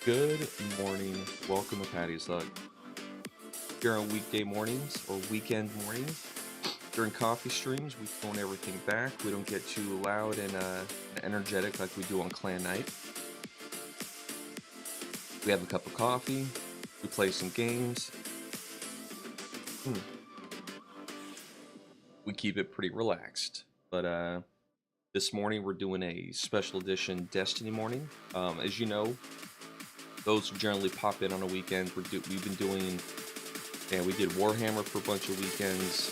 Good morning. Welcome to PattysLuck. Here on weekday mornings or weekend mornings, during coffee streams, we phone everything back. We don't get too loud and energetic like we do on clan night. We have a cup of coffee. We play some games. Hmm. We keep it pretty relaxed. But this morning we're doing a special edition Destiny morning. As you know, those generally pop in on a weekend. We've been doing. And we did Warhammer for a bunch of weekends.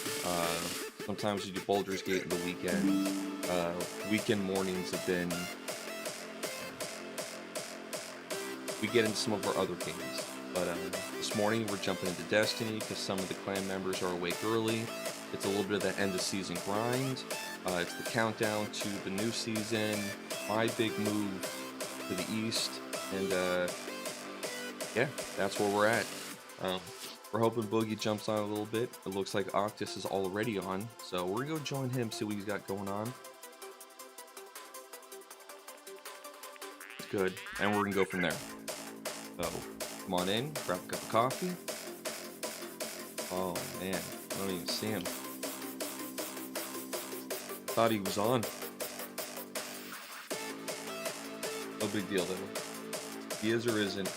Sometimes we do Baldur's Gate in the weekend. Weekend mornings have been. We get into some of our other games. But this morning we're jumping into Destiny because some of the clan members are awake early. It's a little bit of the end of season grind. It's the countdown to the new season. My big move to the east. And yeah, that's where we're at. We're hoping Boogie jumps on a little bit. It looks like Octus is already on, so we're gonna go join him, see what he's got going on. It's good, and we're gonna go from there. So, come on in, grab a cup of coffee. Oh man, I don't even see him. Thought he was on. No big deal though. He is or isn't,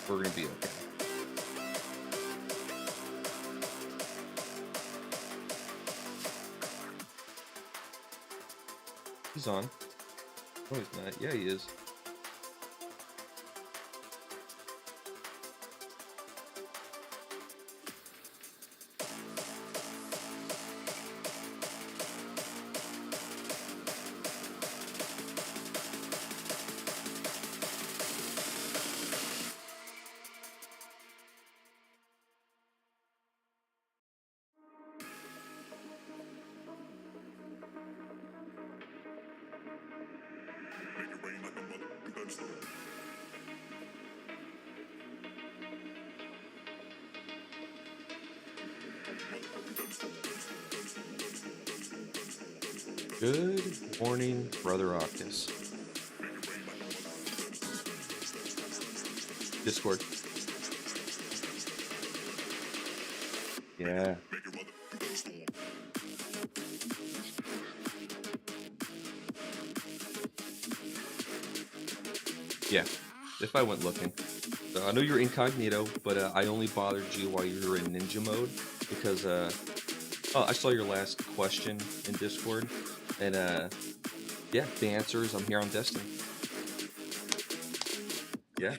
we're gonna be okay. He's on. No, he's not. Yeah, he is. Good morning, Brother Octus. Discord. Yeah. Yeah. If I went looking. So I know you're incognito, but I only bothered you while you were in ninja mode because oh, I saw your last question in Discord, and yeah, the answer is I'm here on Destiny. Yeah.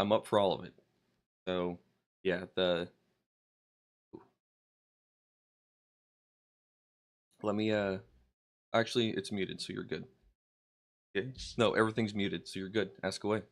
I'm up for all of it. So yeah, the let me actually it's muted, so you're good. Okay. No, everything's muted, so you're good. Ask away.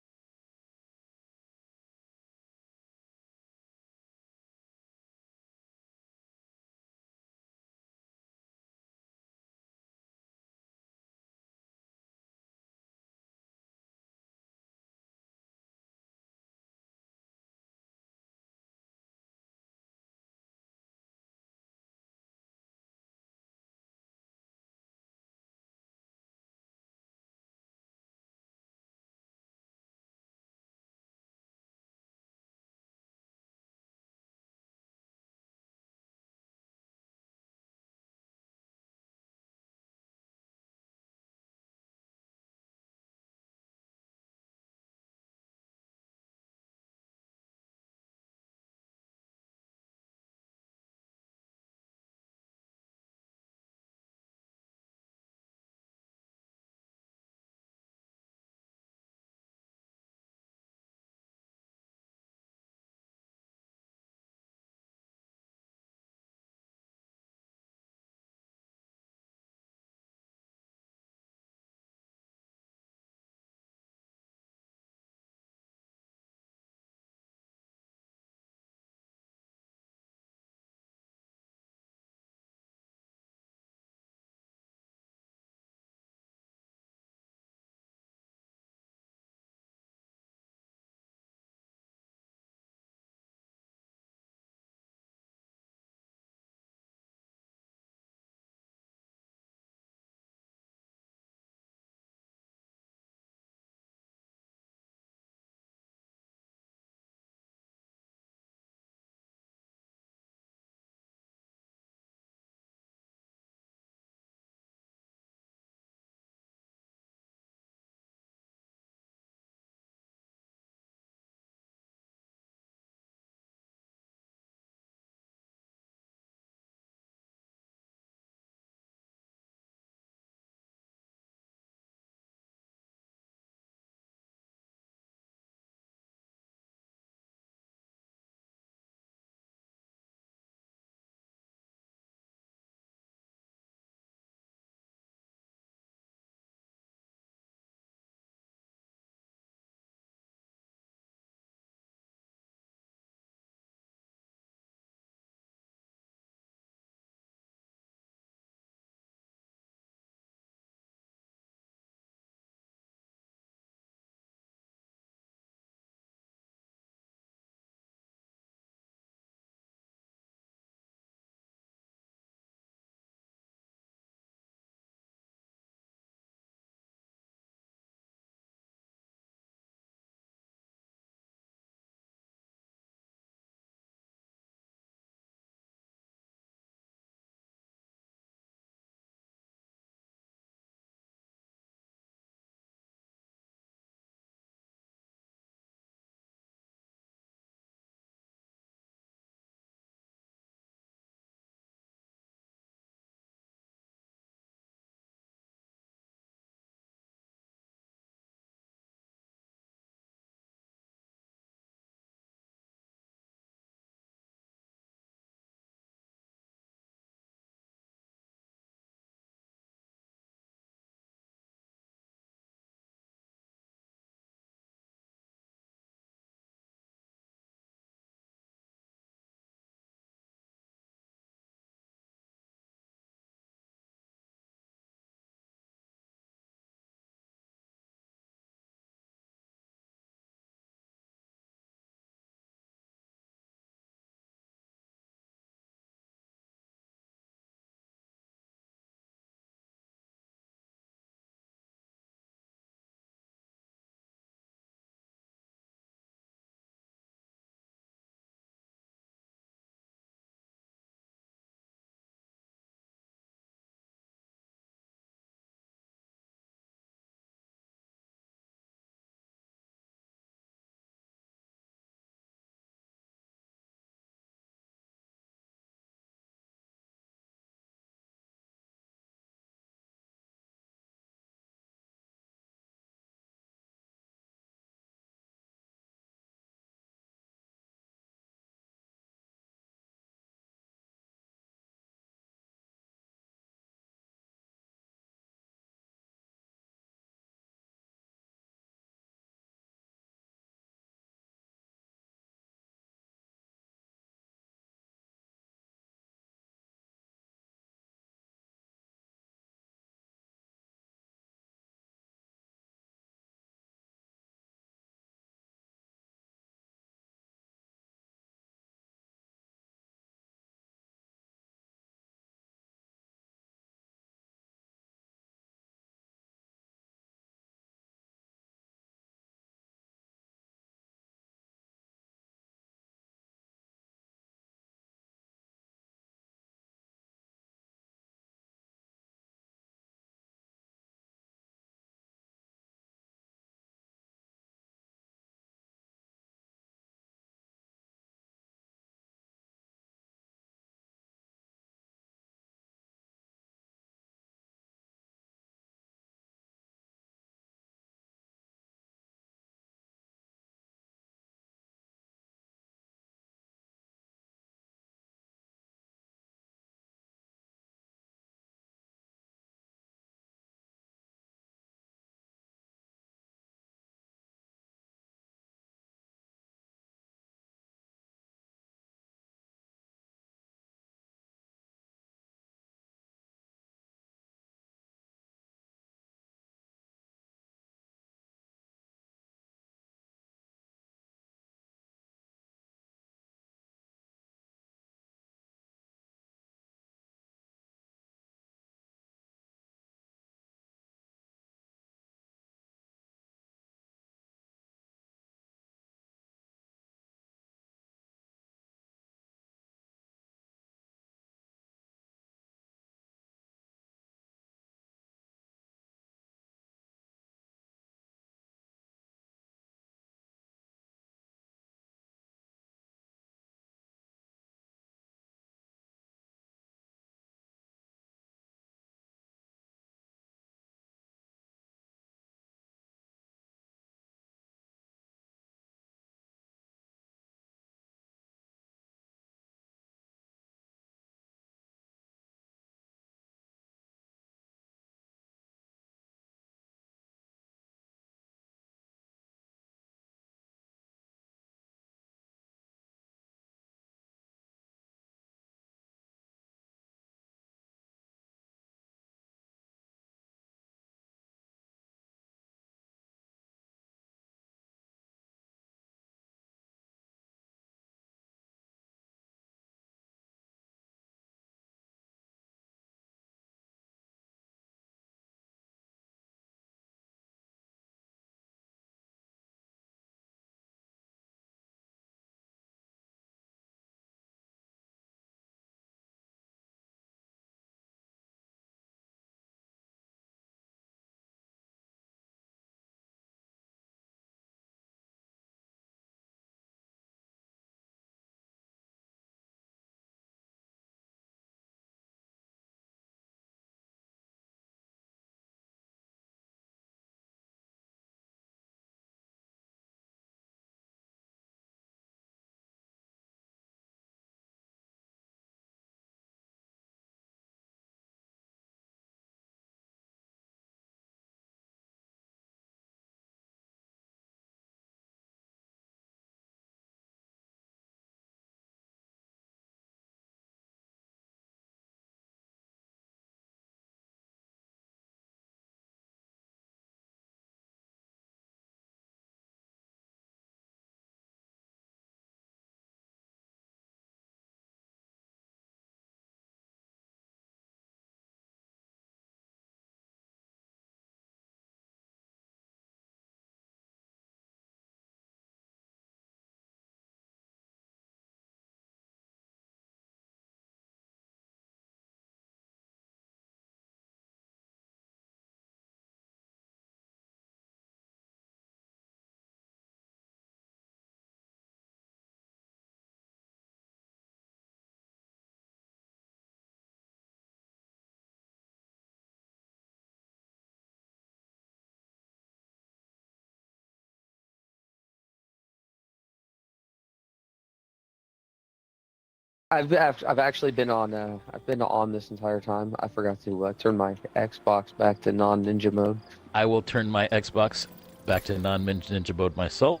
I've actually been on this entire time. I forgot to turn my Xbox back to non-ninja mode. I will turn my Xbox back to non-ninja mode myself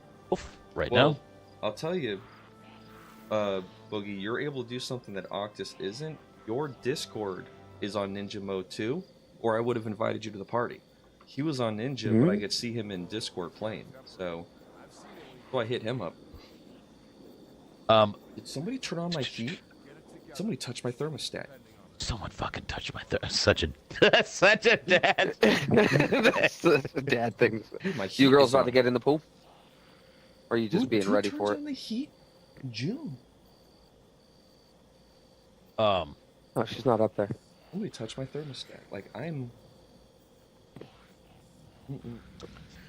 right now. Well, I'll tell you, Boogie, you're able to do something that Octus isn't. Your Discord is on Ninja mode too, or I would have invited you to the party. He was on Ninja, but I could see him in Discord playing, so I hit him up. Did somebody turn on my heat? Somebody touched my thermostat. Someone fucking touched my such a such a dad. That's a dad thing. Dude, my You heat girls is about on. to get in the pool? Or are you just being ready for it? On the heat in June. Oh, she's not up there. Somebody touched my thermostat. Like I'm.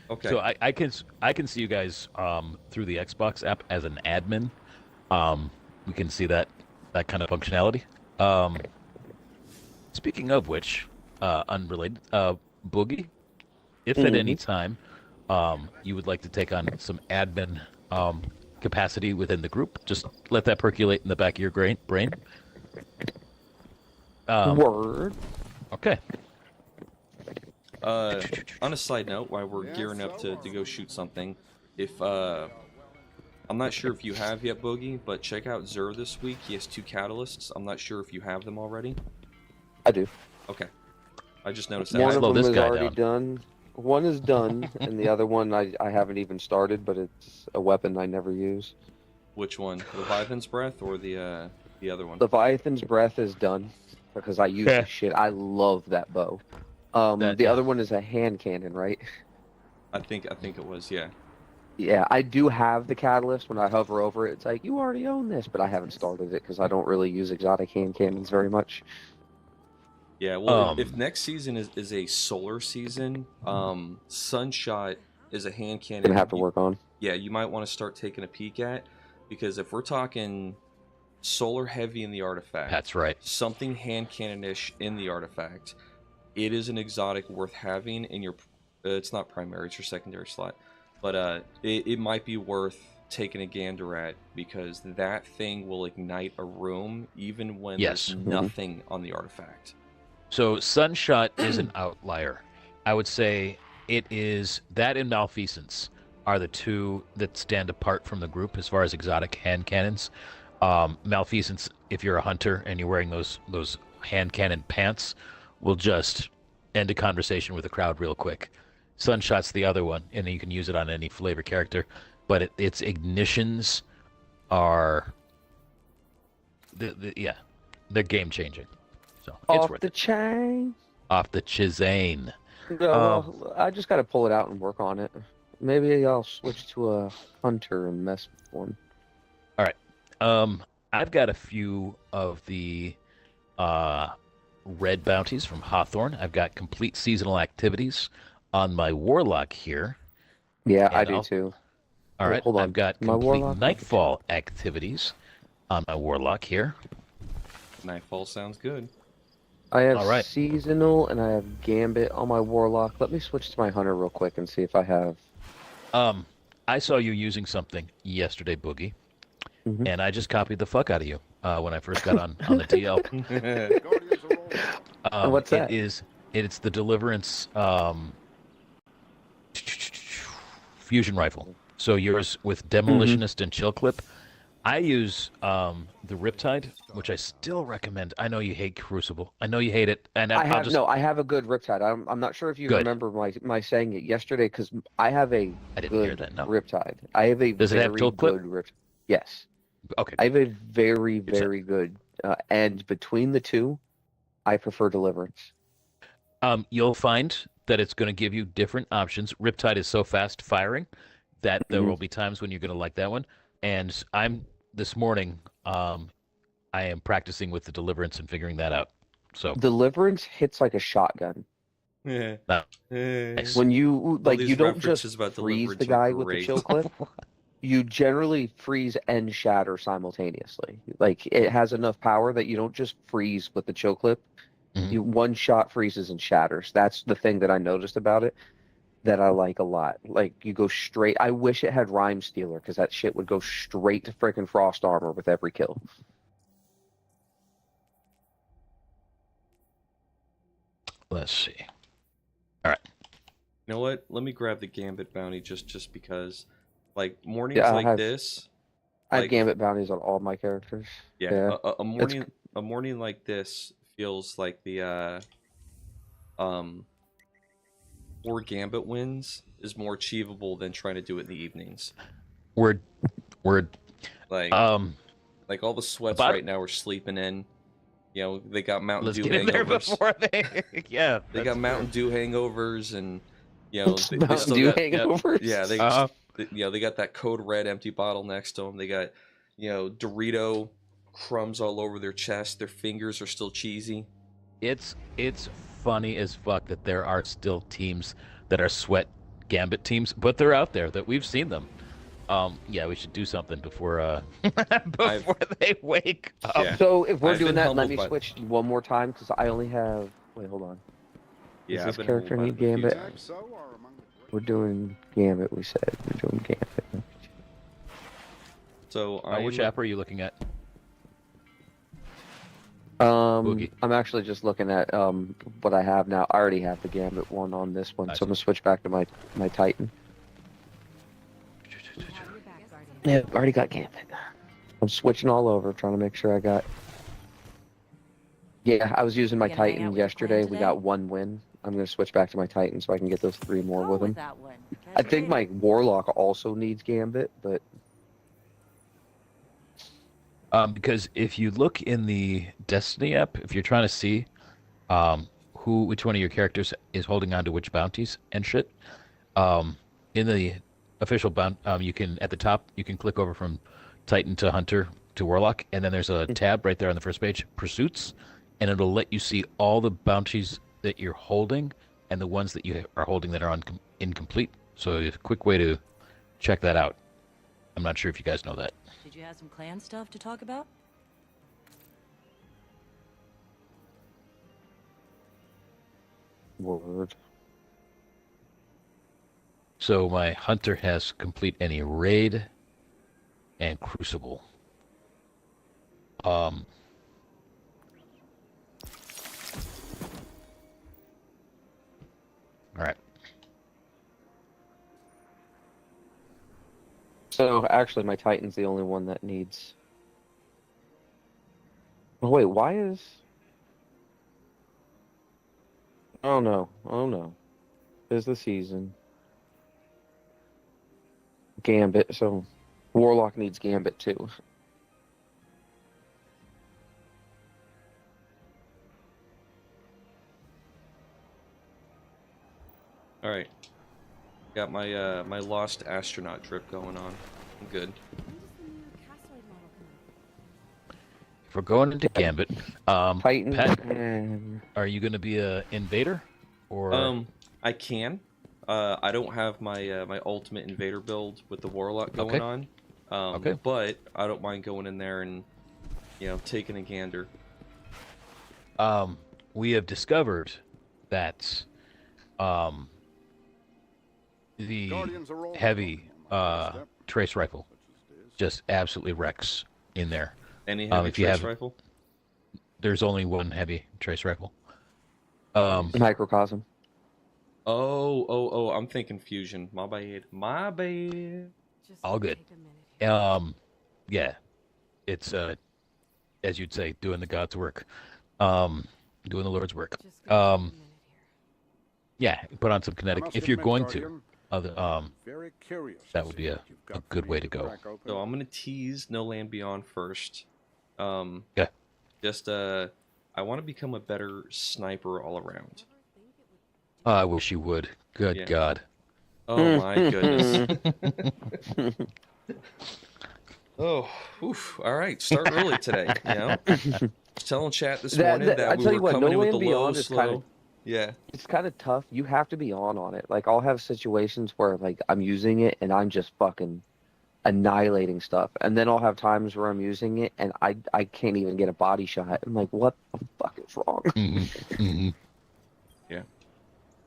Okay. So I can see you guys through the Xbox app as an admin. We can see that kind of functionality. Speaking of which, unrelated, Boogie, if at any time you would like to take on some admin capacity within the group, just let that percolate in the back of your brain. Word. Okay. On a side note, while we're gearing up to go shoot something, if I'm not sure if you have yet, Boogie, but check out Zur this week. He has 2 catalysts. I'm not sure if you have them already. I do. Okay. I just noticed that. One of Slow them this is guy already down. done. One is done, and the other one I haven't even started, but it's a weapon I never use. Which one? Leviathan's Breath or the other one? Leviathan's Breath is done because I use the shit. I love that bow. The other one is a hand cannon, right? I think it was, yeah. Yeah, I do have the catalyst. When I hover over it, it's like, you already own this, but I haven't started it because I don't really use exotic hand cannons very much. Yeah, well, if next season is a solar season, Sunshot is a hand cannon. Gonna have to work on. Yeah, you might want to start taking a peek at, because if we're talking solar heavy in the artifact, That's right. something hand cannon-ish in the artifact, it is an exotic worth having in your. It's not primary; it's your secondary slot, but it might be worth taking a gander at, because that thing will ignite a room even when there's nothing on the artifact. So Sunshot is an outlier. I would say it is that and Malfeasance are the two that stand apart from the group as far as exotic hand cannons. Malfeasance, if you're a hunter and you're wearing those hand cannon pants, will just end a conversation with the crowd real quick. Sunshot's the other one, and you can use it on any flavor character, but its ignitions are they're game changing. So it's Off the chain. Off the chisane. Well, I just got to pull it out and work on it. Maybe I'll switch to a hunter and mess with one. All right. I've got a few of the red bounties from Hawthorne. I've got complete seasonal activities on my warlock here. Yeah, I do too. All right. Hold on. I've got complete nightfall activities on my warlock here. Nightfall sounds good. I have seasonal and I have gambit on my warlock. Let me switch to my hunter real quick and see if I have. I saw you using something yesterday, Boogie, and I just copied the fuck out of you when I first got on the TL. What's that? It's the Deliverance fusion rifle. So yours with Demolitionist and Chill Clip. I use the Riptide, which I still recommend. I know you hate Crucible. I know you hate it, and I have a good Riptide. I'm not sure if you remember my saying it yesterday, because I have a good Riptide. I have a very good Riptide. Yes. Okay. I have a very good, and between the two, I prefer Deliverance. You'll find that it's going to give you different options. Riptide is so fast firing that there will be times when you're going to like that one. And this morning, I am practicing with the Deliverance and figuring that out. So Deliverance hits like a shotgun. Yeah. Nice. When you you don't just freeze the guy with the chill clip. You generally freeze and shatter simultaneously. Like, it has enough power that you don't just freeze with the chill clip. You one shot freezes and shatters. That's the thing that I noticed about it that I like a lot. Like, you go straight. I wish it had Rhyme Stealer, because that shit would go straight to freaking Frost Armor with every kill. Let's see. All right. You know what? Let me grab the Gambit bounty just because, like mornings like this. I have Gambit bounties on all my characters. Yeah, a morning like this feels like the 4 Gambit wins is more achievable than trying to do it in the evenings. Word. Like all the sweats right now are sleeping in. You know, they got Mountain Dew hangovers. There before yeah. They got Mountain Dew hangovers, and they still got hangovers. Yeah, they got that Code Red empty bottle next to them. They got Dorito crumbs all over their chest. Their fingers are still cheesy. It's funny as fuck that there are still teams that are sweat Gambit teams, but they're out there that we've seen them. Yeah, we should do something before they wake up. Yeah. So if we're doing that, let me switch one more time because I only have. Wait, hold on. Yeah, does this character need Gambit? We're doing Gambit. We said we're doing Gambit. So which app are you looking at? I'm actually just looking at what I have now. I already have the Gambit one on this one, so I'm gonna switch back to my Titan. Yeah, already got Gambit. I'm switching all over, trying to make sure I got. Yeah, I was using my Titan yesterday. We got 1 win. I'm gonna switch back to my Titan so I can get those 3 more with him. I think my Warlock also needs Gambit, but. Because if you look in the Destiny app, if you're trying to see which one of your characters is holding on to which bounties and shit, in the official you can at the top you can click over from Titan to Hunter to Warlock, and then there's a tab right there on the first page, Pursuits, and it'll let you see all the bounties that you're holding and the ones that you are holding that are incomplete. So a quick way to check that out. I'm not sure if you guys know that. Did you have some clan stuff to talk about? Word. So my Hunter has complete any raid and Crucible. All right. So actually, my Titan's the only one that needs. Oh wait, why is? Oh no! Oh no! Is the season. Gambit, so Warlock needs Gambit too. All right. Got my my lost astronaut trip going on. I'm good. If we're going into Gambit, Titan, Pat, are you going to be a invader, or? I can. I don't have my my ultimate invader build with the Warlock going on. But I don't mind going in there and taking a gander. We have discovered that the heavy trace rifle just absolutely wrecks in there. Any heavy trace rifle? There's only one heavy trace rifle. Microcosm. Oh, I'm thinking fusion. My bad. All good. Yeah. It's as you'd say, doing the God's work. Doing the Lord's work. Yeah, put on some kinetic if you're going to. That would be a good way to go. So I'm gonna tease No Land Beyond first. Yeah. Just I want to become a better sniper all around. I wish you would. Good God. Oh my goodness. Oh, oof. All right. Start early today. Telling chat this morning that we were coming in with the low, slow. Yeah. It's kind of tough. You have to be on it. Like, I'll have situations where, like, I'm using it and I'm just fucking annihilating stuff. And then I'll have times where I'm using it and I can't even get a body shot. I'm like, what the fuck is wrong? Yeah.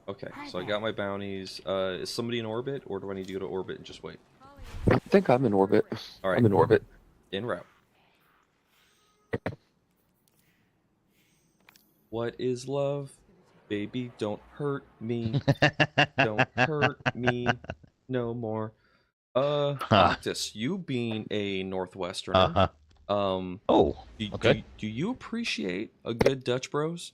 Okay, so I got my bounties. Is somebody in orbit, or do I need to go to orbit and just wait? I think I'm in orbit. All right. I'm in orbit. En route. What is love? Baby, don't hurt me. Don't hurt me no more. Octus, you being a Northwesterner, do you appreciate a good Dutch Bros?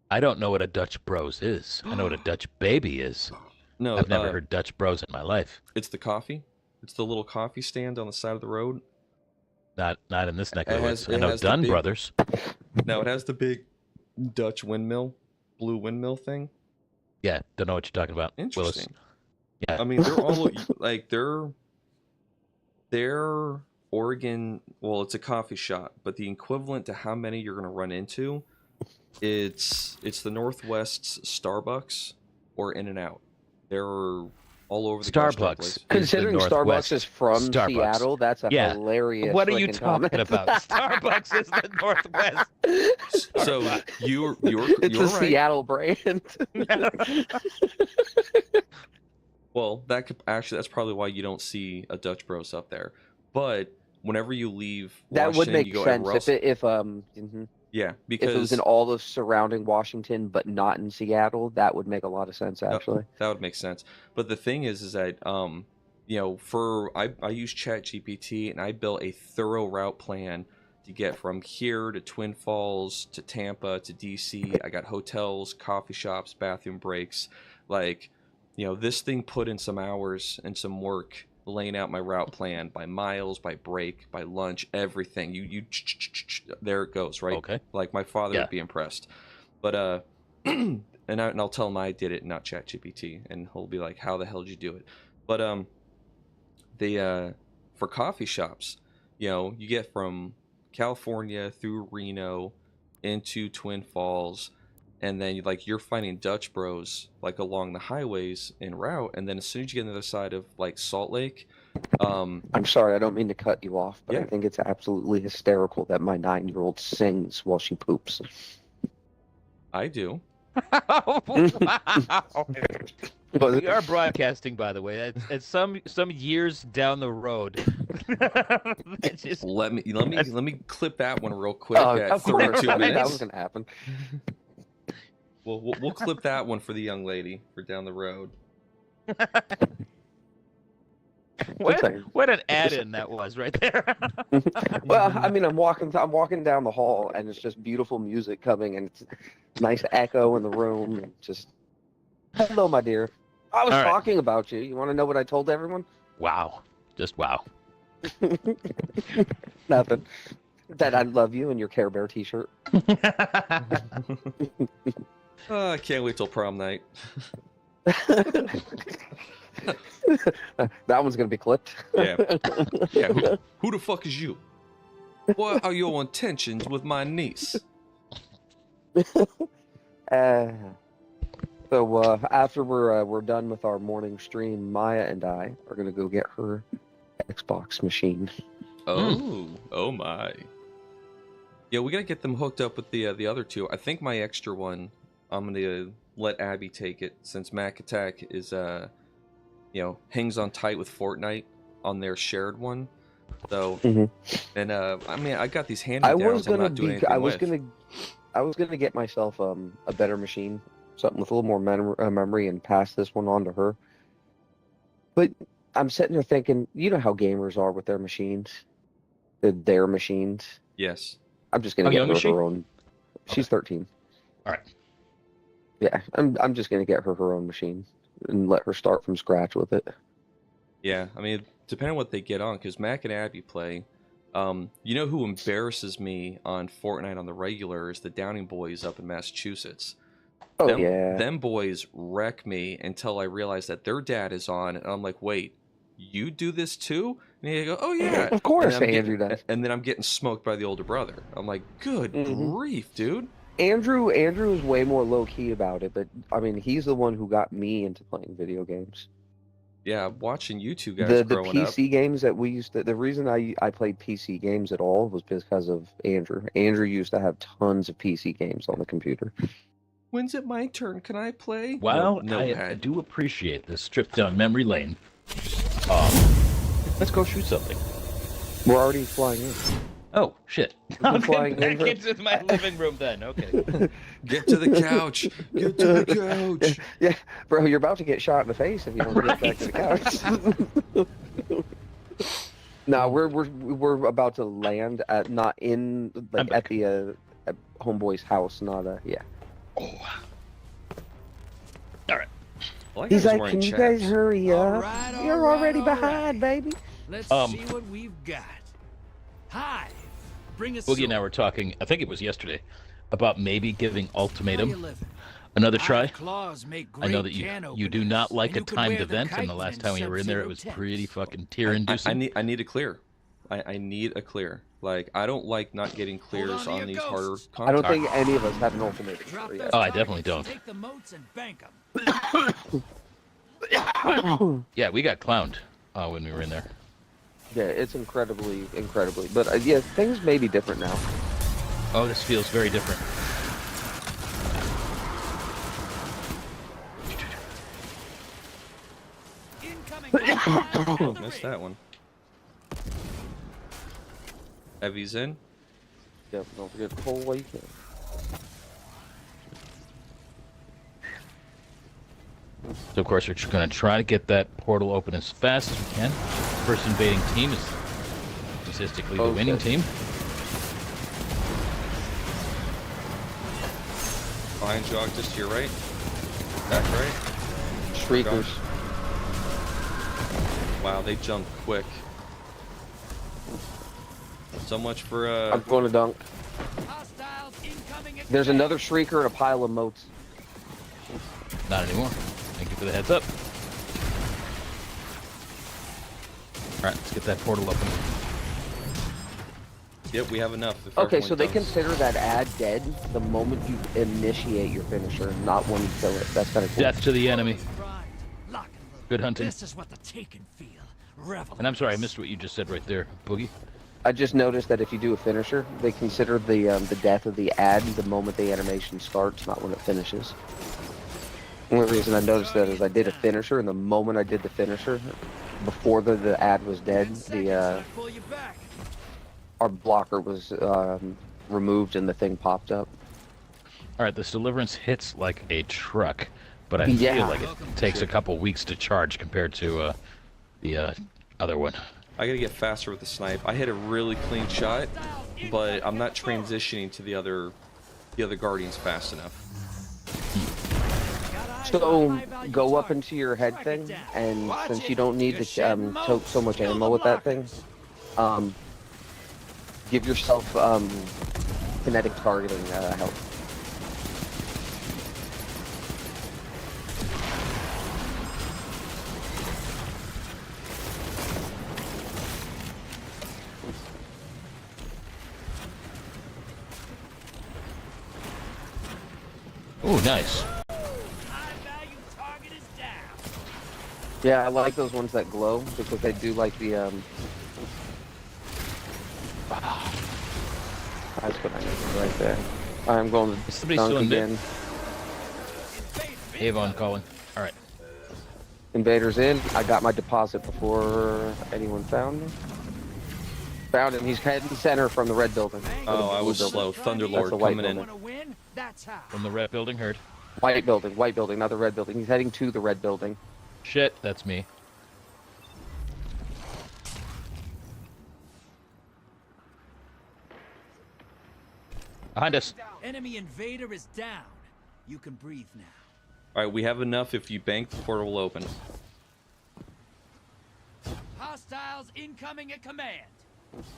I don't know what a Dutch Bros is. I know what a Dutch baby is. No, I've never heard Dutch Bros in my life. It's the coffee. It's the little coffee stand on the side of the road. Not in this neck of the woods. I know Dunn Brothers. No, it has the big Dutch windmill, blue windmill thing. Yeah, don't know what you're talking about. Interesting. Willis. Yeah. I mean, they're all like they're Oregon. Well, it's a coffee shop, but the equivalent to how many you're going to run into, it's the Northwest's Starbucks or In-N-Out. They're all over the Starbucks. Considering Starbucks is from Seattle, that's a hilarious. What are you talking comment. about? Starbucks is the Northwest. So you're it's a right. Seattle brand. Well, that's probably why you don't see a Dutch Bros up there. But whenever you leave that Washington, would make you go sense if yeah, because if it was in all of surrounding Washington but not in Seattle, that would make a lot of sense actually. That would make sense. But the thing is that you know, I use ChatGPT and I built a thorough route plan to get from here to Twin Falls to Tampa to DC. I got hotels, coffee shops, bathroom breaks. Like, you know, this thing put in some hours and some work laying out my route plan by miles, by break, by lunch, everything. You there it goes, right? Okay. Like my father would be impressed. But and I'll tell him I did it, not ChatGPT, and he'll be like, "How the hell did you do it?" But for coffee shops, you know, you get from California through Reno into Twin Falls, and then you're finding Dutch Bros like along the highways en route, and then as soon as you get on the other side of like Salt Lake, I'm sorry, I don't mean to cut you off, but I think it's absolutely hysterical that my 9-year-old sings while she poops. I do. Wow. We are broadcasting, by the way. It's some years down the road. Just... Let me clip that one real quick at 32 minutes. That was gonna happen. We'll clip that one for the young lady for down the road. What an add-in that was right there. Well, I mean, I'm walking down the hall, and it's just beautiful music coming, and it's nice echo in the room. And just, hello, my dear. I was talking about you. You want to know what I told everyone? Wow. Just wow. Nothing. That I love you and your Care Bear t-shirt. I can't wait till prom night. That one's gonna be clipped. Yeah. Who the fuck is you? What are your intentions with my niece? So after we're done with our morning stream, Maya and I are gonna go get her Xbox machine. Oh my. Yeah, we gotta get them hooked up with the other two. I think my extra one, I'm gonna let Abby take it since Mac Attack is hangs on tight with Fortnite on their shared one. So and I mean I got these hand me downs. I was gonna get myself a better machine, something with a little more memory, and pass this one on to her. But I'm sitting there thinking, you know how gamers are with their machines. Their machines. Yes. I'm just gonna get her own. She's 13. All right. Yeah, I'm just gonna get her own machine and let her start from scratch with it. Yeah, I mean, depending on what they get on, because Mac and Abby play. You know who embarrasses me on Fortnite on the regular is the Downing boys up in Massachusetts. Oh, Them boys wreck me until I realize that their dad is on, and I'm like, wait, you do this too? And they go, oh yeah, of course, Andrew does. And then I'm getting smoked by the older brother. I'm like, good grief, dude. Andrew is way more low key about it, but I mean, he's the one who got me into playing video games. Yeah, watching you two guys growing the PC games that we used to. The reason I played PC games at all was because of Andrew. Andrew used to have tons of PC games on the computer. When's it my turn? Can I play? Well, I do appreciate this trip down memory lane. Let's go shoot something. We're already flying in. Oh, shit. Been I'll flying get in back for- into my living room then. Okay. Get to the couch. Get to the couch. Yeah, bro, you're about to get shot in the face if you don't get back to the couch. No, we're about to land at not in like at the at homeboy's house, not yeah. Oh. All right. Well, He's like, wearing can you chaps. guys hurry up? All right, all You're right, already all behind, right. baby. Let's Um, see what we've got. Hi, bring us. Boogie and I were talking, I think it was yesterday, about maybe giving Ultimatum Living? another try. Claws make I know great that can you do not openers, like and a you could timed wear them event, and the chitin last time we were in there, it was sub-zero pretty temps. fucking tear-inducing. I need a clear. I need a clear. Like, I don't like not getting clears on to on your these harder ghosts. I don't content. think any of us have an ultimatum. Drop for those yet. Oh, I targets, definitely don't. Take the moats and bank 'em. Yeah, we got clowned when we were in there. Yeah, it's incredibly. But yeah, things may be different now. Oh, this feels very different. Incoming. Oh, missed that one. Heavy's in. Yeah, don't forget to pull while you can. So, of course, we're going to try to get that portal open as fast as we can. First invading team is statistically the Okay. winning team. Fine jog just to your right. Back right. Shriekers. Wow, they jumped quick. So much for I'm going to dunk. Hostiles incoming at There's command. another shrieker and a pile of moats. Not anymore. Thank you for the heads up. All right, let's get that portal open. Yep, we have enough. if Okay, everyone so they dunks. consider that ad dead the moment you initiate your finisher, not when you kill it. That's kind of cool. Death to the enemy. Primed, lock and load. Good hunting. This is what the taken feel. Revel. And I'm sorry, I missed what you just said right there, Boogie. I just noticed that if you do a finisher, they consider the death of the ad the moment the animation starts, not when it finishes. The only reason I noticed that is I did a finisher, and the moment I did the finisher, before the ad was dead, Pull you back. our blocker was removed and the thing popped up. All right, this deliverance hits like a truck, but I Yeah. feel like it takes a couple weeks to charge compared to the other one. I gotta get faster with the snipe. I hit a really clean shot, but I'm not transitioning to the other guardians fast enough. So go up into your head thing, and since you don't need to tote so much ammo with that thing, give yourself kinetic targeting help. Ooh, nice. Yeah, I like those ones that glow because they do like the That's what I need right there. I'm going to Is somebody dunk still in mid? again. Avon calling. All right. Invaders in. I got my deposit before anyone found me. Found him. He's heading center from the red building. Oh, I was Blue building. slow. Thunderlord That's a white coming in. building. From the red building, heard. White building, not the red building. He's heading to the red building. Shit, that's me. Behind us. Enemy invader is down. You can breathe now. All right, we have enough if you bank the portal open. Hostiles incoming at command.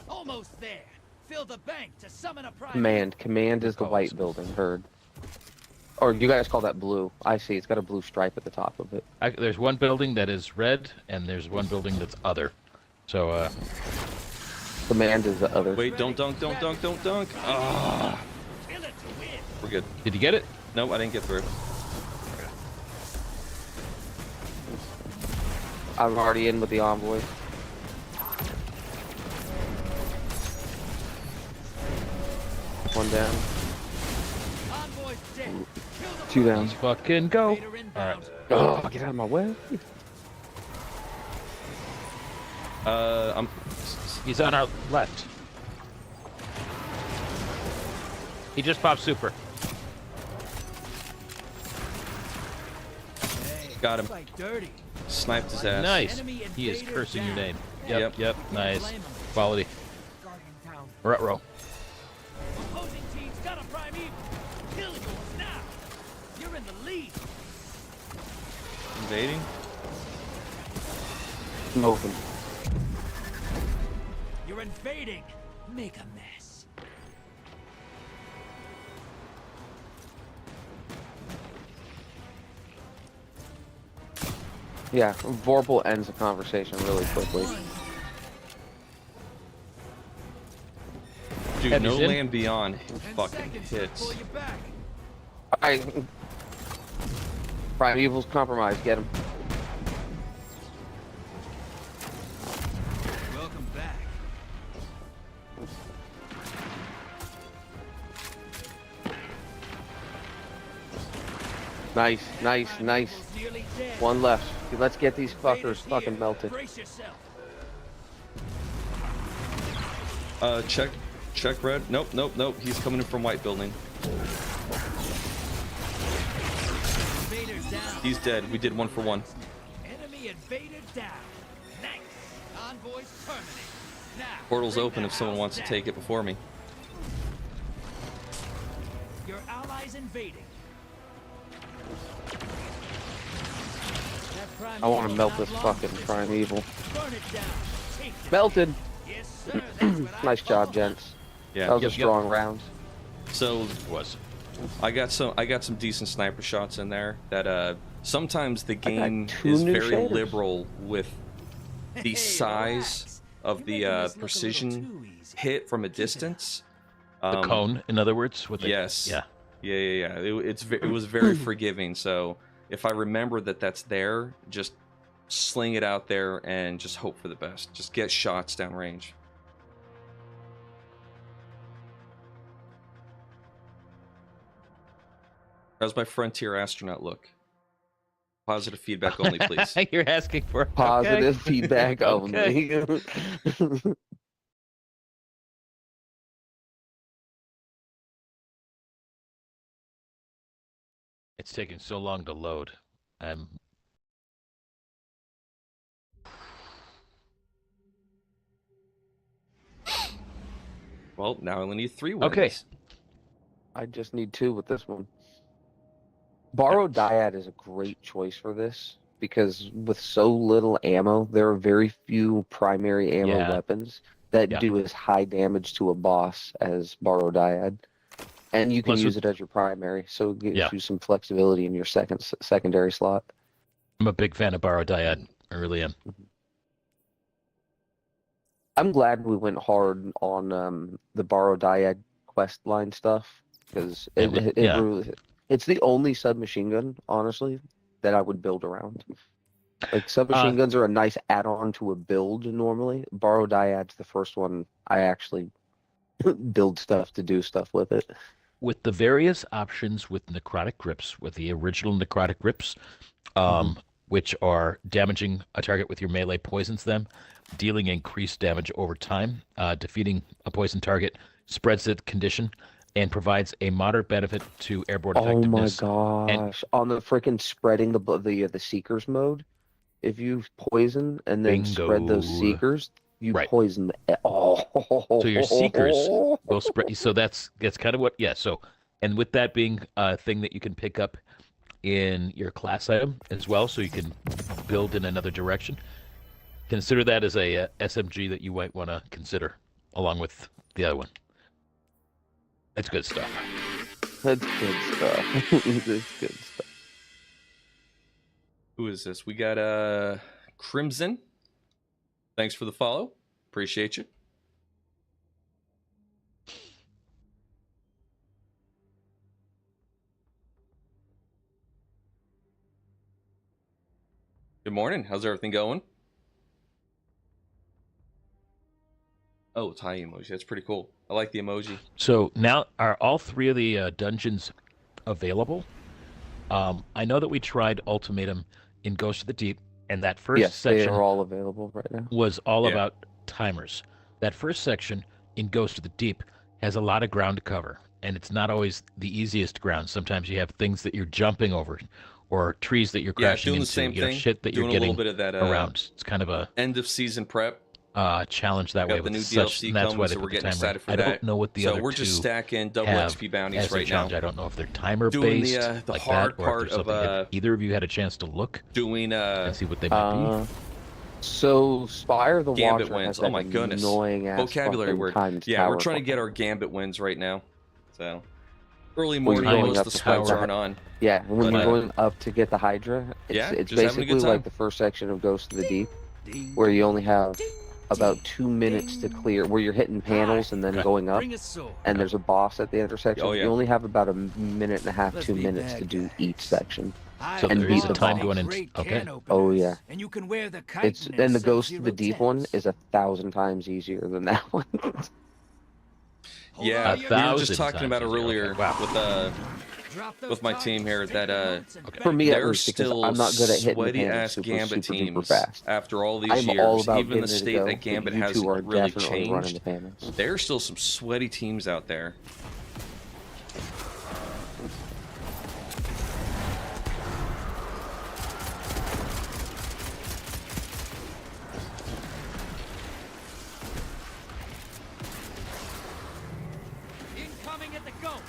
Almost there. Fill the bank to summon a prime. Command is the white building. Heard. Or you guys call that blue. I see. It's got a blue stripe at the top of it. There's one building that is red, and there's one building that's other. So, Command is the other. Wait, don't dunk. Ah, Kill it to win. we're good. did you get it? Nope, I didn't get through. I'm already in with the envoy. One down. Envoy's dead. Kill the Two down. Let's fucking go. invader inbound. Alright. Oh, get out of my way. I'm He's on our left. He just popped super. Got him. Fight dirty. Sniped his ass. Nice. Enemy He is invader cursing your down. name. Yep. Yep. Nice. Blame him. Quality. Guardian down. Ruh-roh. Opposing team's got a prime evil. Kill yours now. You're in the lead. Invading. Moving. You're invading. Make a mess. Yeah, Vorpal ends the conversation really quickly. Dude, Have you no seen? land beyond 10 fucking seconds to hits. pull you back. Primeval's compromised. Get him. Welcome back. Nice, nice, nice. Evil's nearly dead. One left. Let's get these fuckers Invaders fucking here. melted. Brace yourself. Check red. Nope. He's coming in from white building. Invaders down. He's dead. We did 1 for 1. Enemy invader down. Nice. Convoy's permanent. Now. Portal's bring open that if someone house wants to down. take it before me. Your allies invading. That prime I want to evil's melt not this long fucking for primeval. Burn it down. Take them. Melted. Yes, sir. That's what I Nice job, call gents. Yeah. That was a Yep, yep. strong round. So It was. I got some decent sniper shots in there. That sometimes the game two is new very shaders. liberal with the Hey, size relax. of You're the making this look a little precision too easy. hit from a distance. The cone, in other words. With the, Yes. Yeah. Yeah. It was very forgiving. So if I remember that that's there, just sling it out there and just hope for the best. Just get shots downrange. How's my frontier astronaut look? Positive feedback only, please. You're asking for Positive okay. feedback Okay. only. It's taking so long to load. Well, now I only need 3 wins. Okay. I just need 2 with this one. Borrowed Dyad is a great choice for this because with so little ammo, there are very few primary ammo Yeah. weapons that Yeah. do as high damage to a boss as Borrowed Dyad. And you can Plus use it- it as your primary, so it gives Yeah. you some flexibility in your secondary slot. I'm a big fan of Borrow Dyad. I really am. I'm glad we went hard on the Borrowed Dyad quest line stuff because it's the only submachine gun, honestly, that I would build around. Like submachine guns are a nice add-on to a build normally. Borrowed Dyad's the first one I actually build stuff to do stuff with it. With the various options with necrotic grips, with the original necrotic grips, which are damaging a target with your melee poisons them, dealing increased damage over time, defeating a poison target, spreads the condition, and provides a moderate benefit to airborne Oh my effectiveness. gosh! On the freaking spreading the seekers mode, if you poison and then spread those Bingo. seekers, you Right. poison. Oh, So your seekers will spread. So that's kind of what. Yeah. So, and with that being a thing that you can pick up in your class item as well, so you can build in another direction. Consider that as a SMG that you might want to consider along with the other one. That's good stuff. That's good stuff. That's good stuff. Who is this? We got Crimson. Thanks for the follow. Appreciate you. Good morning. How's everything going? Oh, it's high emoji. That's pretty cool. I like the emoji. So now are all 3 of the dungeons available? I know that we tried Ultimatum in Ghost of the Deep, and that first Yes, they section are all available right now. was all Yeah. about timers. That first section in Ghost of the Deep has a lot of ground to cover, and it's not always the easiest ground. Sometimes you have things that you're jumping over, or trees that you're crashing doing into. the same thing. Shit that Doing you're getting a little bit of that around. It's kind of a end of season prep. Challenge that way. Got the with new such, DLC and that's why coming, they so put we're the getting timer. excited for I that. don't know what the So other we're just two stacking double have XP bounties as a right challenge. now. I don't know if they're timer Doing based, the like hard that, or part if there's of something. Have either of you had a chance to look doing and see what they might be? So Spire the Gambit Watcher wins. has Oh my goodness. annoying ass Vocabulary word. timed Yeah, we're tower trying to get farm. our Gambit wins right now. So early Well, you're morning, going most up of the to spikes tower. aren't on. Yeah, when But, you're going up to get the Hydra, yeah, it's just having a good basically time. like the first section of Ghost of the Deep, where you only have about 2 minutes to clear, where you're hitting panels and then Okay. going up, Bring a sword. and there's a boss at the intersection. Oh, yeah. You only have about a minute and a half, Let's 2 be minutes bad to do guys. each section. I So and there beat is the a time boss. going in. Great Okay. can Oh, openers, yeah. And you can wear the It's chitin and the in Ghost of the Sub-Zero Deep one tents. is 1,000 times easier than that one. Hold Yeah, on to we your were 1,000 just talking about it times easier. earlier Okay, wow. with Drop those my team here targets, that take notes, and okay. For me, at they're least, because still I'm not good at hitting the sweaty panels ass super, Gambit super duper teams fast. after all these I'm all years. about Even the getting it to state go, that but Gambit you two hasn't are really definitely running the changed. panels. There are still some sweaty teams out there. Incoming at the gulch.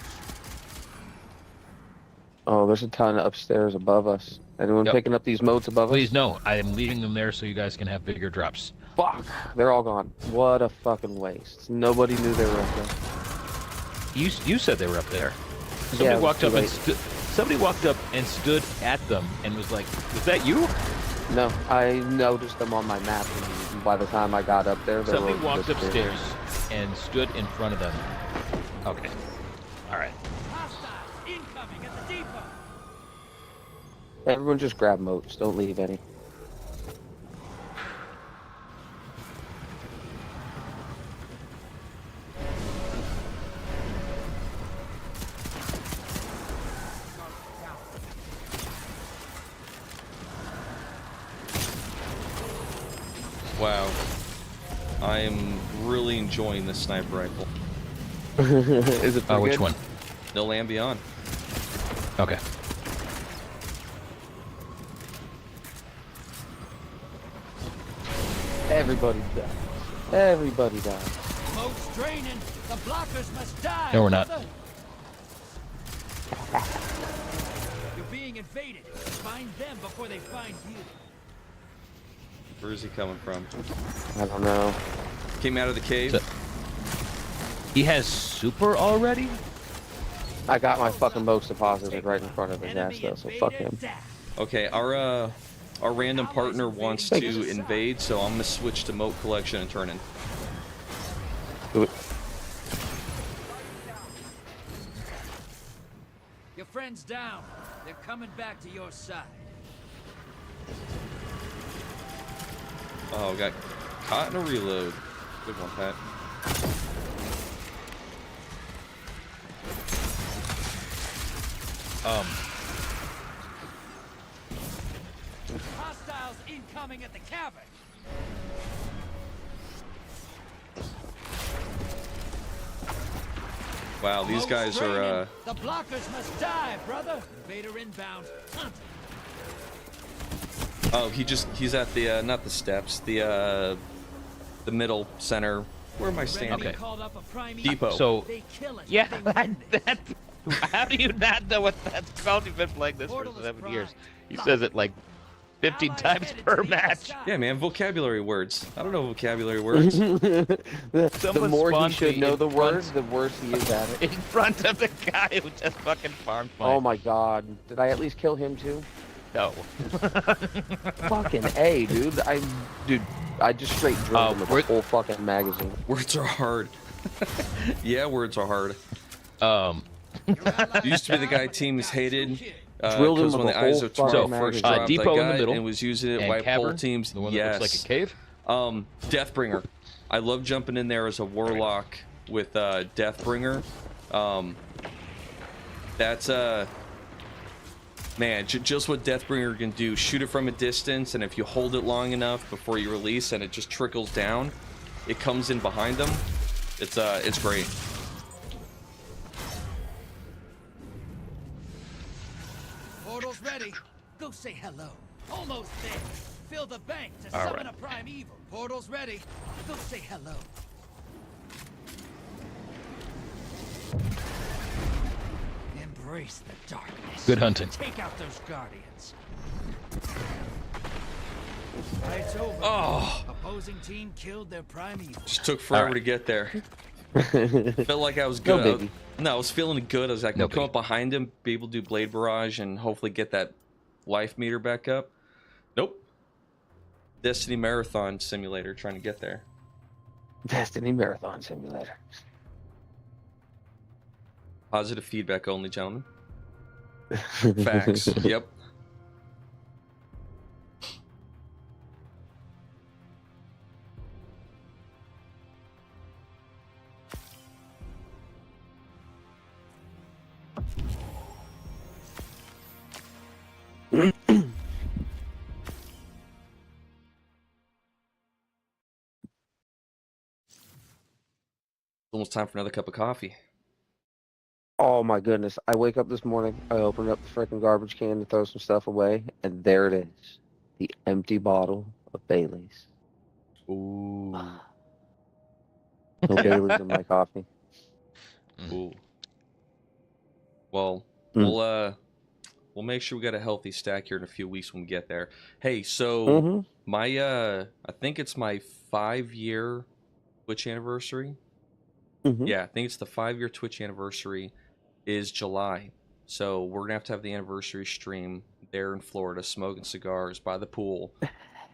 Oh, there's a ton upstairs above us. Anyone Yep. picking up these motes above Please us? no. I am leaving them there so you guys can have bigger drops. Fuck! They're all gone. What a fucking waste. Nobody knew they were up there. You said they were up there. Somebody Yeah, it was walked too up and late. somebody walked up and stood at them and was like, "Was that you?" No, I noticed them on my map, and by the time I got up there, they Somebody were walked disappeared. upstairs and stood in front of them. Okay. All right. Hostiles incoming at the depot. Everyone just grab motes. Don't leave any. Wow. I am really enjoying this sniper rifle. Is it pretty Which good? one? No Land Beyond. Okay. Everybody dies. Everybody dies. Moats draining. The blockers must die. No, we're not. brother. You're being invaded. Find them before they find you. Where is he coming from? I don't know. Came out of the cave. So- He has super already? I got my fucking motes deposited right in front of his ass, Enemy though, so fuck invader him. down. Okay, our random partner wants to invade, so I'm gonna switch to moat collection and turn in. Do it. Your friend's down. They're coming back to your side. Oh, got caught in a reload. Good one, Pat. Hostiles incoming at the cavern. Wow, these Moats guys draining. are The blockers must die, brother. Invader inbound. Hunt. oh, he's at the not the steps, the middle center. Where am I standing? Okay. Called up a prime Depot. So, They kill us. yeah, They win this. how do you not know what that's called? You've been playing this for Portal is 7 prime. years. He says it like 15 Allies times headed per to the match. east side. Yeah, man, vocabulary words. I don't know vocabulary words. the Someone more he spawned should me know in the front- words, the worse he is at it. In front of the guy who just fucking farmed my... Oh my god. Did I at least kill him too? No. Fucking A, dude. I just straight drilled him with a we're- whole fucking magazine. Words are hard. Yeah, words are hard. Used to be the guy teams hated. Drilled him Because when with the a whole ISO 12 fucking first magazine. dropped, Depot I in the got middle and was using it and wipe cavern, whole teams. the one Yes. that looks like a cave. Deathbringer. I love jumping in there as a warlock with Deathbringer. That's man, just what Deathbringer can do. Shoot it from a distance, and if you hold it long enough before you release, and it just trickles down, it comes in behind them. It's great. Go say hello. Almost there. Fill the bank to All summon right. a primeval. Portal's ready. Go say hello. Embrace the darkness. Good hunting. Take out those guardians. Fight's over. Oh, Opposing team killed their primeval. just took forever right. to get there. Felt like I was No good. biggie. No, I was feeling good. I was like, No I'll come biggie. up behind him, be able to do blade barrage, and hopefully get that life meter back up. Nope. Destiny Marathon Simulator trying to get there. Destiny Marathon Simulator. Positive feedback only, gentlemen. Facts. Yep. Almost time for another cup of coffee. Oh my goodness. I wake up this morning, I open up the freaking garbage can to throw some stuff away, and there it is. The empty bottle of Bailey's. Ooh. No Bailey's in my coffee. Ooh. Well, we'll make sure we got a healthy stack here in a few weeks when we get there. Hey, so my I think it's my 5-year Twitch anniversary. Yeah, I think it's the 5-year Twitch anniversary is July. So we're gonna have to have the anniversary stream there in Florida, smoking cigars by the pool.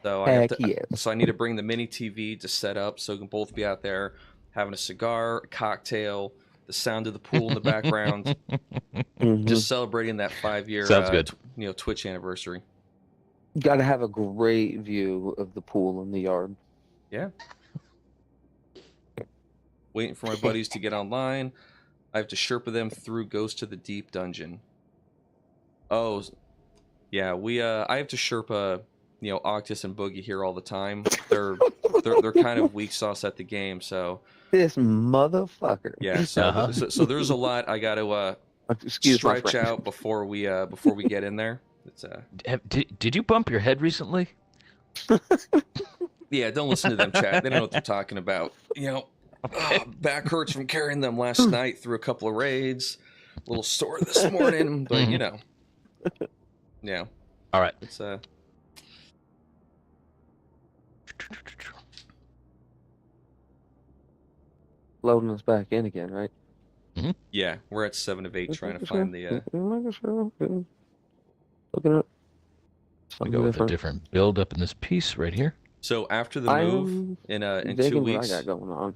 So I have to, Heck yeah. so I need to bring the mini TV to set up so we can both be out there having a cigar, a cocktail, the sound of the pool in the background, just celebrating that 5-year Sounds good. Twitch anniversary. Got to have a great view of the pool in the yard. Yeah. Waiting for my buddies to get online. I have to Sherpa them through Ghost to the Deep dungeon. Oh, yeah. I have to Sherpa, Octus and Boogie here all the time. They're kind of weak sauce at the game, so. This motherfucker. Yeah. So so there's a lot I got to stretch out before we get in there. It's Did you bump your head recently? Yeah. Don't listen to them chat. They don't know what they're talking about. Back hurts from carrying them last night through a couple of raids. A little sore this morning, but yeah. All right. It's Loading us back in again, right? yeah, we're at 7 of 8 trying to find the Looking up. We go with a different build up in this piece right here. So after the move in 2 weeks. What I got going on.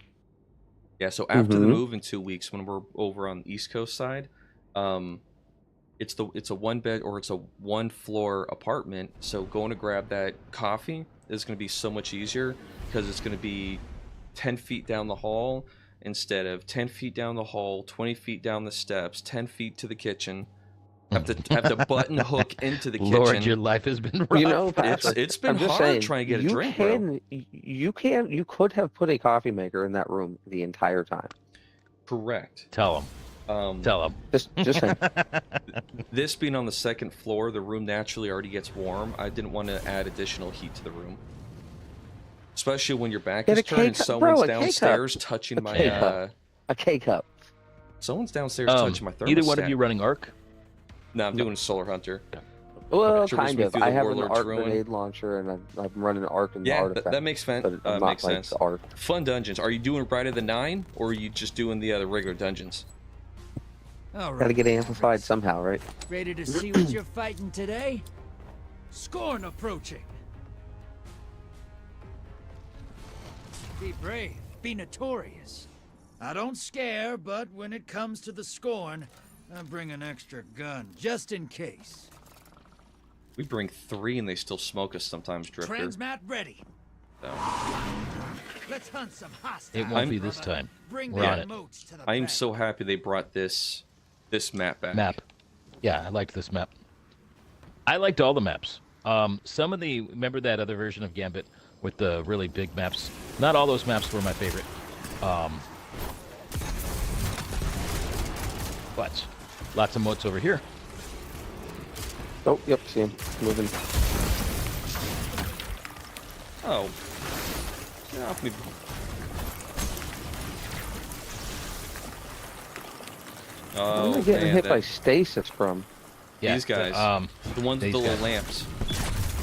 Yeah, so after the move in 2 weeks, when we're over on the East Coast side, it's a 1-bed or it's a 1-floor apartment. So going to grab that coffee is going to be so much easier because it's going to be 10 feet down the hall instead of 10 feet down the hall, 20 feet down the steps, 10 feet to the kitchen. Have to button hook into the kitchen. Lord, your life has been rough. Patrick, it's been I'm just hard saying, trying to get a drink, bro. You could have put a coffee maker in that room the entire time. Correct. Tell him. Tell him. Just saying. This being on the 2nd floor, the room naturally already gets warm. I didn't want to add additional heat to the room. Especially when your back is turned and someone's downstairs touching my... A K-cup. Someone's downstairs touching my thermostat. Either one of you running Arc? No, I'm doing a Solar Hunter. Well, Okay, kind of. I have an Warlord's Arc Ruin. Grenade launcher, and I'm running Arc and Artifact. That makes sense. But I'm Makes not sense. Arc. Fun dungeons. Are you doing Bride of the Nine, or are you just doing the regular dungeons? All right. Gotta get amplified somehow, right? Ready to see what you're fighting today? Scorn approaching. Be brave. Be notorious. I don't scare, but when it comes to the Scorn, I bring an extra gun, just in case. We bring 3 and they still smoke us sometimes, Drifter. Transmat ready. So. Let's hunt some hostiles. It won't be this time. Bring We're on their it. moats to the I am bank. so happy they brought this map back. Yeah, I liked this map. I liked all the maps. Some of the... Remember that other version of Gambit with the really big maps? Not all those maps were my favorite. But lots of moats over here. Oh, yep, see him moving. Oh. Get off me. Where am I Oh, getting man, hit by stasis from? Yeah, these guys. The ones with the little lamps.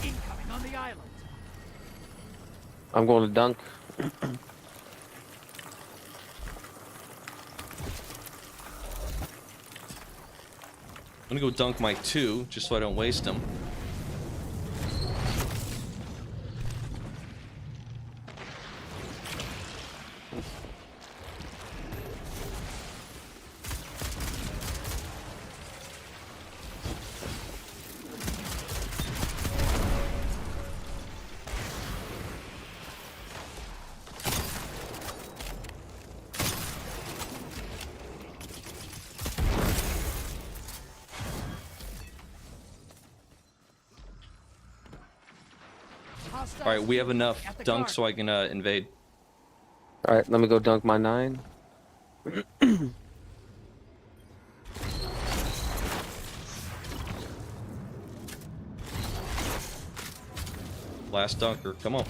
Incoming on the island. I'm going to dunk. I'm gonna go dunk my 2, just so I don't waste them. All right, we have enough dunk so I can invade. All right, let me go dunk my 9. Last dunker, come on.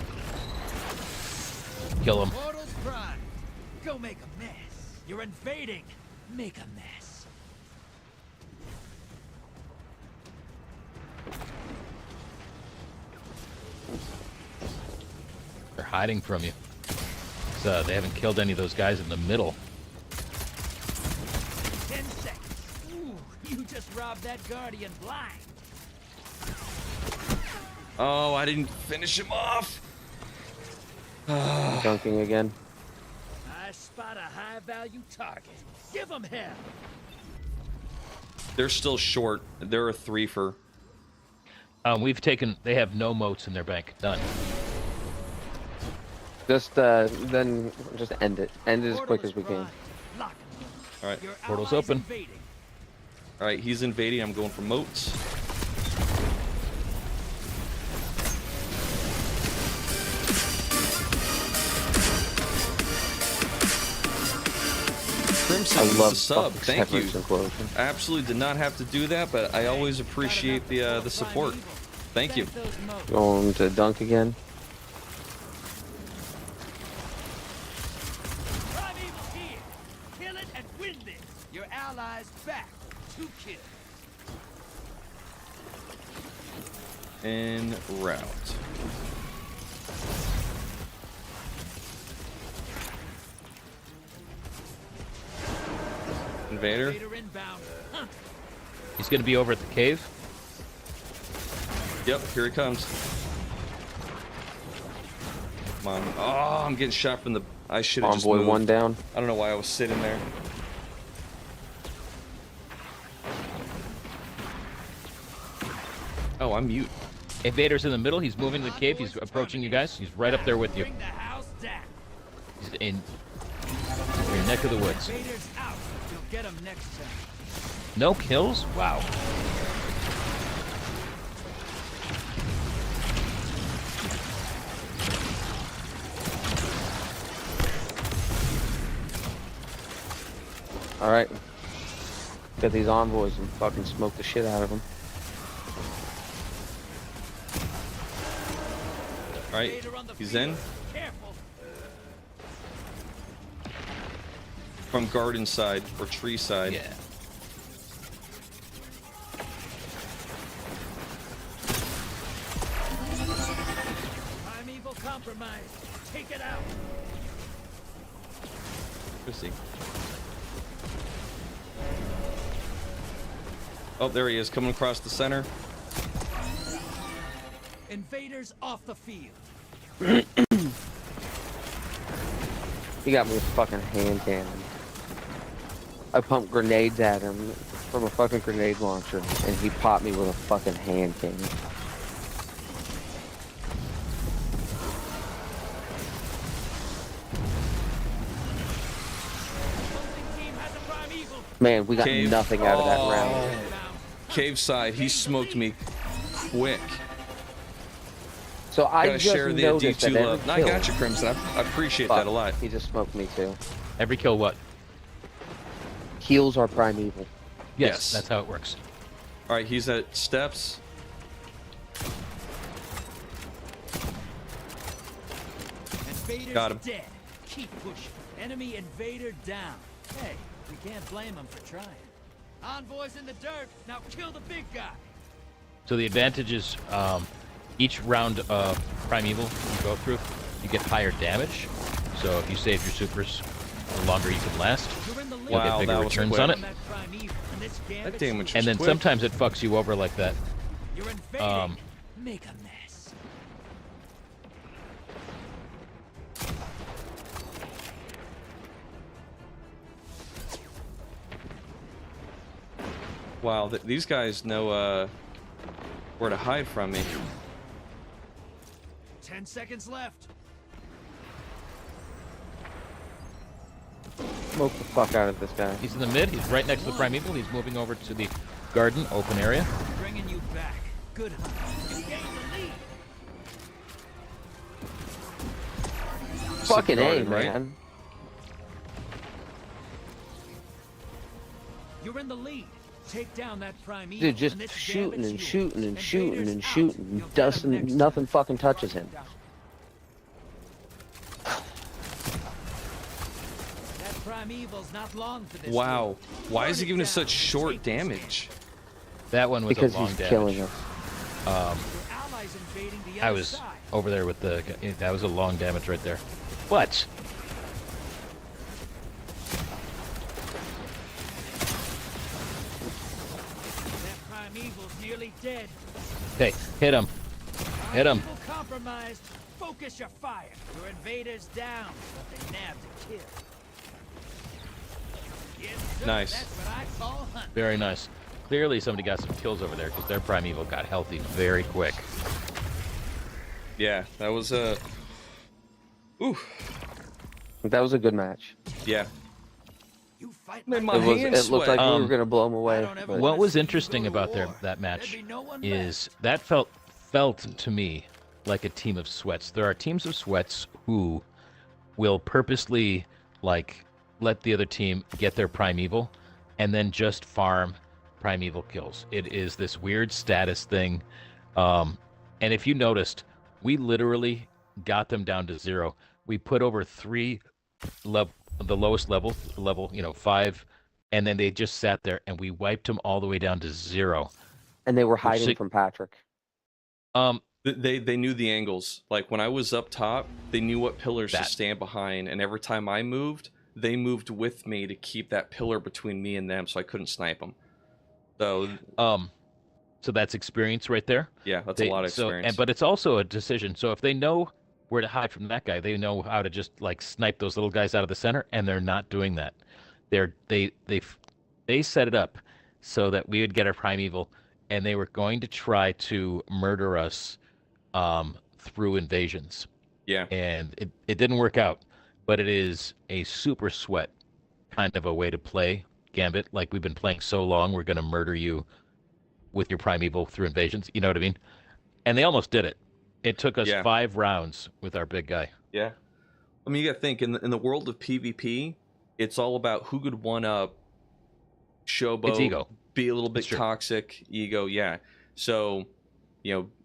Kill him. Mortal's pride. Go make a mess. You're invading. Make a mess. They're hiding from you. So they haven't killed any of those guys in the middle. 10 seconds. Ooh, you just robbed that guardian blind. Oh, I didn't finish him off. Dunking again. I spot a high-value target. Give him hell. They're still short. They're a 3-fer. We've taken. They have no moats in their bank. None. Just then just end it. End it as quick as we can. Lock All right. Your Portal's allies open. invading. All right, he's invading. I'm going for moats. Crimson, I with love the sub. fucking Thank you. Severance Implosion. I absolutely did not have to do that, but I always appreciate the support. Thank you. Those moats. Going to dunk again. Primeval here. Kill it and win this. Your allies back. 2 kills. En route. Invader. Invader inbound. Huh. He's going to be over at the cave. Yep, here he comes. Come on. Oh, I'm getting shot from the... I should have just Envoy moved. 1 down. I don't know why I was sitting there. Oh, I'm mute. Invader's in the middle. He's moving to the cave. He's approaching you guys. He's right up there with you. Bring the house down. He's in your neck of the woods. Invaders out. You'll get them next time. No kills? Wow. All right. Get these envoys and fucking smoke the shit out of them. All right, Invader on the he's field. in. Careful. From garden side or tree side. Yeah. Primeval compromised. Take it out. Let's see. Oh, there he is, coming across the center. Invaders off the field. He got me with a fucking hand cannon. I pumped grenades at him from a fucking grenade launcher, and he popped me with a fucking hand cannon. Opposing team has a primeval. Man, we got Cave. nothing out of that Oh. round. Inbound. Cave side, he smoked me quick. So I Gotta just share the noticed that D2 every love. No, I kill- got you, Crimson. I appreciate Fuck, that a lot. He just smoked me too. Every kill what? Heals are primeval. Yes, Yes. that's how it works. All right, he's at steps. Invader's Got him. dead. Keep pushing. Enemy invader down. Hey, we can't blame him for trying. Envoy's in the dirt. Now kill the big guy. So the advantage is each round of Primeval you go through, you get higher damage. So if you save your supers, the longer you can last, You're in the lead. you'll Wow, get bigger that was returns quick. on it. That damage was And then quick. sometimes it fucks you over like that. You're invading. Make a mess. Wow, these guys know where to hide from me. 10 seconds left. Smoke the fuck out of this guy. He's in the mid. He's right next to the Primeval. He's moving over to the garden, open area. Bringing you back. Good hunt. You gained the lead. Fucking A, Garden, right? man. You're in the lead. Take down that primeval. Dude, just and it's shooting damage and yours. shooting and shooting Invaders and out. shooting. You'll get 'em Dustin, next nothing time. fucking touches him. That primeval's not long for this. Wow, dude. why Burn is he it giving us down. such short Take this damage? That one was Because a long he's damage. killing us. Your allies invading the I other was side. over there with the. That was a long damage right there. But That primeval's nearly dead. hey, hit him. Hit him. Primeval compromised. Focus your fire. Your invaders down, but they nabbed a kill. Yes, sir. Nice. That's what I call hunting. Very nice. Clearly somebody got some kills over there because their Primeval got healthy very quick. Yeah, that was ooh, That was a good match. yeah. You fight Made my my It hands looked like sweat. we were gonna blow him away. don't ever but- What wanna was see you interesting go to about war. that match There'd be no one is that felt to me like a team of sweats. There are teams of sweats who will purposely like let the other team get their Primeval and then just farm Primeval kills. It is this weird status thing. And if you noticed, we literally got them down to 0. We put over 3 the lowest level, 5, and then they just sat there and we wiped them all the way down to 0. And they were hiding sick- from Patrick. They knew the angles. Like when I was up top, they knew what pillars to That- stand behind, and every time I moved, they moved with me to keep that pillar between me and them, so I couldn't snipe them. So So that's experience right there. yeah, that's a lot of experience. But it's also a decision. So if they know where to hide from that guy, they know how to just like snipe those little guys out of the center, and they're not doing that. They set it up so that we would get our Primeval, and they were going to try to murder us through invasions. Yeah, And it didn't work out, but it is a super sweat kind of a way to play Gambit. Like we've been playing so long, we're going to murder you with your Primeval through invasions. You know what I mean? And they almost did it. It took us Yeah. 5 rounds with our big guy. yeah. I mean, you gotta think in the world of PvP, it's all about who could one up, showboat, It's ego. be a little bit It's true. toxic, ego. Yeah. So,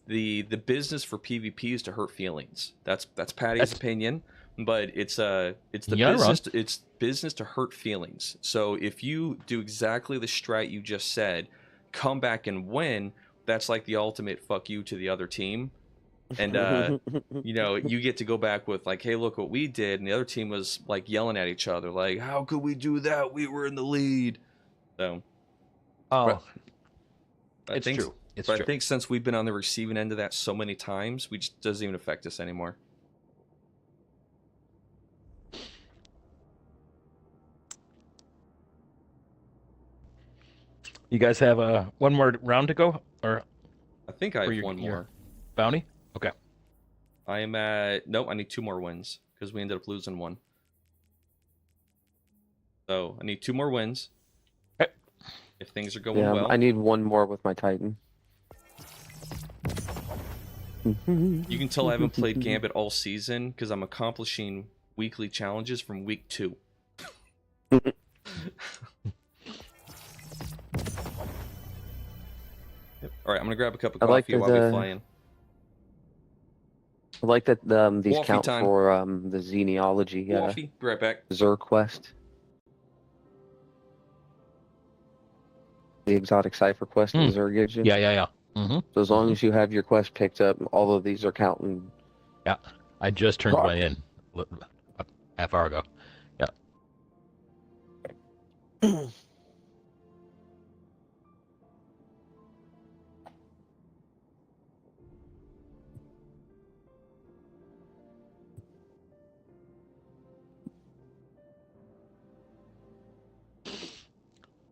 the business for PvP is to hurt feelings. That's Patty's That's- opinion, but it's the You're not business. It's business to hurt feelings. So if you do exactly the strat you just said, come back and win, that's like the ultimate fuck you to the other team. And you get to go back with like, hey, look what we did, and the other team was like yelling at each other, like, how could we do that? We were in the lead. So Oh, I it's think, true. It's but true. I think since we've been on the receiving end of that so many times, we just doesn't even affect us anymore. You guys have one more round to go, or I think I For have your- one your- more. bounty? Okay. I am at nope. I need 2 more wins because we ended up losing one. So I need 2 more wins. Okay. If things are going Yeah, well, I need one more with my Titan. you can tell I haven't played Gambit all season because I'm accomplishing weekly challenges from week 2. Yep. All right, I'm gonna grab a cup of I like coffee while we fly in. I like that these Coffee count time. for the Xenealogy Coffee. Be right back. Xur quest. The exotic cipher quest that Xur gives you. Yeah. Mm-hmm. So as long as you have your quest picked up, all of these are counting. Yeah, I just turned mine in a half hour ago. Yeah.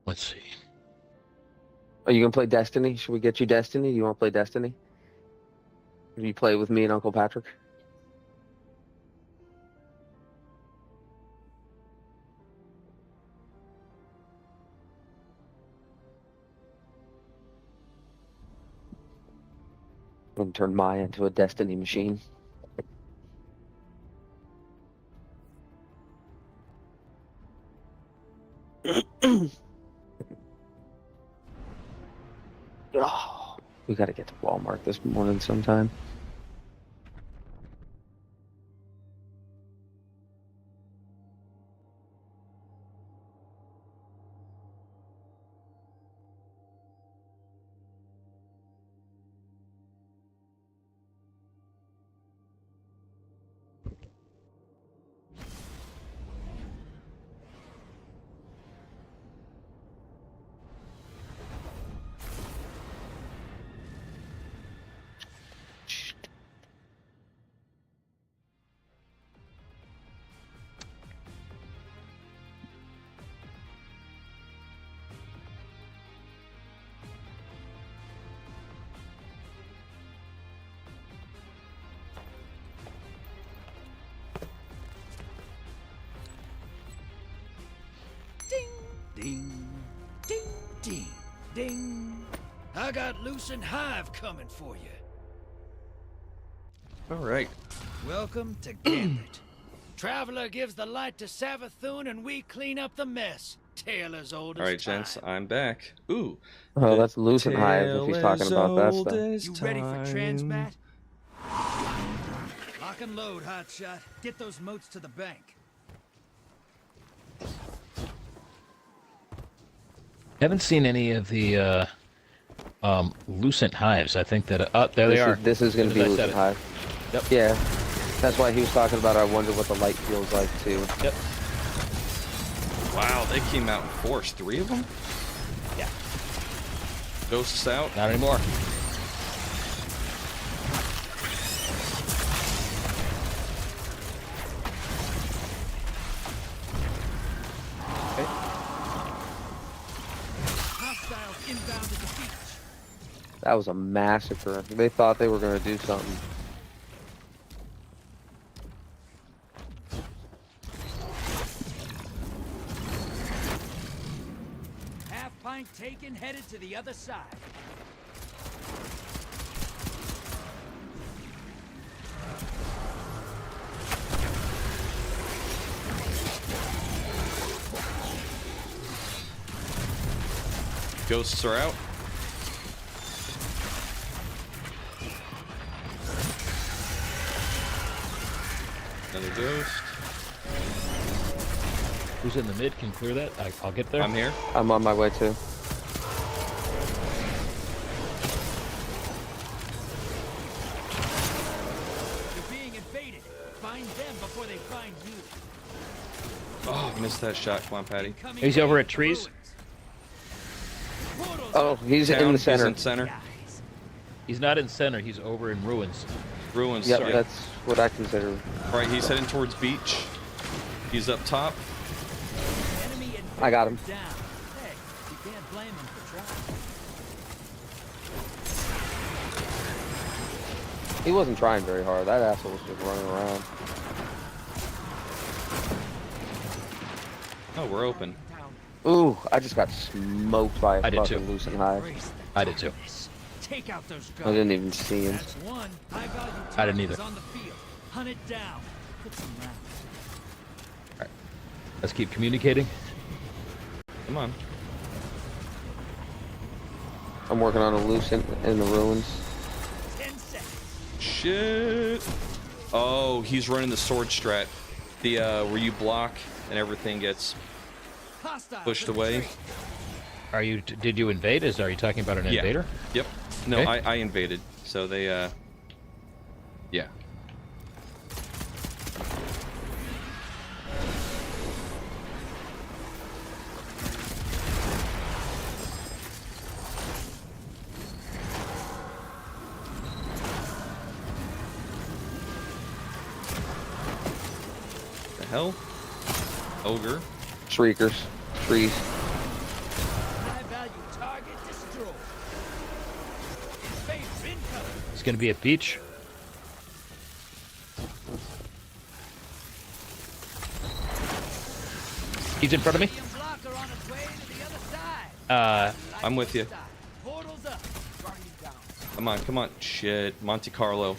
Let's see. Are you gonna play Destiny? Should we get you Destiny? You want to play Destiny? Will you play with me and Uncle Patrick? I'm gonna turn Maya into a Destiny machine. Oh, we gotta get to Walmart this morning sometime. Ding, ding, ding, ding. I got Lucent Hive coming for you. All right. Welcome to Gambit. Traveler gives the light to Savathun and we clean up the mess. Tale as old as All right, gents, time. I'm back. Ooh. Oh, that's Lucent Hive if he's talking about that stuff. You ready for transmat? Lock and load, hotshot. Get those moats to the bank. Haven't seen any of the Lucent Hives. I think that there they are. This is going to be Lucent Hive. Yep. Yeah, that's why he was talking about. I wonder what the light feels like too. Yep. Wow, they came out in force. 3 of them? Yeah. Ghosts out? Not anymore. That was a massacre. They thought they were going to do something. Half pint taken, headed to the other side. Ghosts are out. Another ghost. Who's in the mid can clear that. I'll get there. I'm here. I'm on my way too. You're being invaded. Find them before they find you. Oh, missed that shot. Come on, Patty. He's over at trees. Oh, he's in the center. He's in center. He's not in center. He's over in ruins. Ruins. Yep, Yeah, that's what I consider. All right, he's heading towards beach. He's up top. I got him. Down. Hey, you can't blame him for trying. He wasn't trying very hard. That asshole was just running around. Oh, we're open. Ooh, I just got smoked by a I did fucking too. Lucent Hive. I did too. Take out those guns. I didn't even see him. That's one. High value I didn't either. target is on the field. Hunt it down. Put some rounds. Let's keep communicating. Come on. I'm working on a loose in the ruins. 10 seconds. Shit. Oh, he's running the sword strat. The where you block and everything gets pushed away. Are you? Did you invade? Are you talking about an invader? Yep. No, Okay. I invaded. So they yeah. The hell? Ogre. Shriekers. Trees. High value target destroyed. Invader incoming. It's going to be a beach. He's in front of me. Blocker on its way to the other side. I'm with you. Portals up. Guardian down. Come on. Shit. Monte Carlo.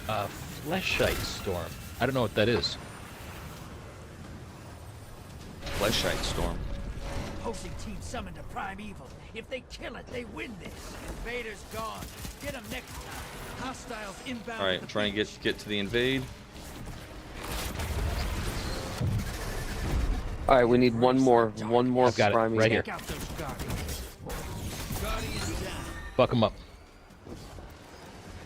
Fleshite storm. I don't know what that is. Fleshite storm. Opposing team summoned a primeval. If they kill it, they win this. Invader's gone. Get him next time. Hostiles inbound. All right, I'm trying to get to the invade. All right, we need one more I've got it, priming. right here. Check out those guardians. Guardians down. Fuck him up.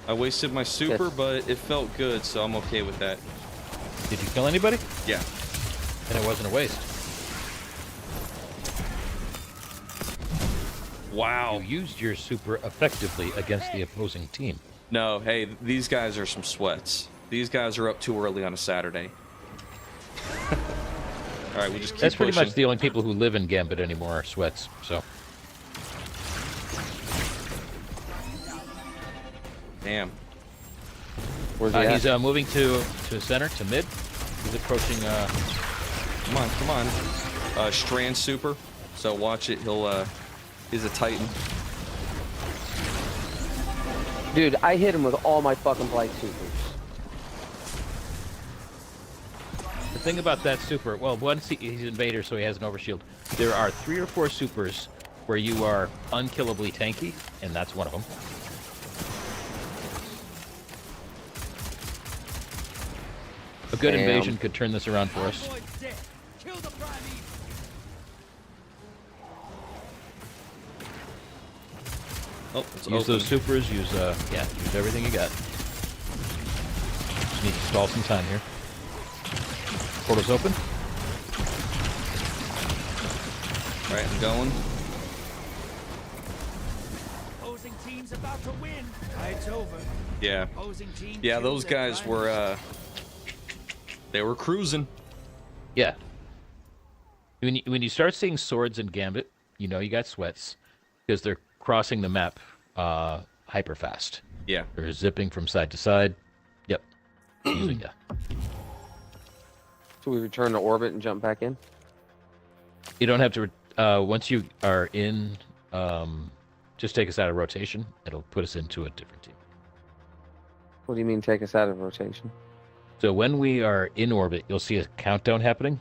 I wasted my super, Yes. but it felt good, so I'm okay with that. Did you kill anybody? Yeah. Then it wasn't a waste. Wow. You used your super effectively against the opposing team. No, hey, these guys are some sweats. These guys are up too early on a Saturday. All right, we just keep That's pretty pushing. much the only people who live in Gambit anymore are sweats. So Damn. Where's he he's at? moving to center to mid. He's approaching. Come on. Strand super. So watch it. He's a Titan. Dude, I hit him with all my fucking blight supers. The thing about that super, well, once he's invader, so he has an overshield. There are 3 or 4 supers where you are unkillably tanky, and that's one of them. A good Damn. invasion could turn this around for us. Boy's dead. Kill the primeval. Oh, it's Use open. those supers. Use use everything you got. Just need to stall some time here. Portal's open. All right, I'm going. Opposing team's about to win. Fight's over. Yeah. Opposing team. Yeah, kills those their guys primeval. were they were cruising. Yeah. When you start seeing swords in Gambit, you know you got sweats because they're crossing the map hyper fast. Yeah. They're zipping from side to side. Yep. Usually, yeah. So we return to orbit and jump back in? You don't have to. Once you are in, just take us out of rotation. It'll put us into a different team. What do you mean take us out of rotation? So when we are in orbit, you'll see a countdown happening,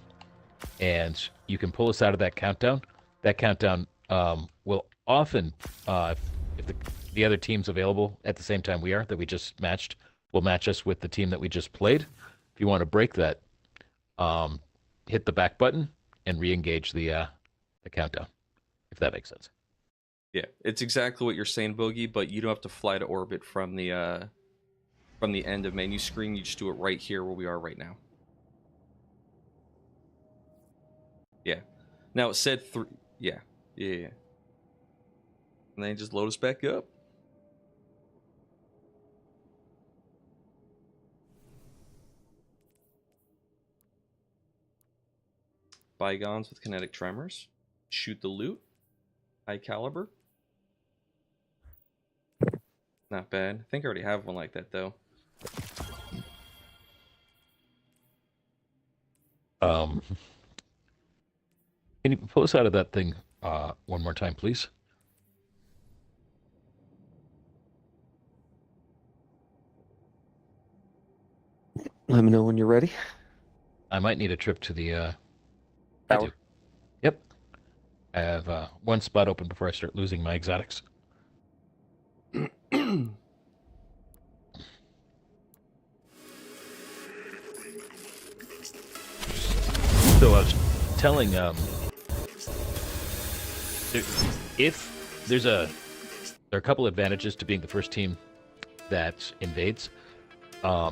and you can pull us out of that countdown. That countdown will often, if the other team's available at the same time we are, that we just matched, will match us with the team that we just played. If you want to break that, hit the back button and re-engage the countdown, if that makes sense. Yeah, it's exactly what you're saying, Boogie, but you don't have to fly to orbit from the end of menu screen. You just do it right here where we are right now. Yeah. Now it said 3. Yeah. And then just load us back up. Bygones with kinetic tremors. Shoot the loot. High caliber. Not bad. I think I already have one like that, though. Can you pull us out of that thing one more time, please? Let me know when you're ready. I might need a trip to the. I Tower? do. Yep. I have one spot open before I start losing my exotics. So I was telling, if there are a couple advantages to being the first team that invades.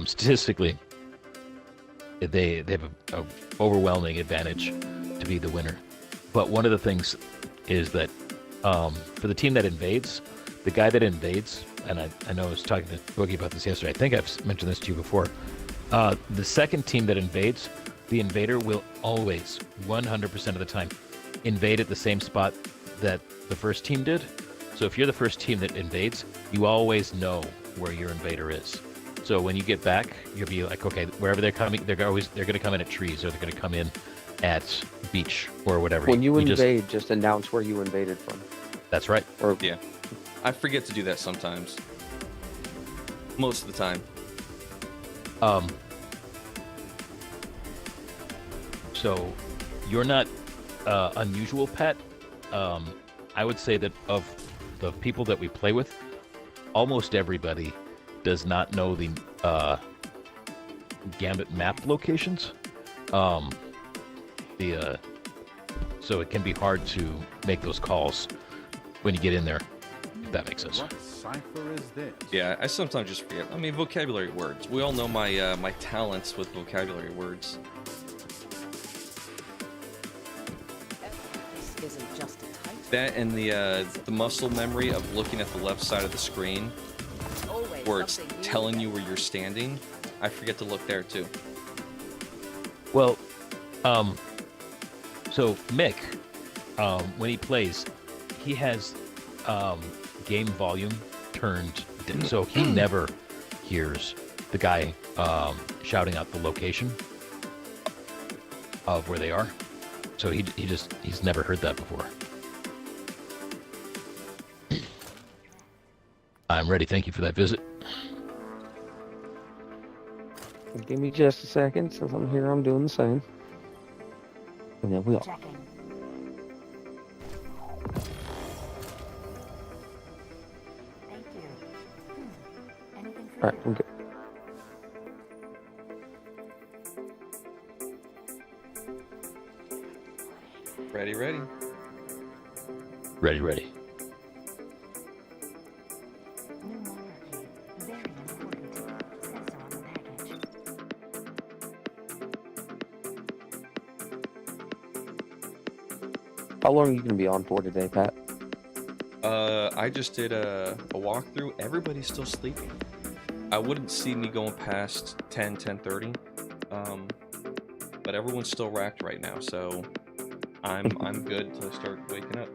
Statistically, they have a overwhelming advantage to be the winner. But one of the things is that for the team that invades, the guy that invades, and I know I was talking to Boogie about this yesterday. I think I've mentioned this to you before. The second team that invades, the invader will always, 100% of the time, invade at the same spot that the first team did. So if you're the first team that invades, you always know where your invader is. So when you get back, you'll be like, okay, wherever they're coming, they're going to come in at trees, or they're going to come in at beach or whatever. When you invade, just announce where you invaded from. That's right. Or yeah, I forget to do that sometimes. Most of the time. So you're not unusual, Pat. I would say that of the people that we play with, almost everybody does not know the Gambit map locations. So it can be hard to make those calls when you get in there, if that makes sense. What cipher is this? Yeah, I sometimes just forget. I mean, vocabulary words. We all know my my talents with vocabulary words. This isn't just a title. That and the muscle memory of looking at the left side of the screen Always where it's something new telling you about where you're standing. I forget to look there too. Well, so Mick, when he plays, he has game volume turned, so he never hears the guy shouting out the location of where they are. So he's never heard that before. I'm ready. Thank you for that visit. give me just a second, since I'm here, I'm doing the same. And then we all. Checking. Thank you. Anything for Alright, I'm good. Ready, ready. Ready. New monarchy. Very important. Says so on the package. How long are you going to be on for today, Pat? I just did a walkthrough. Everybody's still sleeping. I wouldn't see me going past 10:30. But everyone's still racked right now, so I'm good to start waking up.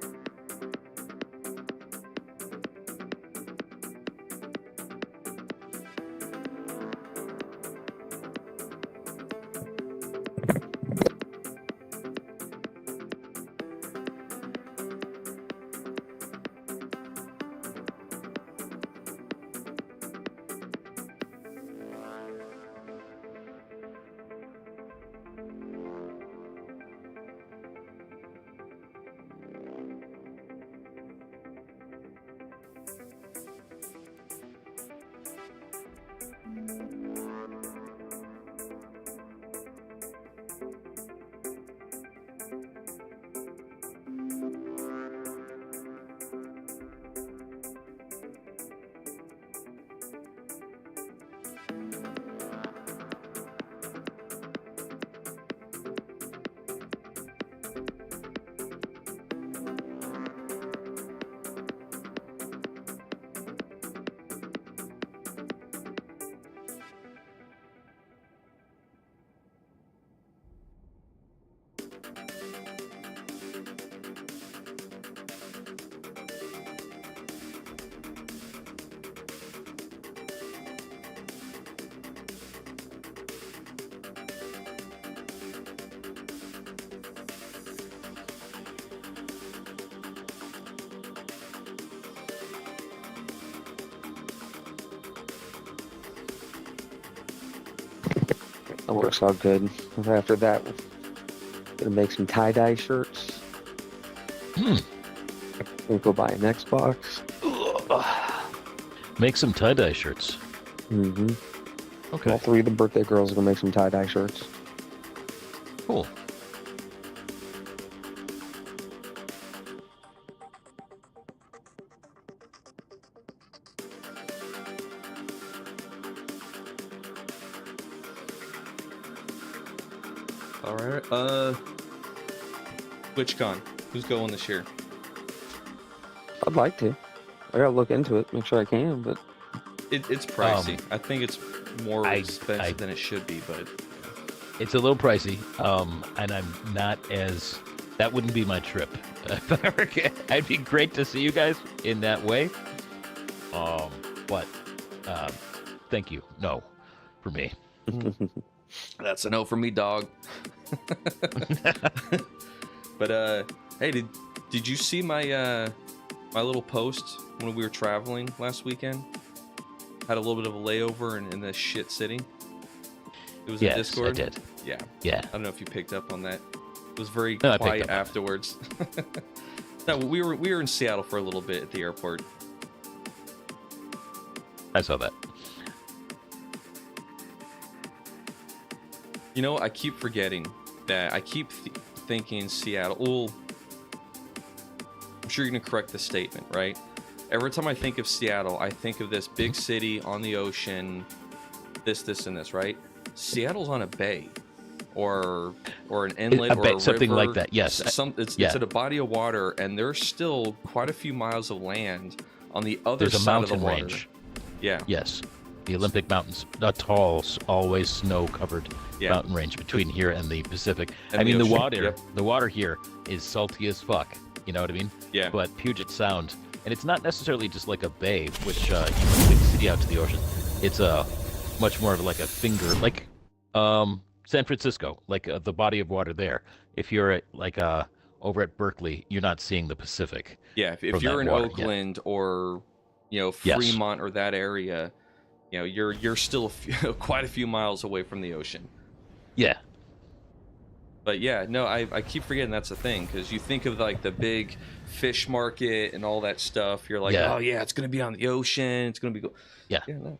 That works out good. After that, we're gonna make some tie-dye shirts. We'll go buy an Xbox. Make some tie-dye shirts. Mm-hmm. Okay. All 3 of the birthday girls are gonna make some tie-dye shirts. Cool. All right. TwitchCon. Who's going this year? I'd like to. I gotta look into it, make sure I can, but It's pricey. I think it's more expensive than it should be, but it's a little pricey. And I'm not as. That wouldn't be my trip. It'd be great to see you guys in that way. But thank you. No, for me. that's a no for me, dog. But hey, did you see my my little post when we were traveling last weekend? Had a little bit of a layover in this shit city. It was in Discord. I did. Yeah. Yeah. I don't know if you picked up on that. It was very No, quiet afterwards. No, we were in Seattle for a little bit at the airport. I saw that. You know, I keep forgetting that. I keep thinking Seattle. Well, I'm sure you're gonna correct the statement, right? Every time I think of Seattle, I think of this big city on the ocean, this, and this, right? Seattle's on a bay, or an inlet, or a something river, like that. Yes, it's at a body of water, and there's still quite a few miles of land on the other There's a side of the mountain water. range. Yeah. Yes, the Olympic Mountains, a tall, always snow-covered mountain range between here and the Pacific. And I mean, the the ocean, water, yep. the water here is salty as fuck. You know what I mean? Yeah. But Puget Sound, and it's not necessarily just like a bay, which you can big city out to the ocean. It's a much more of like a finger, like San Francisco, like the body of water there. If you're at like over at Berkeley, you're not seeing the Pacific. Yeah, if you're in water, Oakland or Fremont or that area, you're still quite a few miles away from the ocean. Yeah. But yeah, no, I keep forgetting that's a thing, because you think of like the big fish market and all that stuff. You're like, oh yeah, it's gonna be on the ocean. It's gonna be no.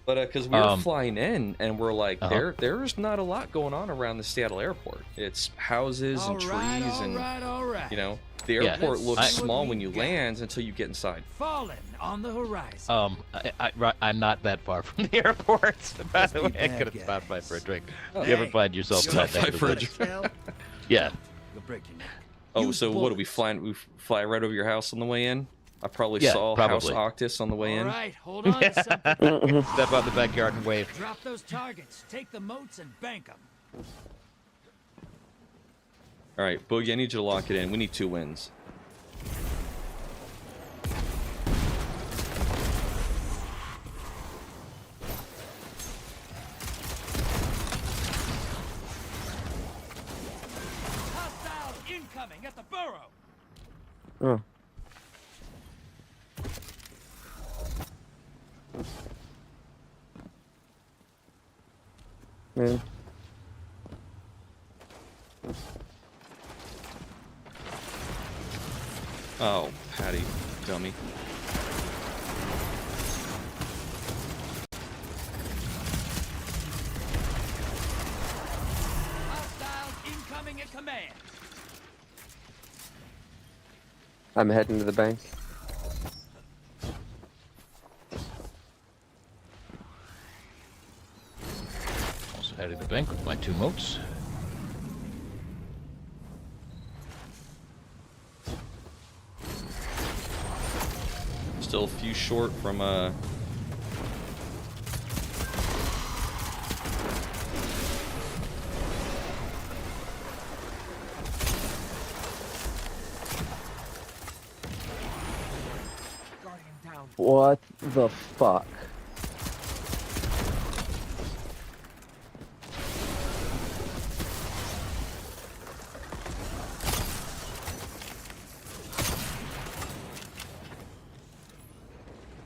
But because we were flying in, and we're like, there's not a lot going on around the Seattle airport. It's houses and trees, and the airport looks small when you land until you get inside. Fallen on the horizon. I'm not that far from the airport. By the way, I could have stopped by for a drink. You ever find yourself sat next to the drink? Yeah. You'll break your neck. Oh, so what are we flying? We fly right over your house on the way in? I probably saw House Octus on the way in. All right, hold on to something. Step out the backyard and wave. Drop those targets. Take the moats and bank them. All right, Boogie, I need you to lock it in. We need 2 wins. Hostile incoming at the burrow. oh. Yeah. Oh, Patty, dummy. Hostiles incoming at command. I'm heading to the bank. Also heading to the bank with my 2 moats. Still a few short from What the fuck?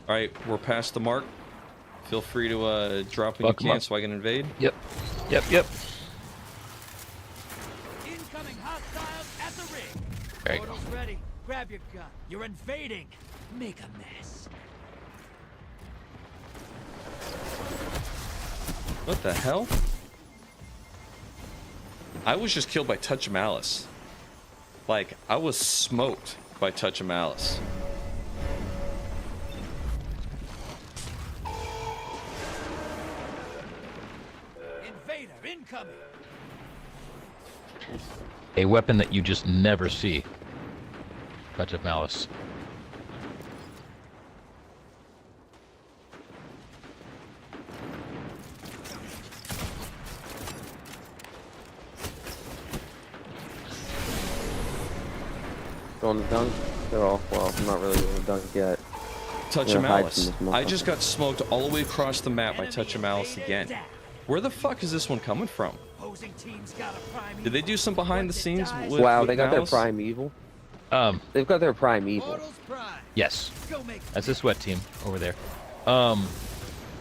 All right, we're past the mark. Feel free to drop when you can so I can invade. Yep. Incoming hostiles at the ring. There you go. Portal's ready. grab your gun. You're invading. Make a mess. What the hell? I was just killed by Touch of Malice. Like, I was smoked by Touch of Malice. Invader incoming. A weapon that you just never see. Touch of Malice. Going to dunk? They're all, well, I'm not really going to dunk yet. Touch of Malice. I just got smoked all the way across the map by Touch of Malice again. Where the fuck is this one coming from? Did they do some behind the scenes with Wow, they got Malice? their primeval? They've got their primeval. Yes. That's the sweat team over there.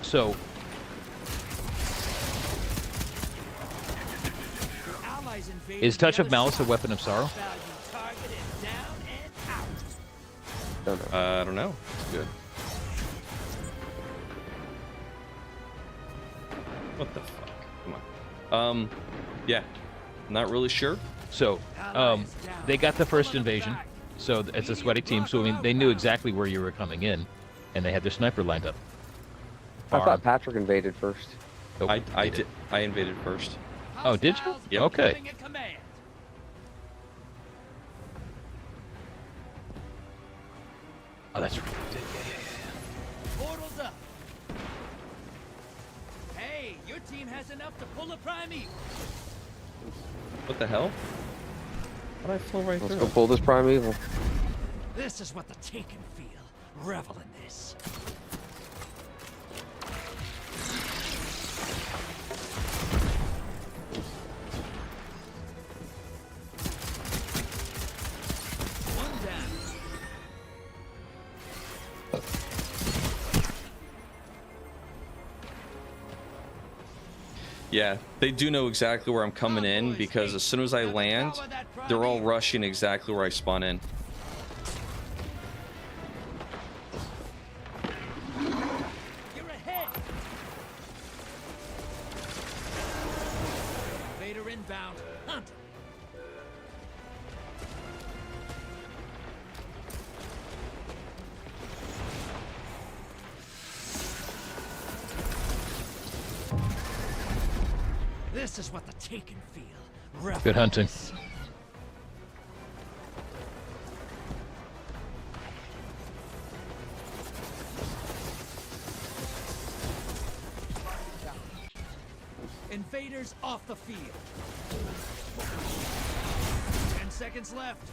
So... Is Touch of Malice a weapon of sorrow? Don't know. I don't know. Good. What the fuck? Come on. Yeah. Not really sure. So, they got the first invasion. So it's a sweaty team. So I mean, they knew exactly where you were coming in, and they had their sniper lined up. I thought Patrick invaded first. Oh, I did. I invaded first. Oh, did you? Yep. Okay. Oh, that's right. Portals up. Hey, your team has enough to pull a primeval. What the hell? How'd I flow right Let's through? go pull this primeval. This is what the Taken feel. Revel in this. One down. Yeah, they do know exactly where I'm coming in because as soon as I land, they're all rushing exactly where I spawn in. You're ahead. Vader inbound. Hunt. This is what the Taken feel. Revel Good hunting. in this. Invaders off the field. 10 seconds left.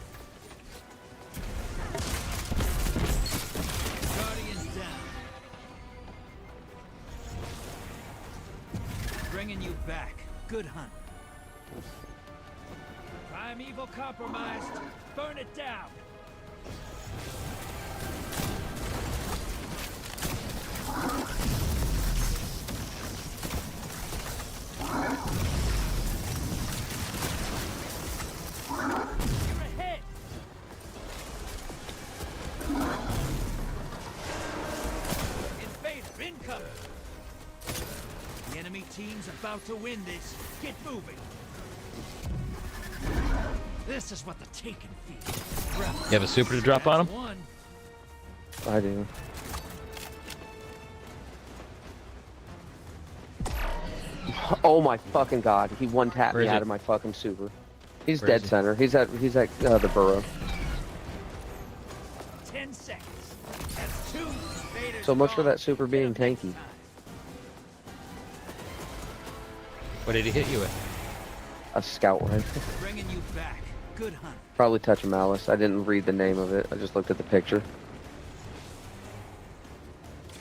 Guardians down. Bringing you back. Good hunt. Primeval compromised. Burn it down. You're ahead. Invader incoming. The enemy team's about to win this. Get moving. This is what the Taken feel. You have a super to drop on him? One. I do. Oh my fucking god! He one tapped Where me is out he? of my fucking super. He's Where dead is he? center. He's at the burrow. 10 seconds. That's 2 invaders. So much for gone. that super being Get 'em next tanky. time. What did he hit you with? A scout rifle. Bringing you back. Good hunt. Probably Touch of Malice. I didn't read the name of it. I just looked at the picture.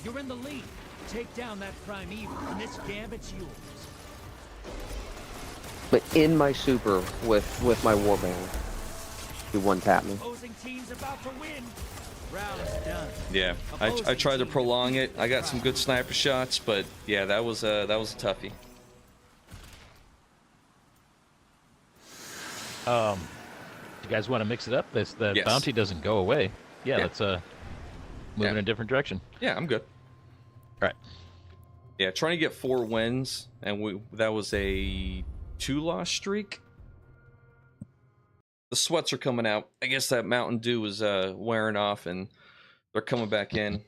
You're in the lead. Take down that primeval, and this gambit's yours. But in my super with my warband, he one tapped me. Opposing team's about to win. Round is done. Yeah, I tried to prolong it. I got some good sniper shots, but yeah, that was a toughie. you guys want to mix it up, the Yes. bounty doesn't go away. Yeah, Yeah. let's move in a different direction. Yeah, I'm good. All right. Yeah, trying to get 4 wins, and that was a 2-loss streak. The sweats are coming out. I guess that Mountain Dew is wearing off, and they're coming back in.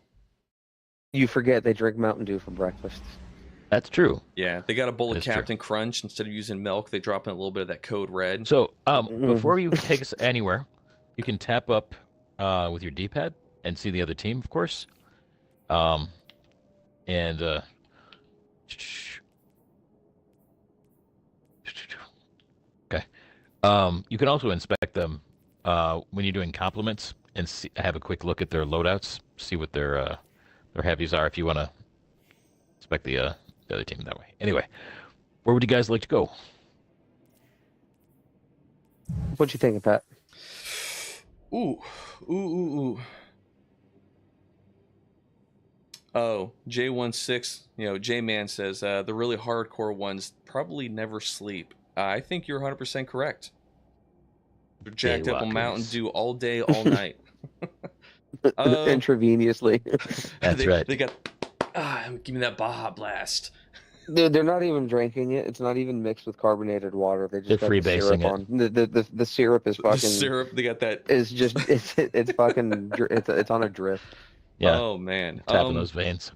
You forget they drink Mountain Dew for breakfast. That's true. Yeah, they got a bowl of Captain Crunch. Instead of using milk, they drop in a little bit of that Code Red. So, before you take us anywhere, you can tap up with your D-pad and see the other team, of course. Okay. You can also inspect them when you're doing compliments and have a quick look at their loadouts, see what their heavies are if you want to inspect the other team that way. Anyway, where would you guys like to go? What you thinking, Pat? Ooh. Oh, J16, J-Man says, the really hardcore ones probably never sleep. I think you're 100% correct. They're jacked up on Mountain Dew all day, all night. Intravenously. That's right. They got, give me that Baja Blast. They're not even drinking it. It's not even mixed with carbonated water. They're They're freebasing it. The syrup is fucking. The syrup, they got that. It's just it's fucking it's on a drip. Yeah. Oh man, tapping those veins.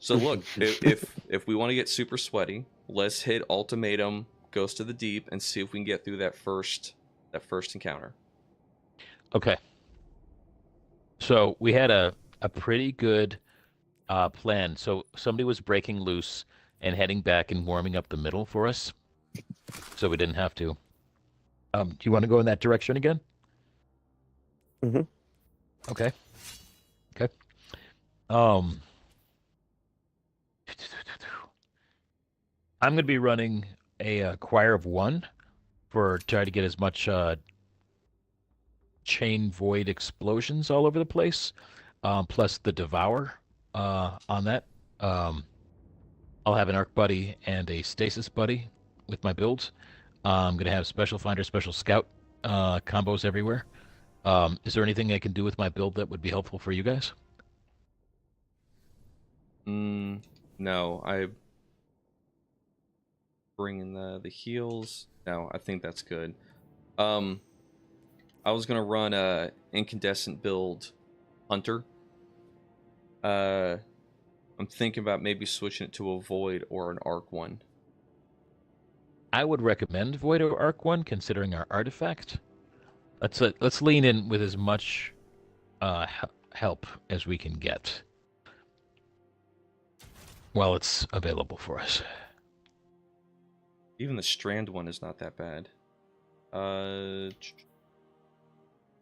So look, if we want to get super sweaty, let's hit Ultimatum, Ghost of the Deep, and see if we can get through that first encounter. Okay. So we had a pretty good plan. So somebody was breaking loose and heading back and warming up the middle for us, so we didn't have to. Do you want to go in that direction again? Mm-hmm. Okay. I'm going to be running a choir of 1 for try to get as much chain void explosions all over the place, plus the devour on that. I'll have an arc buddy and a stasis buddy with my builds. I'm going to have special finder, special scout combos everywhere. Is there anything I can do with my build that would be helpful for you guys? No, I bring in the heals. No, I think that's good. I was gonna run a incandescent build hunter. I'm thinking about maybe switching it to a void or an arc one. I would recommend void or arc one, considering our artifact. Let's lean in with as much help as we can get while it's available for us. Even the strand one is not that bad.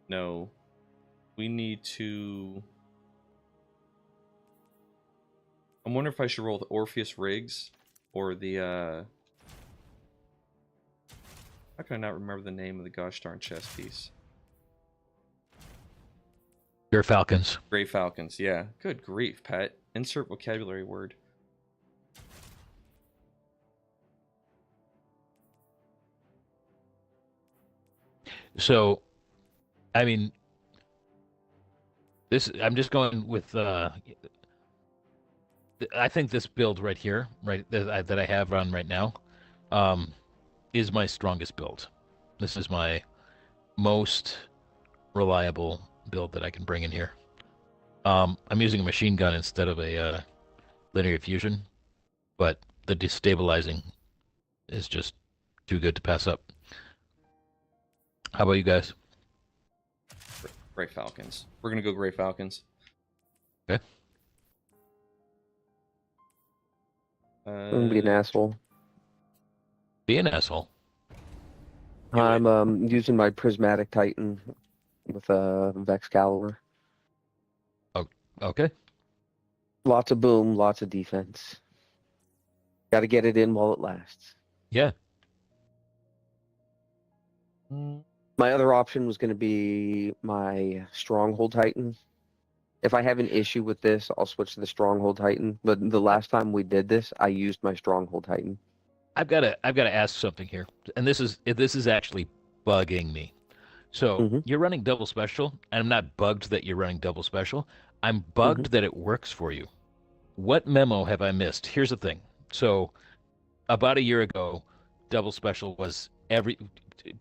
No. We need to... I'm wondering if I should roll the Orpheus Rigs or the, How can I not remember the name of the gosh darn chess piece? Your Falcons. Grey Falcons, yeah. Good grief, Pat. Insert vocabulary word. So, I mean, I'm just going with, I think this build right here, that I have run right now, is my strongest build. This is my most reliable build that I can bring in here. I'm using a machine gun instead of a linear fusion, but the destabilizing is just too good to pass up. How about you guys? Grey Falcons. We're gonna go Grey Falcons. Okay. I'm gonna be an asshole. Be an asshole. I'm using my Prismatic Titan with a Vexcalibur. Okay. Lots of boom, lots of defense. Got to get it in while it lasts. Yeah. My other option was going to be my Stronghold Titan. If I have an issue with this, I'll switch to the Stronghold Titan. But the last time we did this, I used my Stronghold Titan. I've got to ask something here, and this is actually bugging me. So Mm-hmm. you're running double special, and I'm not bugged that you're running double special. I'm Mm-hmm. bugged that it works for you. What memo have I missed? Here's the thing. So about a year ago, double special was every.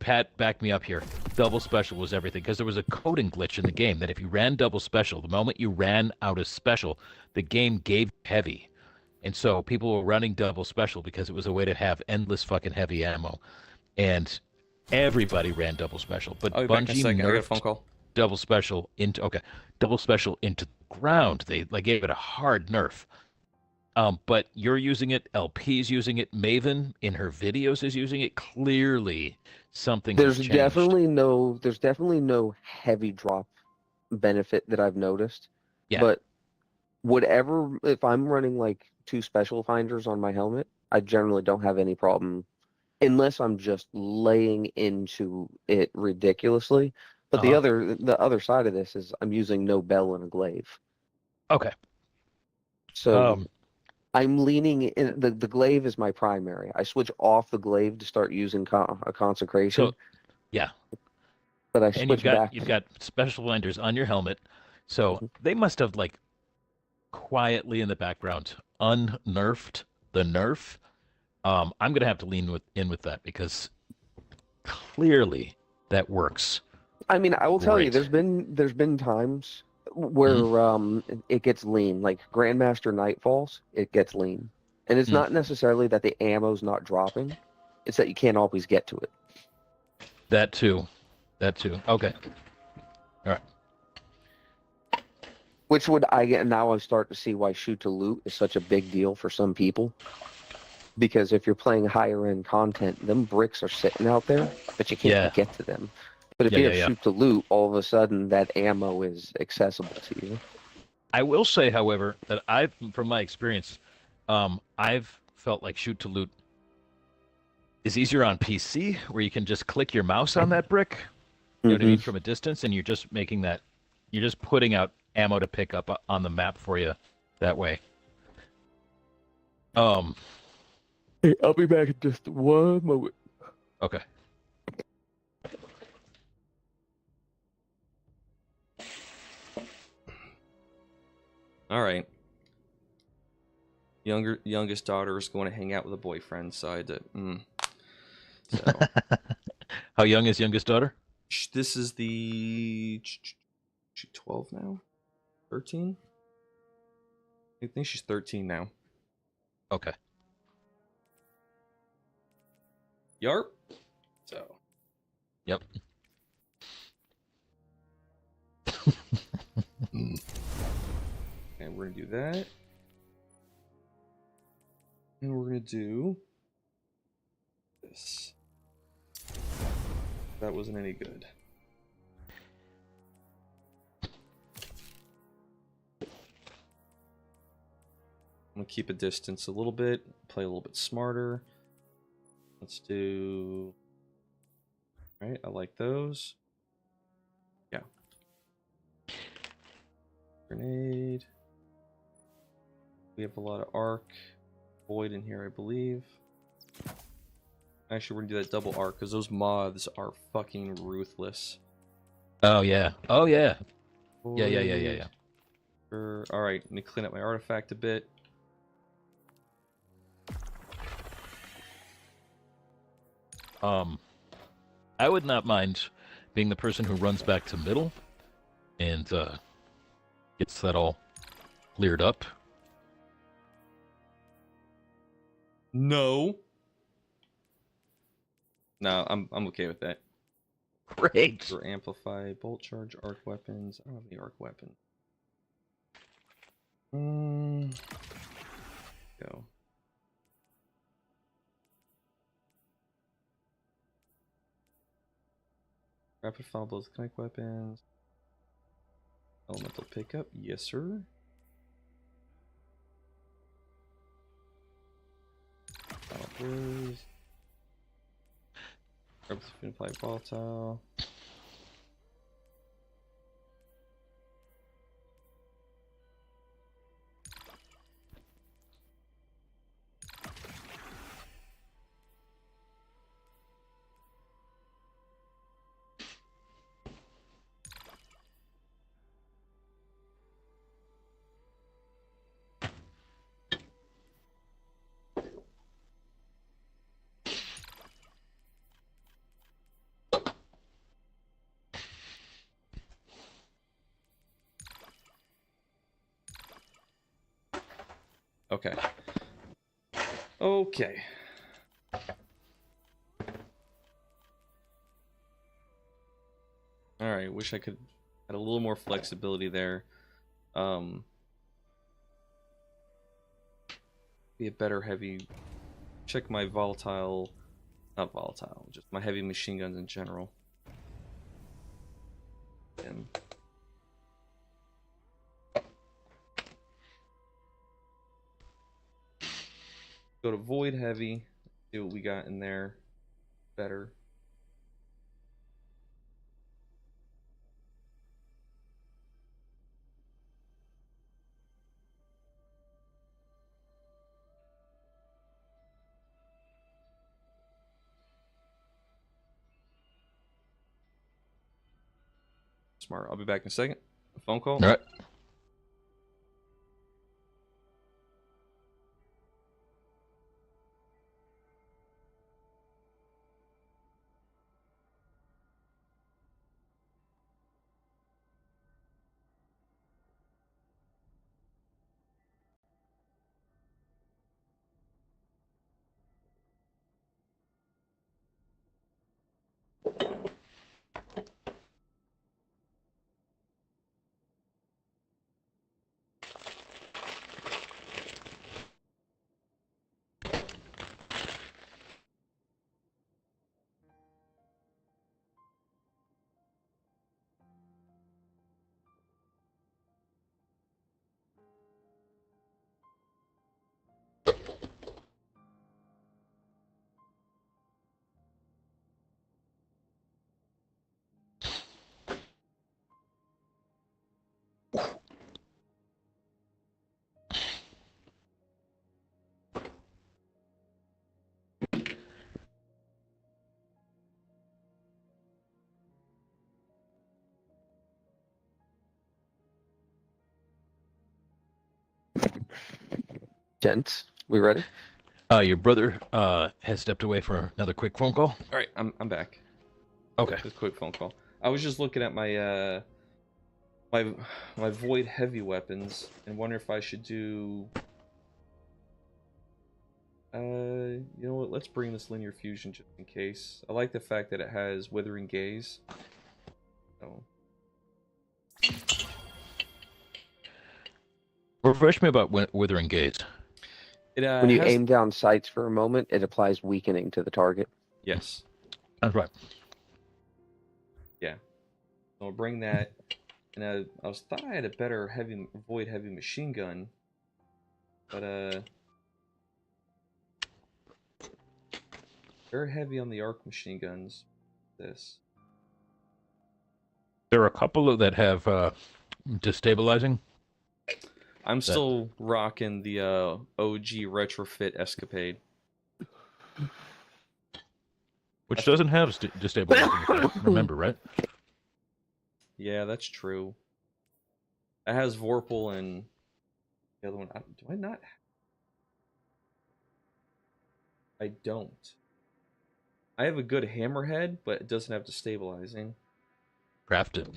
Pat, back me up here. Double special was everything because there was a coding glitch in the game that if you ran double special, the moment you ran out of special, the game gave heavy. And so people were running double special because it was a way to have endless fucking heavy ammo. And everybody ran double special. But I'll be back in a Bungie second. I got a phone nerfed call. double special into double special into the ground. They like gave it a hard nerf. But you're using it. LP's using it. Maven in her videos is using it. Clearly, something has changed. There's definitely no heavy drop benefit that I've noticed. Yeah. But if I'm running like 2 special finders on my helmet, I generally don't have any problem unless I'm just laying into it ridiculously. But the other side of this is I'm using no bell and a glaive. Okay. So I'm leaning in the glaive is my primary. I switch off the glaive to start using a consecration. So, yeah. But I and switch back. you've got special blinders on your helmet, so they must have like quietly in the background unnerfed the nerf. I'm gonna have to lean in with that because clearly that works. I mean, I will tell you, Great. there's been times where it gets lean, like Grandmaster Nightfalls, it gets lean, and it's not necessarily that the ammo's not dropping; it's that you can't always get to it. That too. Okay. All right. Which would now I start to see why shoot to loot is such a big deal for some people. Because if you're playing higher end content, them bricks are sitting out there, but you can't get to them. But if you have shoot to loot, all of a sudden that ammo is accessible to you. I will say, however, that from my experience, I've felt like shoot to loot is easier on PC, where you can just click your mouse on that brick, you know what I mean, from a distance, and you're just putting out ammo to pick up on the map for you that way. Hey, I'll be back in just one moment. Okay. All right. Youngest daughter is going to hang out with a boyfriend, so I had to. So. How young is youngest daughter? This is the 12 now, 13. I think she's 13 now. Okay. Yarp. So. Yep. And we're gonna do that. And we're gonna do this. That wasn't any good. I'm gonna keep a distance a little bit, play a little bit smarter. Let's do. All right, I like those. Yeah. Grenade. We have a lot of arc. Void in here, I believe. Actually, we're gonna do that double arc because those moths are fucking ruthless. Oh yeah. Yeah. All right, let me clean up my artifact a bit. I would not mind being the person who runs back to middle and gets that all cleared up. No, I'm okay with that. Great. For amplify, bolt charge, arc weapons. I don't have the arc weapon. Go. Rapid fire both connect weapons. Elemental pickup, yes sir. Final blaze. Rapid apply volatile. Okay. Okay. All right. Wish I could had a little more flexibility there. Be a better heavy. Check my volatile, not volatile, just my heavy machine guns in general. And go to void heavy. See what we got in there. Better. Smart. I'll be back in a second. A phone call. All right. Gents, we ready? Your brother has stepped away for another quick phone call. All right, I'm back. Okay. Just a quick phone call. I was just looking at my my void heavy weapons and wonder if I should do. You know what? Let's bring this linear fusion just in case. I like the fact that it has withering gaze. So. Refresh me about withering gaze. It, when you aim down sights for a moment, it applies weakening to the target. Yes. That's right. Yeah. So I'll bring that. And I thought I had a better void heavy machine gun, but very heavy on the arc machine guns. This. There are a couple that have destabilizing. I'm still rocking the OG retrofit Escapade. Which doesn't have destabilizing, remember, right? Yeah, that's true. It has Vorpal and the other one. Do I not? I don't. I have a good hammerhead, but it doesn't have destabilizing. Crafted.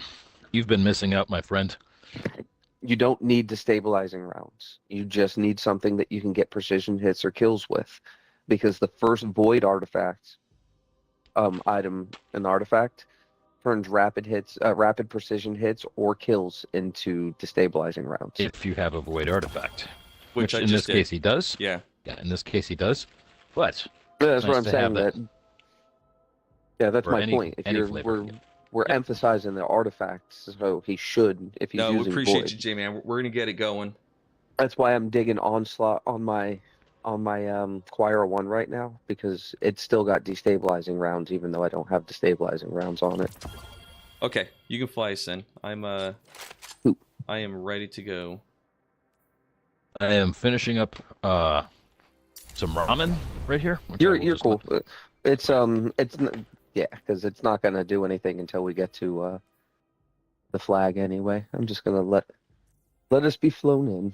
You've been missing out, my friend. You don't need destabilizing rounds. You just need something that you can get precision hits or kills with. Because the first void artifact item an artifact turns rapid precision hits or kills into destabilizing rounds. If you have a void artifact. Which in this case he does. Yeah. Yeah, in this case he does. But that's nice what I'm saying. That's my point. If we're emphasizing the artifacts, so he should, if he's using we appreciate void. you, J-Man. We're gonna get it going. That's why I'm digging onslaught on my Choir 1 right now, because it's still got destabilizing rounds, even though I don't have destabilizing rounds on it. Okay, you can fly us in. I am ready to go. I am finishing up some ramen right here. You're cool. Yeah, because it's not gonna do anything until we get to the flag anyway. I'm just gonna let us be flown in.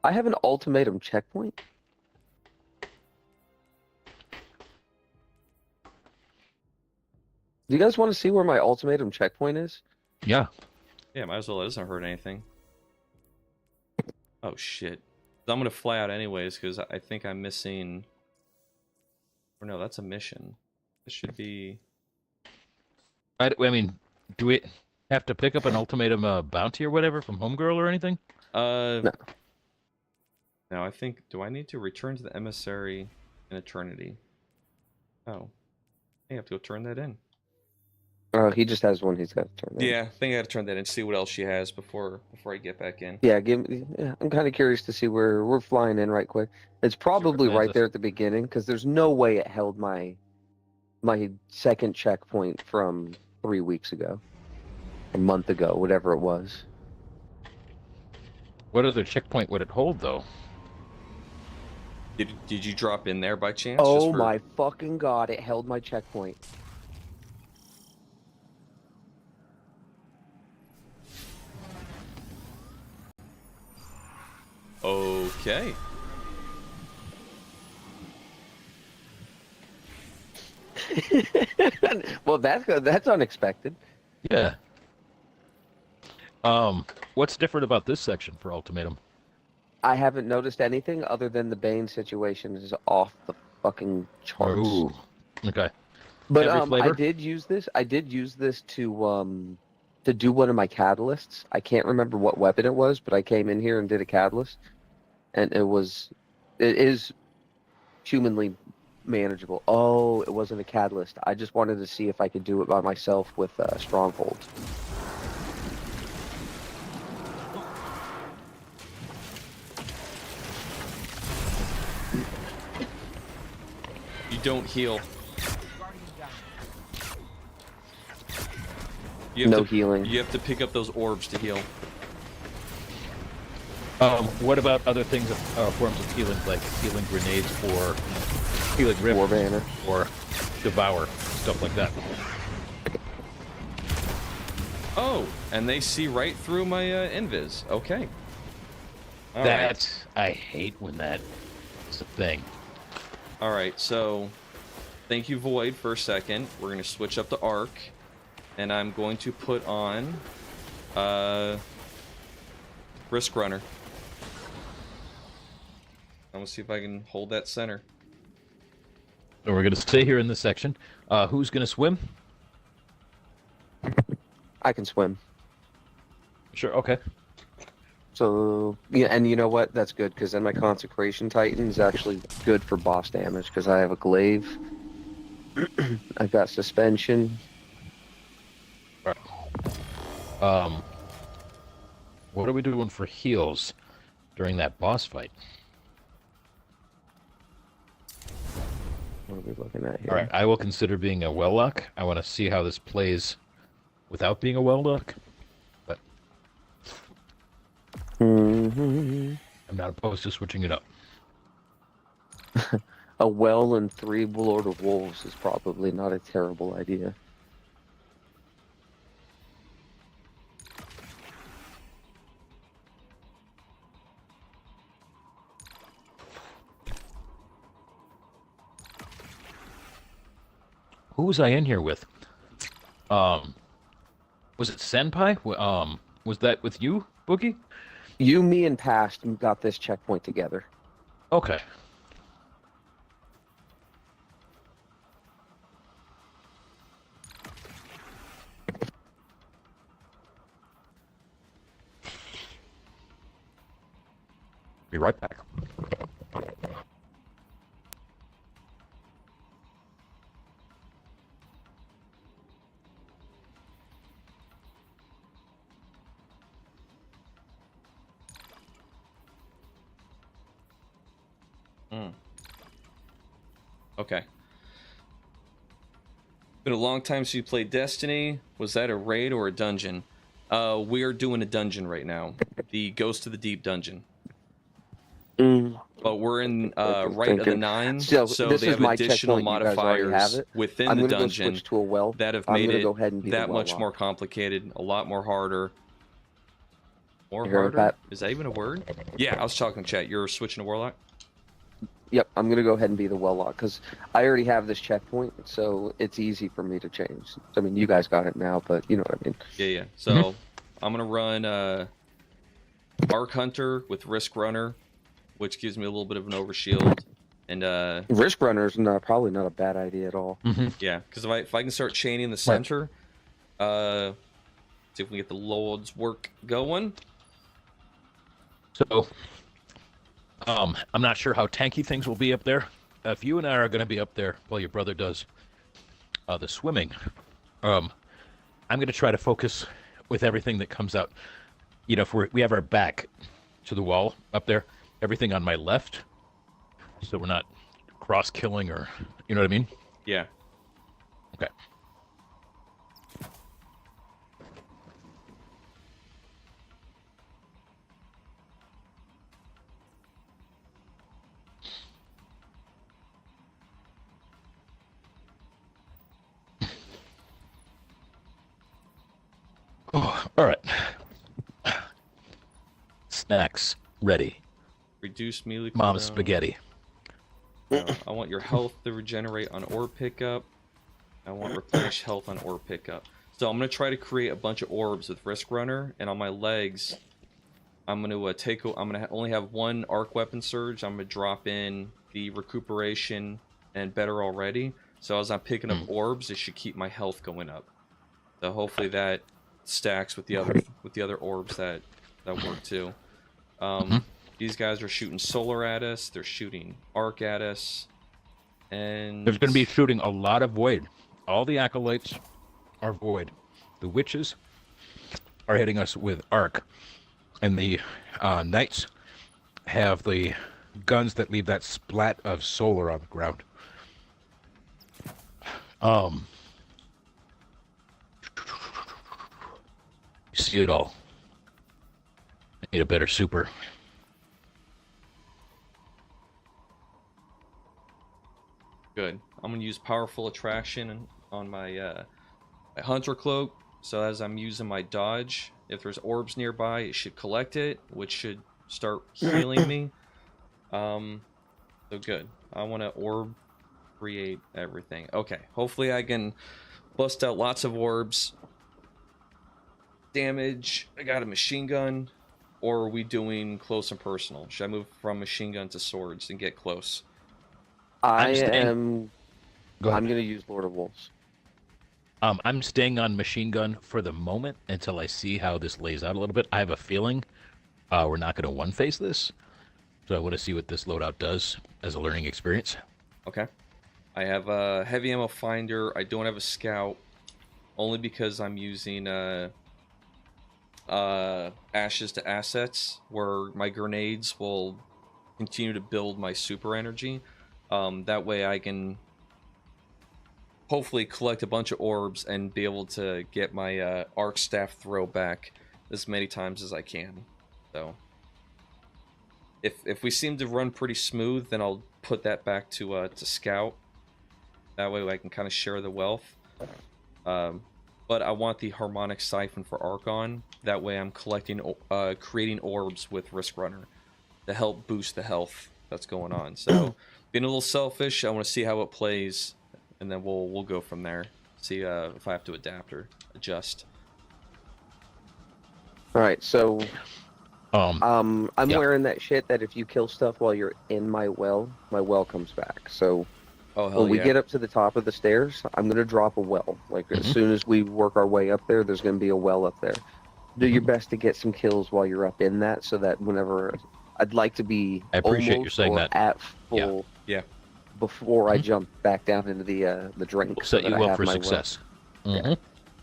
I have an ultimatum checkpoint. Do you guys want to see where my ultimatum checkpoint is? Yeah. Yeah, might as well. It doesn't hurt anything. Oh shit. I'm gonna fly out anyways because I think I'm missing. Or no, that's a mission. This should be. I mean, do we have to pick up an ultimatum bounty or whatever from Homegirl or anything? No. No, I think. Do I need to return to the emissary in Eternity? Oh, I have to go turn that in. He just has one he's got to turn in. Yeah, I think I got to turn that in. See what else she has before I get back in. Yeah, I'm kind of curious to see where we're flying in right quick. It's probably right there at the beginning because there's no way it held my second checkpoint from 3 weeks ago, a month ago, whatever it was. What other checkpoint would it hold, though? Did you drop in there by chance? Oh my fucking god! It held my checkpoint. Okay. Well, that's unexpected. Yeah. What's different about this section for ultimatum? I haven't noticed anything other than the Bane situation is off the fucking charts. Ooh. Okay. But I did use this. I did use this to do one of my catalysts. I can't remember what weapon it was, but I came in here and did a catalyst, and it is humanly manageable. Oh, it wasn't a catalyst. I just wanted to see if I could do it by myself with stronghold. You don't heal. No healing. You have to pick up those orbs to heal. What about other things, forms of healing, like healing grenades or healing rift War banner or devour, stuff like that? Oh, and they see right through my invis. Okay. All right. right. I hate when that is a thing. All right, so thank you, Void, for a second. We're going to switch up the arc, and I'm going to put on Risk Runner. I'm going to see if I can hold that center. So we're going to stay here in this section. Who's going to swim? I can swim. Sure, okay. So, yeah, and you know what? That's good, because then my Consecration Titan is actually good for boss damage, because I have a glaive. I've got suspension. Right. What are we doing for heals during that boss fight? What are we looking at here? All right, I will consider being a Well-Lock. I want to see how this plays without being a Well-Lock. But I'm not opposed to switching it up. A well and 3 Lord of Wolves is probably not a terrible idea. Who was I in here with? Was it Senpai? Was that with you, Boogie? You, me, and Past got this checkpoint together. Okay. Be right back. Okay. Been a long time since you played Destiny. Was that a raid or a dungeon? We are doing a dungeon right now. The Ghost of the Deep dungeon. But we're in right of the 9, so they have additional modifiers within the dungeon that have made it that much more complicated, a lot more harder. More harder? Is that even a word? Yeah, I was talking chat. You're switching to Warlock? Yep, I'm going to go ahead and be the Well-Lock, because I already have this checkpoint, so it's easy for me to change. I mean, you guys got it now, but you know what I mean. Yeah. So I'm going to run Arc Hunter with Risk Runner, which gives me a little bit of an overshield. And Risk Runner's probably not a bad idea at all. Yeah, because if I can start chaining the center, see if we can get the Lord's work going. So, I'm not sure how tanky things will be up there. If you and I are going to be up there while your brother does the swimming, I'm going to try to focus with everything that comes out. You know, if we have our back to the wall up there, everything on my left, so we're not cross-killing or, you know what I mean? Yeah. Okay. Oh, all right. Snacks ready. Reduce melee. Mom's spaghetti. I want your health to regenerate on orb pickup. I want replenish health on orb pickup. So I'm gonna try to create a bunch of orbs with Risk Runner, and on my legs, I'm gonna only have one arc weapon surge. I'm gonna drop in the recuperation and better already. So as I'm picking up orbs, it should keep my health going up. So hopefully that stacks with the other orbs that work too. These guys are shooting solar at us. They're shooting arc at us, and there's going to be shooting a lot of void. All the acolytes are void. The witches are hitting us with arc, and the knights have the guns that leave that splat of solar on the ground. You see it all. I need a better super. Good. I'm going to use Powerful Attraction on my Hunter Cloak, so as I'm using my dodge, if there's orbs nearby, it should collect it, which should start healing me. So good. I want to orb create everything. Okay, hopefully I can bust out lots of orbs. Damage. I got a machine gun, or are we doing close and personal? Should I move from machine gun to swords and get close? I'm going to use Lord of Wolves. I'm staying on machine gun for the moment until I see how this lays out a little bit. I have a feeling we're not going to one-face this, so I want to see what this loadout does as a learning experience. Okay. I have a heavy ammo finder. I don't have a scout, only because I'm using ashes to assets, where my grenades will continue to build my super energy. That way I can hopefully collect a bunch of orbs and be able to get my arc staff throw back as many times as I can. So if we seem to run pretty smooth, then I'll put that back to scout. That way I can kind of share the wealth. But I want the harmonic siphon for Archon. That way I'm creating orbs with Risk Runner to help boost the health that's going on. So being a little selfish, I want to see how it plays, and then we'll go from there. See if I have to adapt or adjust. All right, so I'm yeah. wearing that shit that if you kill stuff while you're in my well comes back. So when we get up to the top of the stairs, I'm gonna drop a well. Like as soon as we work our way up there, there's gonna be a well up there. Do your best to get some kills while you're up in that, so that whenever I'd like to be, I appreciate you saying that. At full. Yeah. Before I jump back down into the drink. We'll set you up for success. Yeah.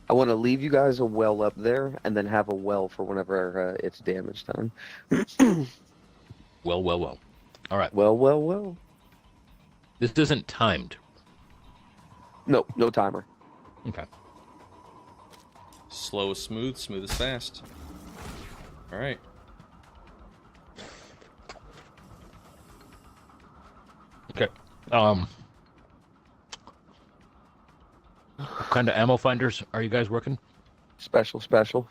I want to leave you guys a well up there, and then have a well for whenever it's damage time. Well. All right. Well. This isn't timed. No timer. Okay. Slow is smooth, smooth is fast. All right. Okay. What kind of ammo finders are you guys working? Special. Special.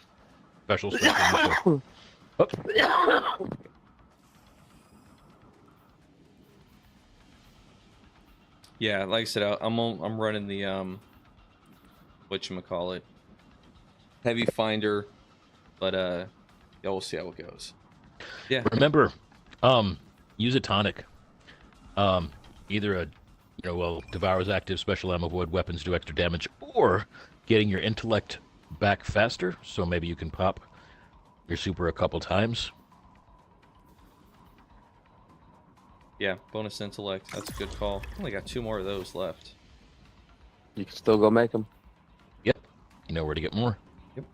Yeah, like I said, I'm running the whatchamacallit, heavy finder, but yeah, we'll see how it goes. Yeah. Remember, use a tonic. Either a, Devour's active, special ammo, void weapons do extra damage, or getting your intellect back faster, so maybe you can pop your super a couple times. Yeah, bonus intellect. That's a good call. Only got 2 more of those left. You can still go make them. Yep. You know where to get more. Yep.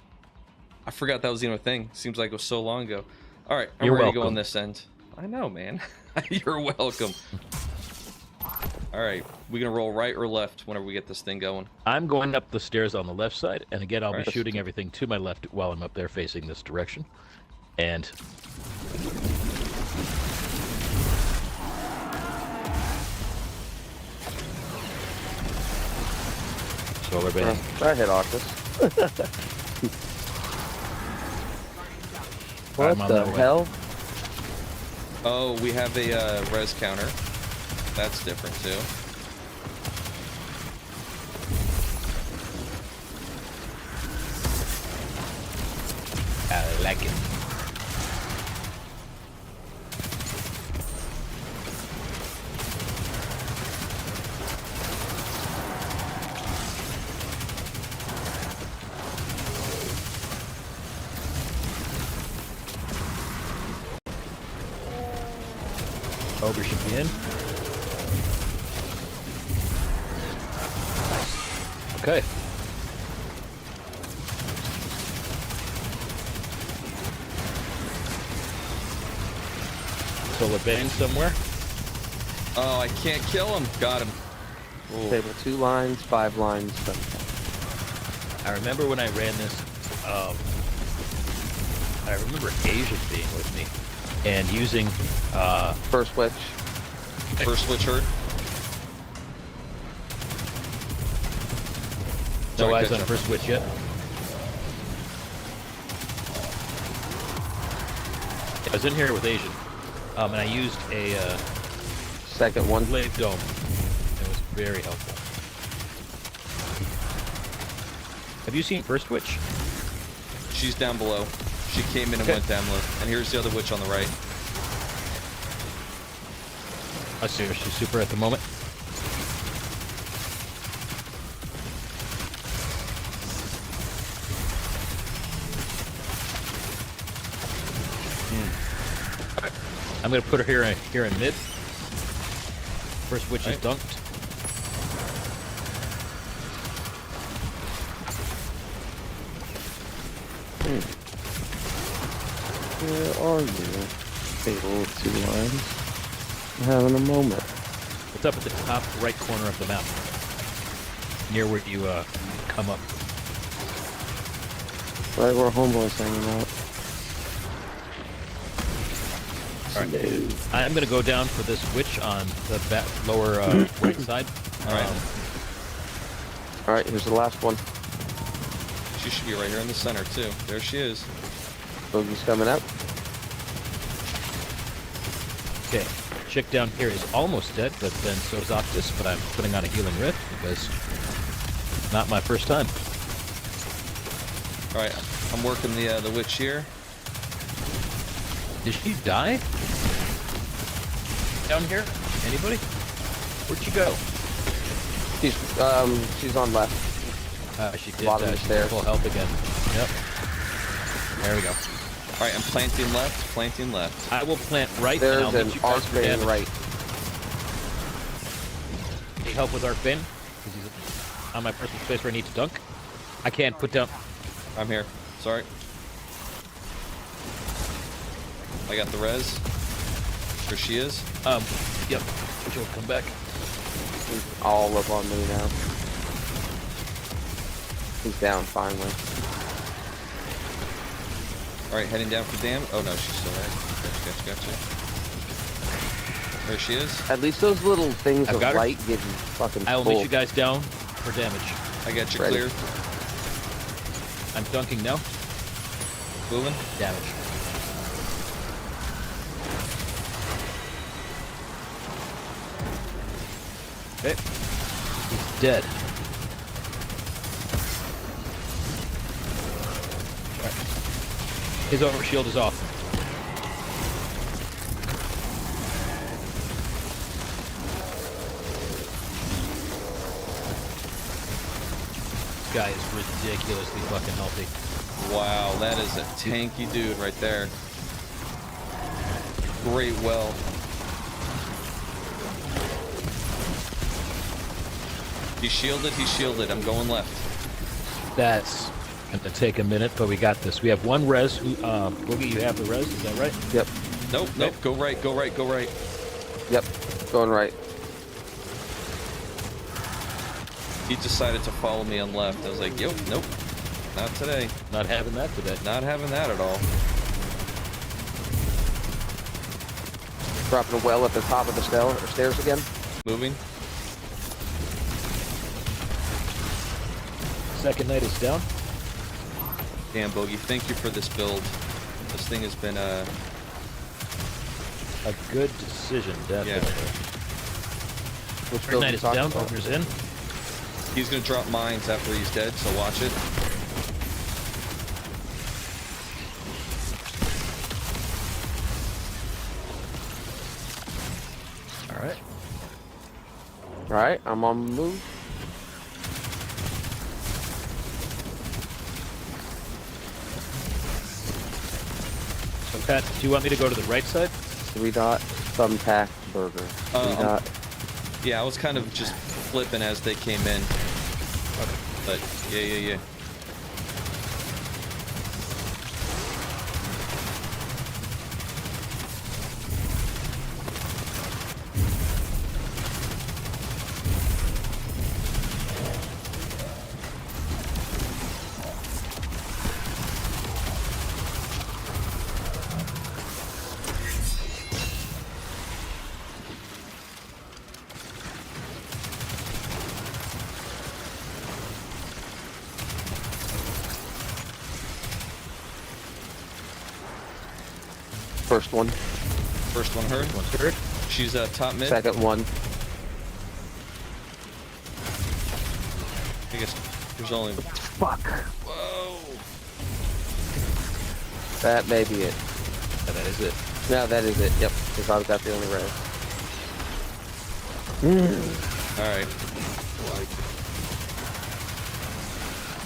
I forgot that was even a thing. Seems like it was so long ago. All right, I'm You're ready to go welcome. on this end. I know, man. You're welcome. All right, we gonna roll right or left whenever we get this thing going? I'm going up the stairs on the left side, and again, I'll Right. be shooting everything to my left while I'm up there facing this direction. And solar band. I hit Octus. I'm What on the that way. hell? Oh, we have a res counter. That's different too. I like it. Ogre should be in. Okay. Solar bang somewhere. Oh, I can't kill him. Got him. Ooh. Table 2 lines, 5 lines, 7. I remember when I ran this, I remember Asian being with me and using, First switch. First switch hurt. no Sorry, eyes on Ketchup. first switch yet. I was in here with Asian, and I used a Second one. blade dome. It was very helpful. Have you seen first witch? She's down below. She came in and Okay. went down low. And here's the other witch on the right. I see her. She's super at the moment. Alright. I'm gonna put her here in mid. First witch is Right. dunked. Where are you? Table 2 lines. I'm having a moment. It's up at the top right corner of the map, near where you come up. Right where Homeboy's hanging out. All right. No. I'm gonna go down for this witch on the lower right side. All right. Alright, here's the last one. She should be right here in the center too. There she is. Bogey's coming out. Okay, chick down here is almost dead, but then so is Octus, but I'm putting on a healing rift because not my first time. All right, I'm working the witch here. Did she die? Down here? Anybody? Where'd she go? She's on left. She did Bottom die. of the She's stairs. full health again. Yep. There we go. All right, I'm planting left, planting left. I will plant right, and I'll There's meet an you guys for arcane damage. right. Need help with Arcbane? Because he's on my personal space where I need to dunk. I can't put down... I'm here. Sorry. I got the res. Here she is. Yep. She'll come back. He's all up on me now. He's down finally. All right, heading down for damage. Oh no, she's still there. Gotcha. There she is. At least those little things I've of got her. light give you fucking I will full. meet you guys down for damage. I got you Ready. cleared. I'm dunking now. Moving. Damage. Okay. He's dead. Alright. His overshield is off. This guy is ridiculously fucking healthy. Wow, that is a tanky dude right there. Great well. He's shielded, he's shielded. I'm going left. That's gonna take a minute, but we got this. We have one res. Boogie, you have the res, is that right? Yep. Nope, nope. Go right, go right, go right. Yep. Going right. He decided to follow me on left. I was like, yo, nope. Not today. Not having that today. Not having that at all. Dropping a well at the top of the stairs again. Moving. Second night is down. Damn, Bogey, thank you for this build. This thing has been a good decision, definitely. Which Third night is down. about? Ogre's in. He's gonna drop mines after he's dead, so watch it. All right. All right, I'm on the move. So, Pat, do you want me to go to the right side? 3-dot thumbtack burger. 3-dot. Yeah, I was kind of just flipping as they came in. Okay. But yeah. First one. First one heard. One's heard. She's top mid. Second one. I guess there's only. Fuck. Whoa. That may be it. Yeah, that is it. No, that is it. Yep. Because I've got the only res. All right.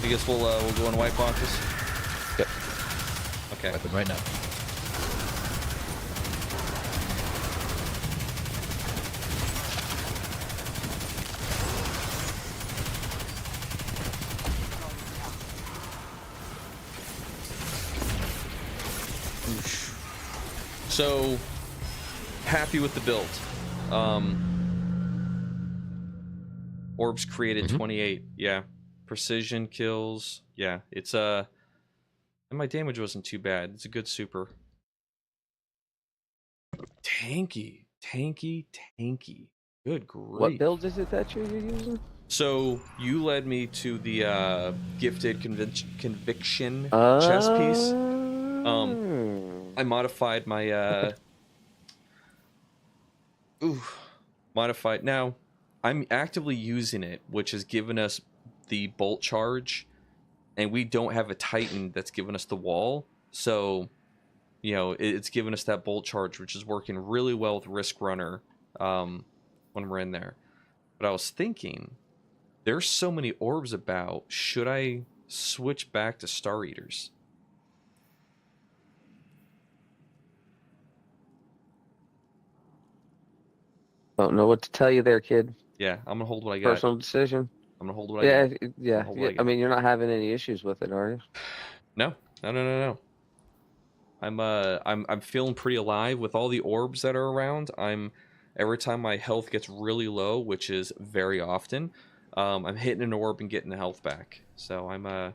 I guess we'll go and white boxes. Yep. Okay. Weapon right now. So happy with the build. Orbs created 28. Yeah. Precision kills. Yeah. It's and my damage wasn't too bad. It's a good super. Tanky. Good grief. What build is it that you're using? So you led me to the gifted conviction chess piece. I modified my modified. Now I'm actively using it, which has given us the bolt charge, and we don't have a Titan that's given us the wall. So, you know, it's given us that bolt charge, which is working really well with Risk Runner when we're in there. But I was thinking, there's so many orbs about. Should I switch back to Star Eaters? Don't know what to tell you there, kid. Yeah, I'm gonna hold what I got. Personal decision. I'm gonna hold what I got. Yeah. I mean, you're not having any issues with it, are you? No. I'm feeling pretty alive with all the orbs that are around. Every time my health gets really low, which is very often, I'm hitting an orb and getting the health back. So I'm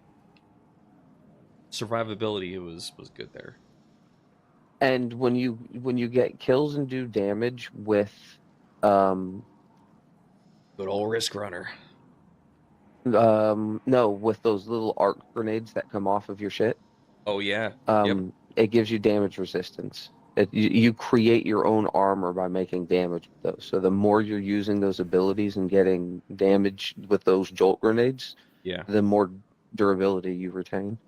survivability was good there. And when you get kills and do damage with Good old Risk Runner. no, with those little arc grenades that come off of your shit. Oh yeah. It gives you damage resistance. You create your own armor by making damage with those. So the more you're using those abilities and getting damage with those jolt grenades, the more durability you retain.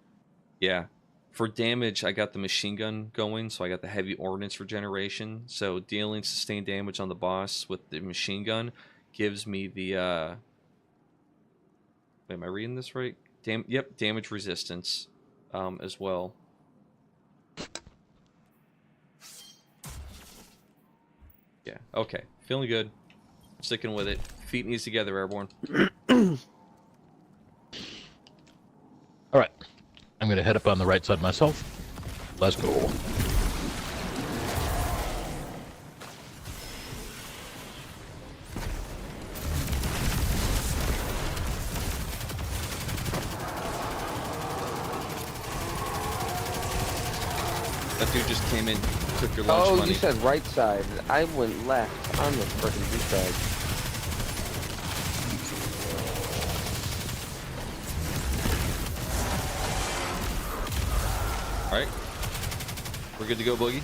Yeah. For damage, I got the machine gun going, so I got the heavy ordnance regeneration. So dealing sustained damage on the boss with the machine gun gives me the Wait, am I reading this right? Yep, damage resistance as well. Yeah, okay. Feeling good. Sticking with it. Feet knees together, airborne. All right. I'm going to head up on the right side myself. Let's go. That dude just came in, took your lunch money. Oh, you said right side. I went left. I'm the freaking douchebag. Alright. We're good to go, Boogie?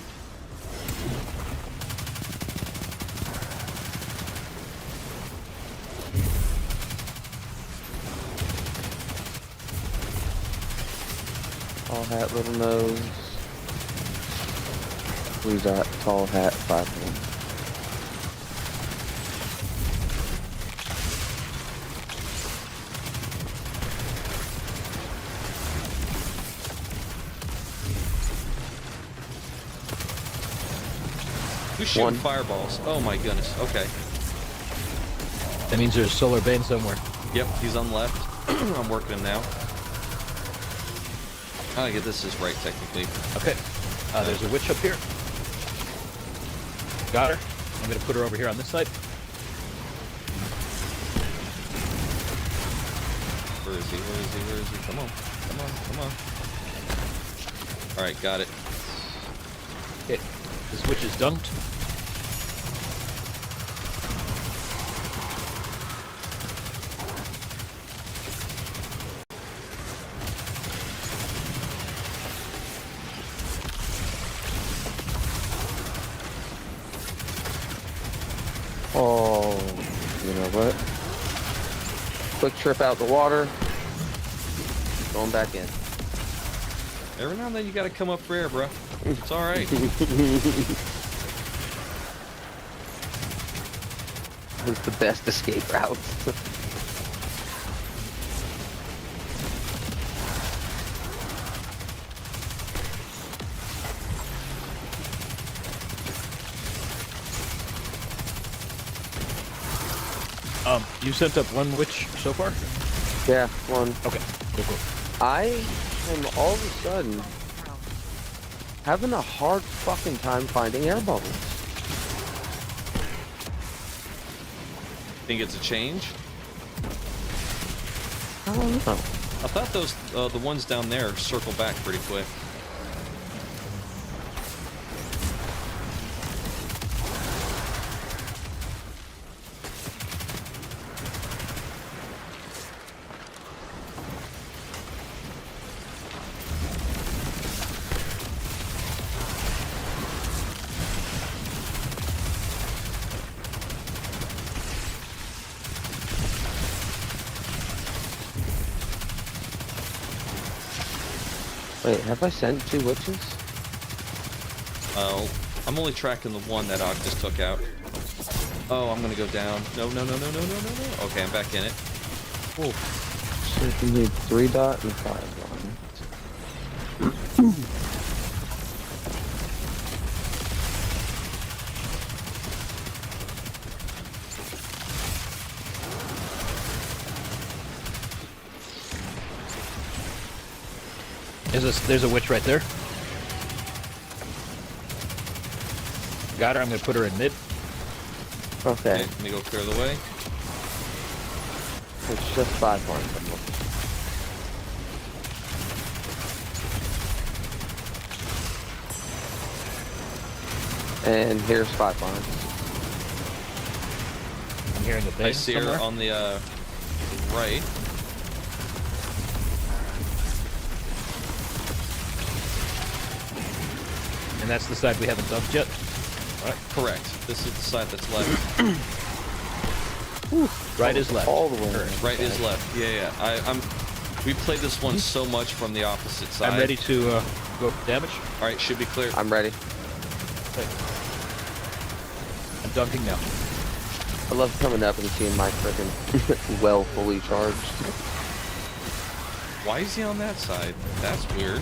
Tall hat, little nose. Who's that? Tall hat, 5-1. Who's shooting fireballs? Oh my goodness. Okay. That means there's Solar Bane somewhere. Yep, he's on left. I'm working him now. I get this is right, technically. Okay. There's a witch up here. Got her. I'm going to put her over here on this side. Where is he? Where is he? Where is he? Come on. Come on. Come on. Alright, got it. Okay. This witch is dunked. Oh, you know what? Quick trip out the water. Going back in. Every now and then you gotta come up for air, bro. It's alright. It's the best escape route. You sent up one witch so far? Yeah, one. Okay. Cool. I am all of a sudden having a hard fucking time finding air bubbles. Think it's a change? I don't know. I thought those, the ones down there circle back pretty quick. Wait, have I sent 2 witches? Oh, I'm only tracking the one that Og just took out. Oh, I'm gonna go down. No, no, no, no, no, no, no, no. Okay, I'm back in it. Oh. So you need 3 dot and 5 1. There's a witch right there. Got her. I'm going to put her in mid. Okay. Let me go clear the way. It's just 5 1. And here's 5 1. I'm hearing the thing I see somewhere. her on the right. And that's the side we haven't dumped yet? Correct. This is the side that's left. Right is left. All the way. Right is left. Yeah, yeah. We played this one so much from the opposite side. I'm ready to go for damage. All right, should be clear. I'm ready. Okay. I'm dunking now. I love coming up and seeing my frickin' well fully charged. Why is he on that side? That's weird.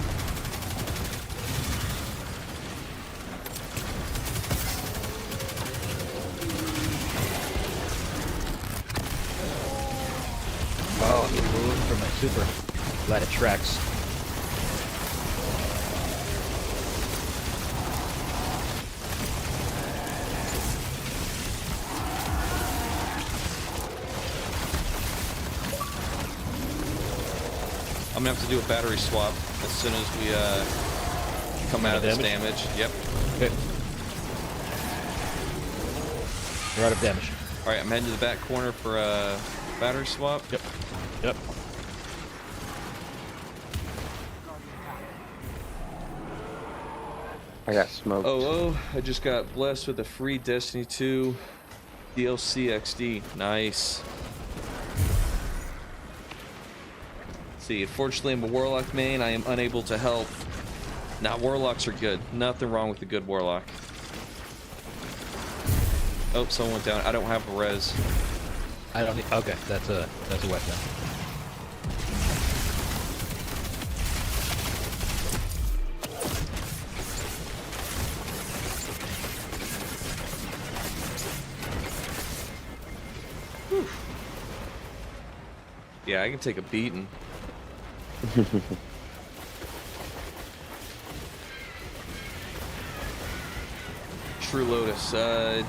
Oh, he moved from my super. Glad it tracks. I'm gonna have to do a battery swap as soon as we come out of this damage. Yep. Okay. You're out of damage. All right, I'm heading to the back corner for a battery swap. Yep. Yep. I got smoked. Oh, I just got blessed with a free Destiny 2 DLC XD. Nice. See, unfortunately, I'm a Warlock main. I am unable to help. Nah, Warlocks are good. Nothing wrong with a good Warlock. Oh, someone went down. I don't have a res. I don't need. Okay, that's a wet gun. Whew. Yeah, I can take a beating. True Lotus,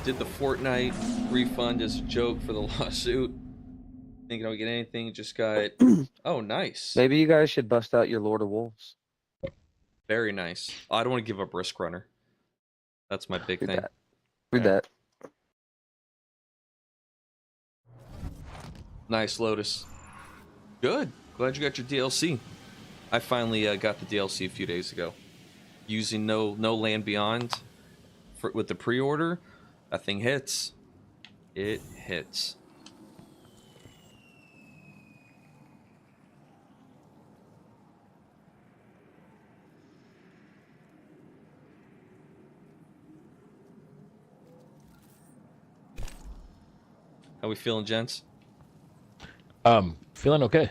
did the Fortnite refund as a joke for the lawsuit. Thinking I would get anything, just got... Oh, nice. Maybe you guys should bust out your Lord of Wolves. Very nice. I don't want to give up Risk Runner. That's my big thing. Do that. Nice, Lotus. Good. Glad you got your DLC. I finally got the DLC a few days ago. Using no Land Beyond with the pre-order, that thing hits. It hits. How we feeling, gents? Feeling okay.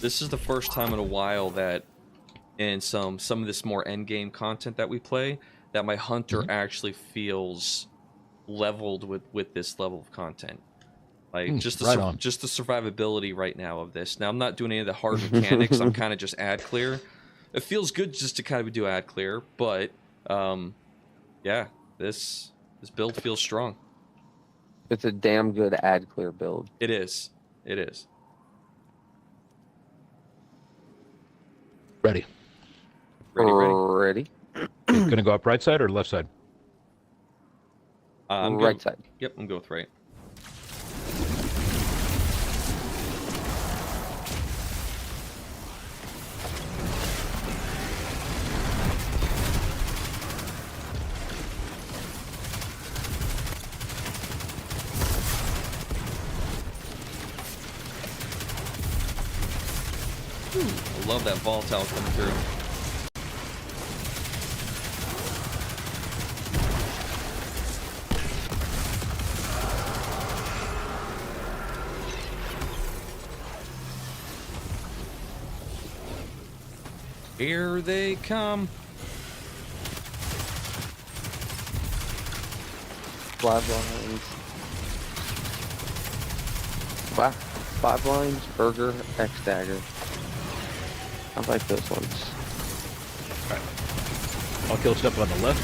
This is the first time in a while that in some of this more end game content that we play, that my hunter actually feels leveled with this level of content. Like just the survivability right now of this. Now I'm not doing any of the hard mechanics. I'm kind of just ad clear. It feels good just to kind of do ad clear, but yeah, this build feels strong. It's a damn good ad clear build. It is. It is. Ready. Ready. Gonna go up right side or left side? Right side. Yep, I'm going with right. I love that volatile coming through. Here they come. Five lines. Five lines, burger, X dagger. I like those ones. Alright. I'll kill stuff on the left.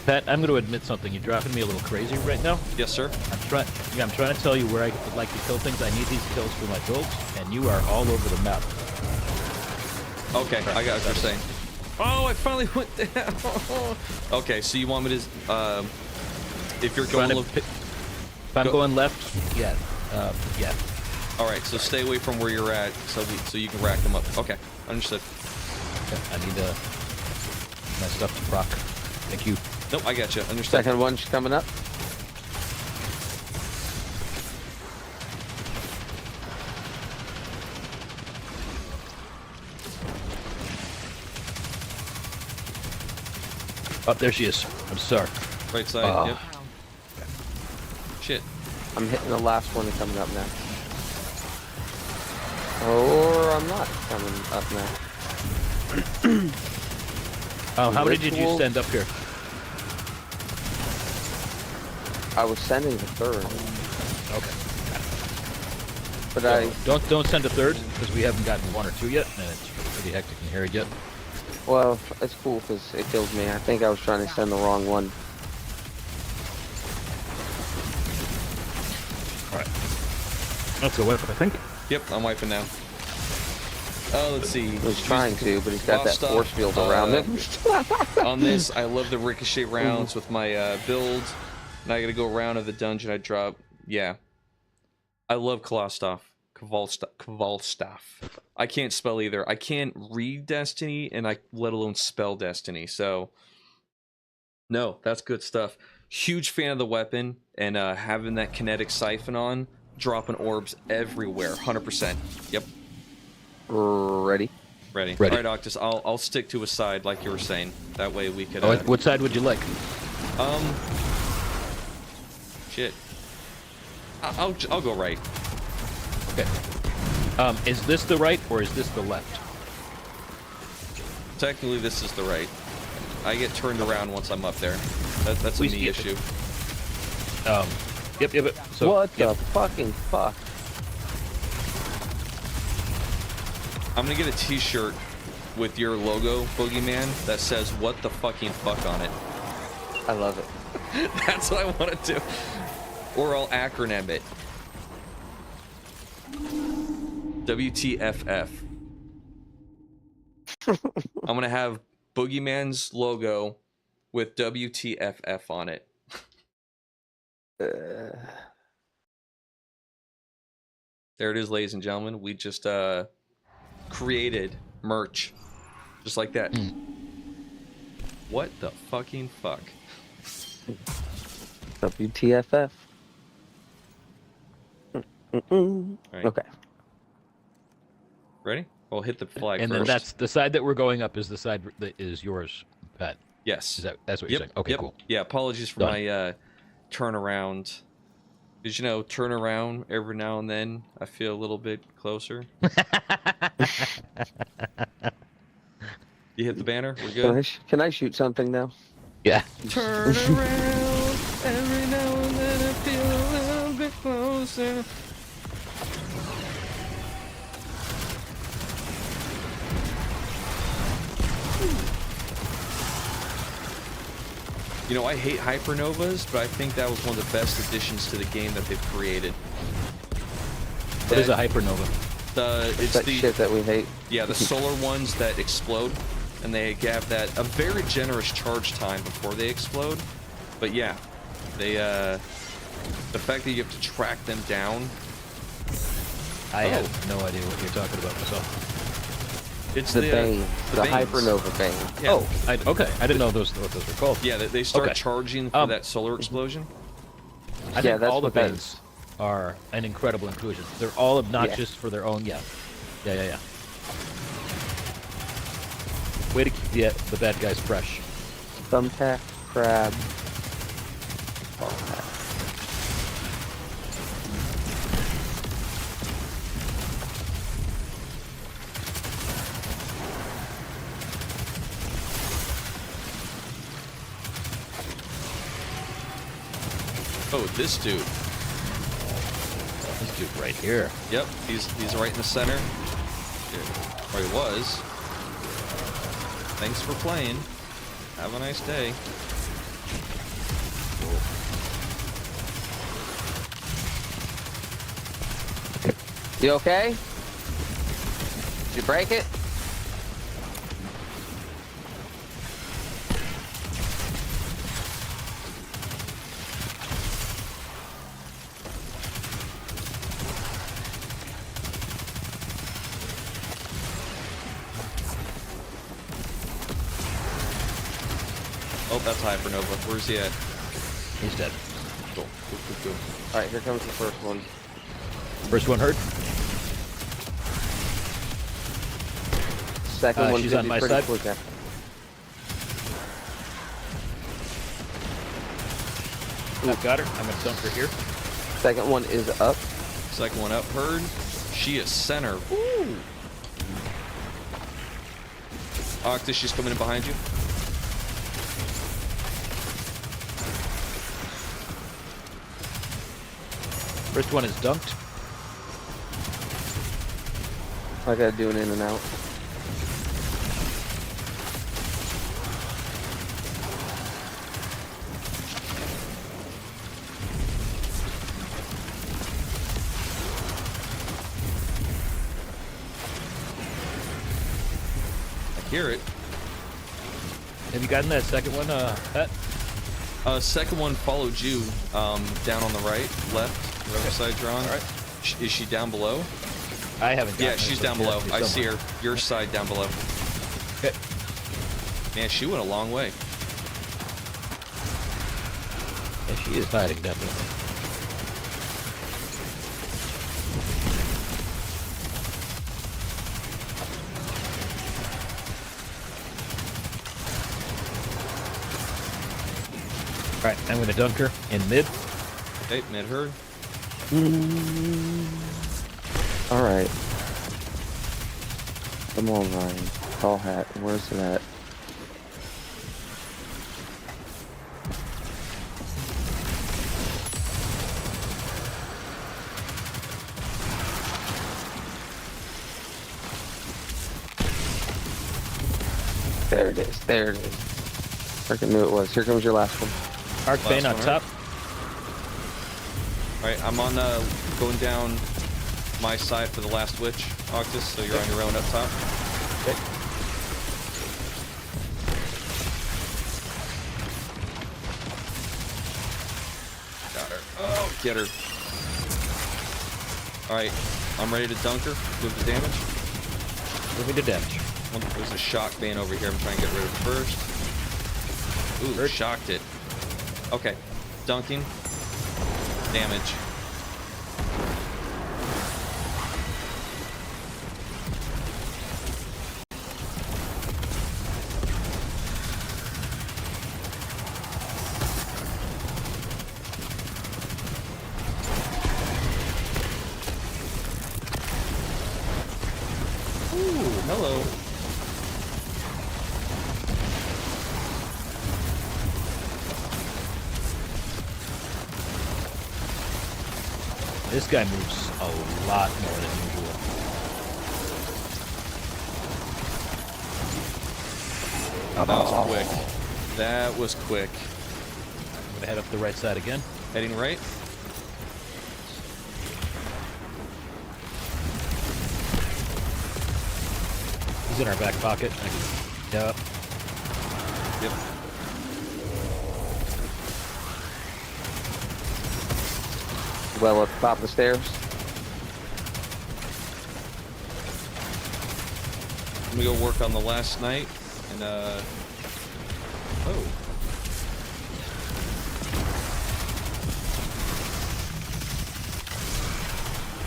Pat, I'm going to admit something. You're driving me a little crazy right now. Yes, sir. I'm trying to tell you where I would like to kill things. I need these kills for my builds, and you are all over the map. Okay, I got what you're saying. Oh, I finally went down. Okay, so you want me to, if you're going, if I'm going left, yeah, yeah. All right, so stay away from where you're at, so you can rack them up. Okay, understood. Okay, I need my stuff to proc. Thank you. Nope, I got you. Understood. Second one's coming up. Oh, there she is. I'm sorry. Right side. Yep. Shit. I'm hitting the last one and coming up now. Or I'm not coming up now. How many did you send up here? I was sending the third. Okay. But So don't send a third, because we haven't gotten 1 or 2 yet, and it's pretty hectic in here yet. Well, it's cool because it kills me. I think I was trying to send the wrong one. Alright. Let's go whip, I think. Yep, I'm wiping now. Oh, let's see. He was trying to, but he's got that force field around him. On this, I love the ricochet rounds with my build. And I gotta go around of the dungeon I drop. Yeah. I love Kvalstov. I can't spell either. I can't read Destiny, and let alone spell Destiny. So, no, that's good stuff. Huge fan of the weapon, and having that kinetic siphon on, dropping orbs everywhere. 100%. Yep. Ready? Ready. All right, Octus. I'll stick to a side like you were saying. That way we could. What side would you like? Shit. I'll go right. Okay. Is this the right or is this the left? Technically, this is the right. I get turned around once I'm up there. That's a me issue. Yep. So, what the fucking fuck? I'm gonna get a T-shirt with your logo, Boogeyman, that says "What the fucking fuck" on it. I love it. That's what I want to do. Or I'll acronym it. WTFF. I'm gonna have Boogeyman's logo with WTFF on it. There it is, ladies and gentlemen. We just created merch. Just like that. What the fucking fuck? WTFF. Right. Okay. Ready? We'll hit the flag and first. then that's the side that we're going up is the side that is yours, Pat. Yes. That's what you're saying? Okay, cool. Yeah, apologies for my turnaround. Did you know, turn around every now and then, I feel a little bit closer. You hit the banner? We're good? Can I shoot something now? Yeah. Turn around every now and then, I feel a little bit closer. You know, I hate hypernovas, but I think that was one of the best additions to the game that they've created. What is a hypernova? It's that shit that we hate. Yeah, the solar ones that explode, and they have that a very generous charge time before they explode. But yeah, they the fact that you have to track them down. I have no idea what you're talking about myself. It's the bane, the hypernova bane. Yeah. Oh, okay. I didn't know what those were called. Yeah, they start charging for that solar explosion. I think all the banes are an incredible inclusion. They're all obnoxious for their own. Yeah. Way to keep the bad guys fresh. Thumbtack, crab. Oh, this dude. This dude right here. Yep, he's right in the center. Or he was. Thanks for playing. Have a nice day. You okay? Did you break it? Oh, that's Hypernova. Where's he at? He's dead. Cool. Cool. Alright, here comes the first one. First one hurt. Second one she's on my side. Quick. I've got her. I'm going to dump her here. Second one is up. Second one up, heard. She is center. Ooh. Octus, she's coming in behind you. First one is dunked. I gotta do an in and out. Hear it. Have you gotten that second one, Pat? Second one followed you down on the right, left, whatever side you're on. All right. Is she down below? I haven't gotten Yeah, she's down below. I see her. Your side down below. Okay. Man, she went a long way. Yeah, she is hiding, definitely. Alright, I'm going to dunk her in mid. Okay, mid her. Alright. Come on, Ryan. Tall hat. Where's it at? There it is. There it is. Freaking knew it was. Here comes your last one. Arcbane on top. Alright, I'm on going down my side for the last witch, Octus, so you're on your own up top. Okay. Got her. Oh, get her. Alright, I'm ready to dunk her. Move the damage. Moving to damage. There's a shock bane over here. I'm trying to get rid of first. Ooh, shocked it. Okay, dunking. Damage. Ooh, hello. This guy moves a lot more than usual. Oh, that was quick. That was quick. I'm going to head up the right side again. Heading right. He's in our back pocket. Yep. Yep. Well, at the top of the stairs. I'm gonna go work on the last night, and oh.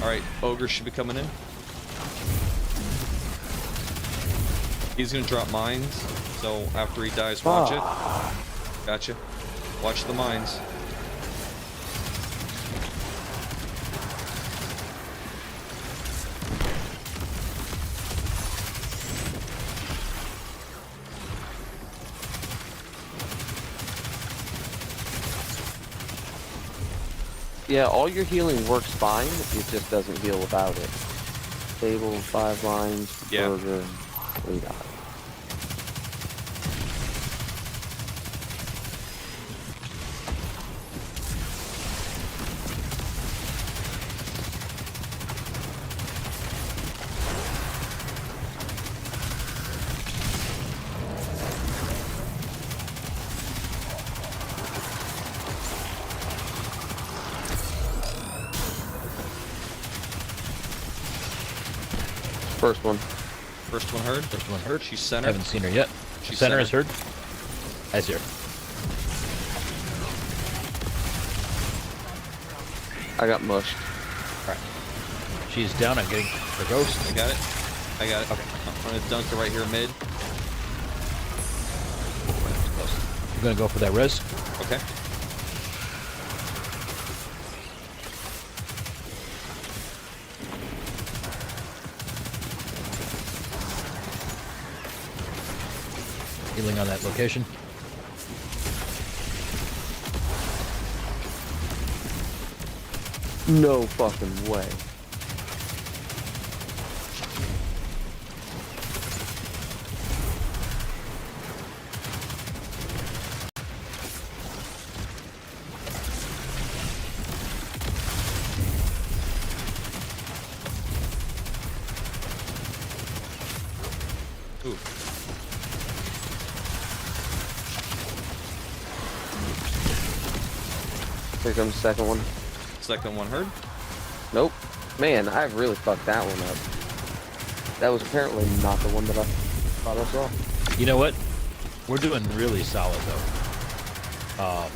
Alright, Ogre should be coming in. He's gonna drop mines, so after he dies, watch it. Gotcha. Watch the mines. Yeah, all your healing works fine. It just doesn't heal without it. Stable, 5 lines, Yeah. burger, 3 dots. First one. First one heard. First one heard. She's center. Haven't seen her yet. She's Center is heard. I see her. I got mushed. Alright. She's down. I'm getting her ghost. I got it. I got it. Okay. I'm gonna dunk her right here mid. I'm gonna go for that res. Okay. Healing on that location. No fucking way. Ooh. Here comes the second one. Second one heard. Nope. Man, I really fucked that one up. That was apparently not the one that I thought I saw. You know what? We're doing really solid, though.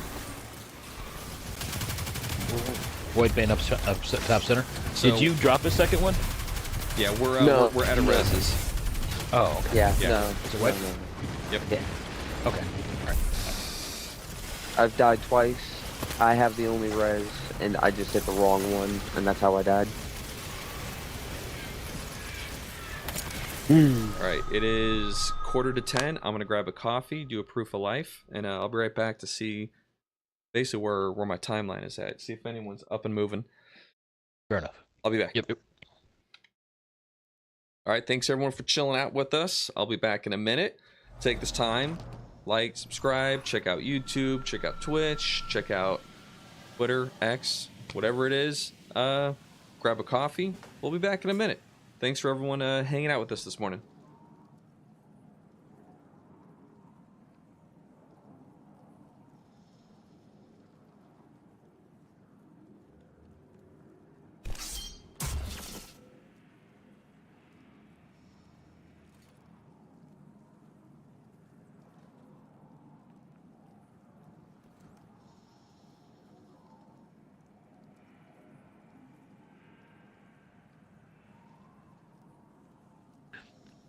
Void Bane up top center. So, did you drop a second one? Yeah, we're No. we're out of reses. Oh, okay. Yeah, Yeah. no. Is it what? No. Yep. Yeah. Okay. All right. I've died twice. I have the only res, and I just hit the wrong one, and that's how I died. All right, it is 9:45. I'm gonna grab a coffee, do a proof of life, and I'll be right back to see basically where my timeline is at. See if anyone's up and moving. Fair enough. I'll be back. Yep. All right, thanks everyone for chilling out with us. I'll be back in a minute. Take this time, like, subscribe, check out YouTube, check out Twitch, check out Twitter, X, whatever it is. Grab a coffee. We'll be back in a minute. Thanks for everyone hanging out with us this morning.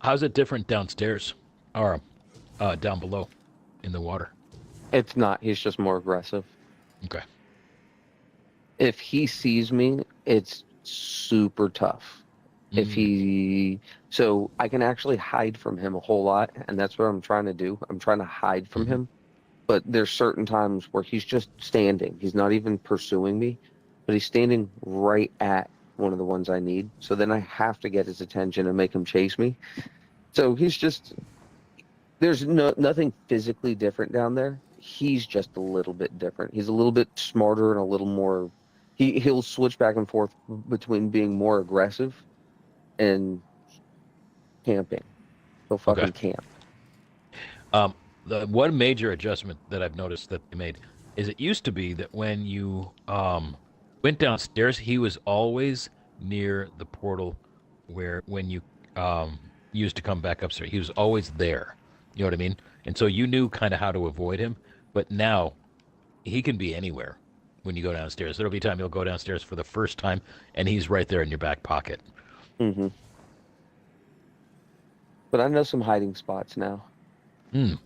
How's it different downstairs or down below in the water? It's not. He's just more aggressive. Okay. If he sees me, it's super tough. If he... So I can actually hide from him a whole lot, and that's what I'm trying to do. I'm trying to hide from him. But there's certain times where he's just standing. He's not even pursuing me, but he's standing right at one of the ones I need. So then I have to get his attention and make him chase me. So he's just... There's nothing physically different down there. He's just a little bit different. He's a little bit smarter and a little more... He'll switch back and forth between being more aggressive and camping. He'll fucking camp. The one major adjustment that I've noticed that they made is it used to be that when you went downstairs, he was always near the portal when you used to come back upstairs. He was always there. You know what I mean? And so you knew kind of how to avoid him. But now he can be anywhere when you go downstairs. There'll be time you'll go downstairs for the first time, and he's right there in your back pocket. Mm-hmm. But I know some hiding spots now. Whew.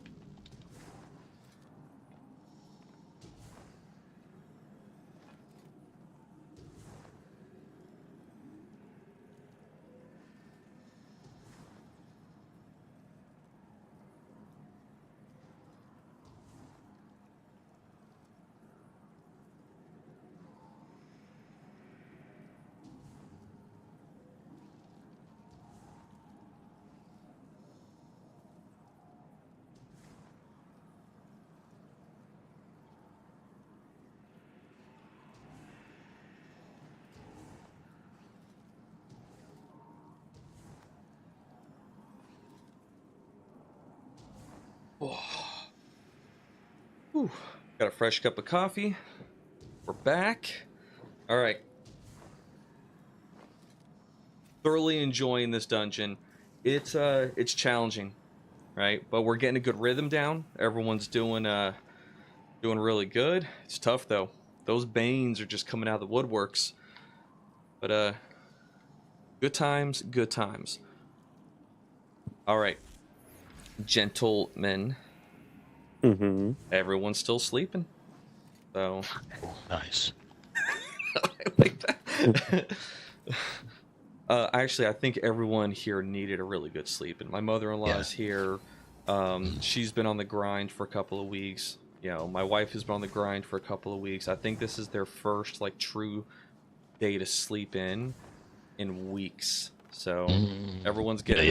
Got a fresh cup of coffee. We're back. All right. Thoroughly enjoying this dungeon. It's challenging, right? But we're getting a good rhythm down. Everyone's doing really good. It's tough though. Those Banes are just coming out of the woodworks. But good times, good times. All right, gentlemen. Mm-hmm. Everyone's still sleeping. So Nice. I like that. Actually, I think everyone here needed a really good sleep, and my mother-in-law is here. She's been on the grind for a couple of weeks. You know, my wife has been on the grind for a couple of weeks. I think this is their first like true day to sleep in weeks. So everyone's getting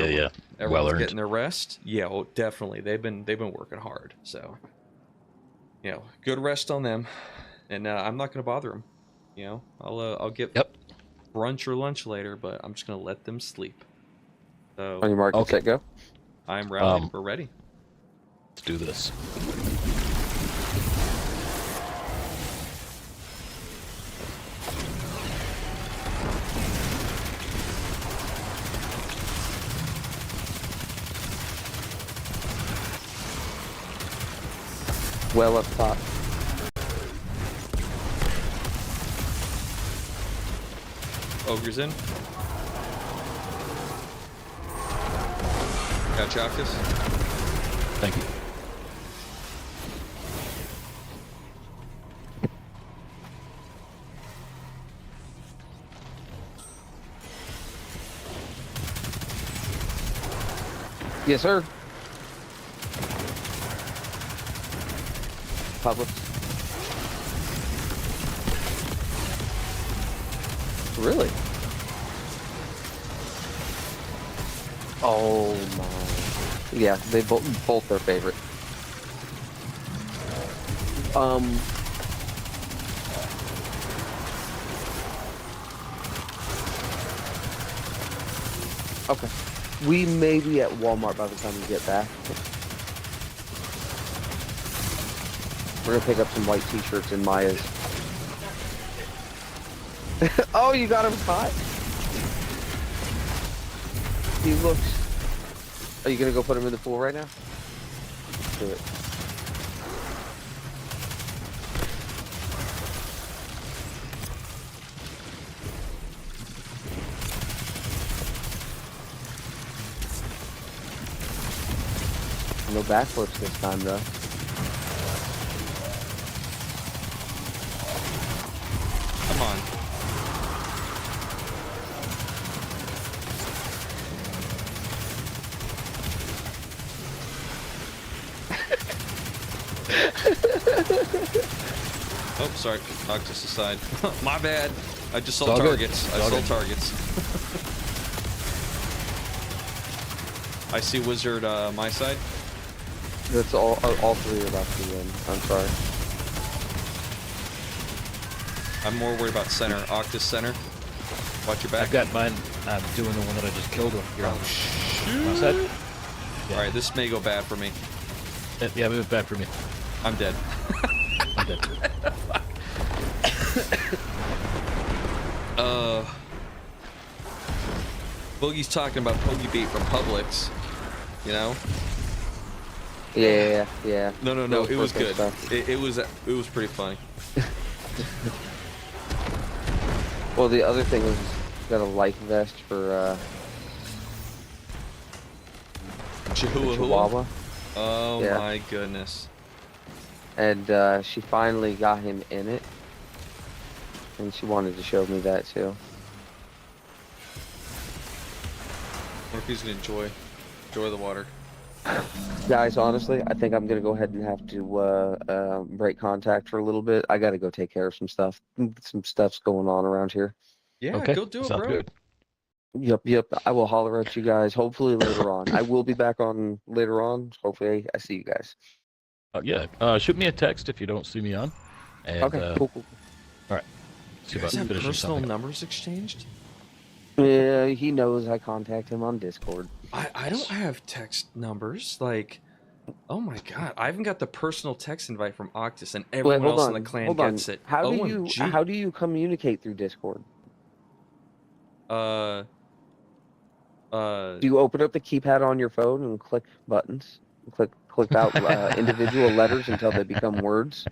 everyone's getting their rest. Yeah, well, definitely. They've been working hard. So, you know, good rest on them. And I'm not gonna bother them. You know, I'll get brunch or lunch later, but I'm just gonna let them sleep. So on your mark, set, go. I'm rallied. We're ready. Let's do this. Well up top. Ogre's in. Got Choctus. Thank you. Yes, sir. Public. Really? Oh my. Yeah, they both their favorite. Okay. We may be at Walmart by the time we get back. We're gonna pick up some white t-shirts in Maya's. Oh, you got him caught? He looks... Are you gonna go put him in the pool right now? Do it. No backflips this time, though. Come on. Oh, sorry. Knocked us aside. My bad. I just saw targets. I saw targets. I see wizard my side. That's all three are about to be in. I'm sorry. I'm more worried about center. Octus center. Watch your back. I've got mine. I'm doing the one that I just killed. You're on shoot. my side. Yeah. Alright, this may go bad for me. Yeah, it was bad for me. I'm dead. I'm dead. Boogie's talking about Pokey Bait from Publix. You know? Yeah. No. It was good. It was pretty funny. Well, the other thing was got a life vest for Chihuahua. Oh yeah. my goodness. And she finally got him in it, and she wanted to show me that too. I wonder if he's gonna enjoy the water. Guys, honestly, I think I'm gonna go ahead and have to break contact for a little bit. I gotta go take care of some stuff. Some stuff's going on around here. Yeah, okay. go do it, Sounds bro. Good. Yep. I will holler at you guys. Hopefully later on. I will be back on later on. Hopefully I see you guys. Yeah. Shoot me a text if you don't see me on. And, okay. Cool. All right. See You guys about have finishing personal something. numbers exchanged? Yeah, he knows I contact him on Discord. I don't have text numbers. Like, oh my god, I even got the personal text invite from Octus, and everyone else in the clan gets it. How OMG. do you communicate through Discord? Do Do you open up the keypad on your phone and click buttons? Click out individual letters until they become words.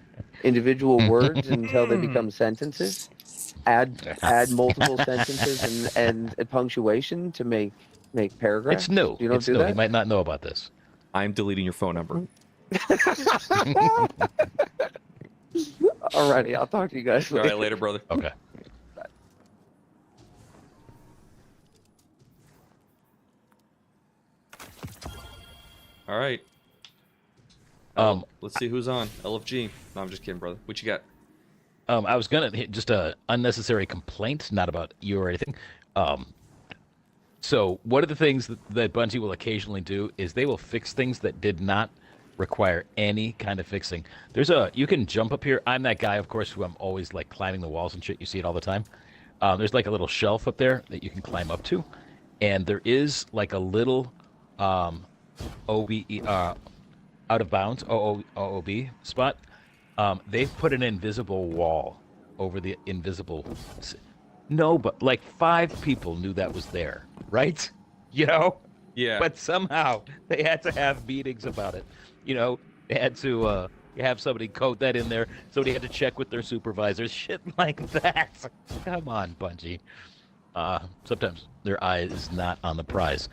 Individual words until they become sentences. Add multiple sentences and punctuation to make paragraphs. It's new. You don't it's do new. that? You might not know about this. I'm deleting your phone number. Alrighty, I'll talk to you guys later. All right, later, brother. Okay. All right, Let's see who's on. LFG. No, I'm just kidding, brother. What you got? I was gonna hit just a unnecessary complaint, not about you or anything. So one of the things that Bungie will occasionally do is they will fix things that did not require any kind of fixing. You can jump up here. I'm that guy, of course, who I'm always like climbing the walls and shit. You see it all the time. There's like a little shelf up there that you can climb up to, and there is like a little OBE out of bounds OOB spot. They've put an invisible wall over the invisible. No, but like 5 people knew that was there, right? You know? Yeah. But somehow they had to have meetings about it. You know, they had to have somebody code that in there. Somebody had to check with their supervisors. Shit like that. Come on, Bungie. Sometimes their eye is not on the prize.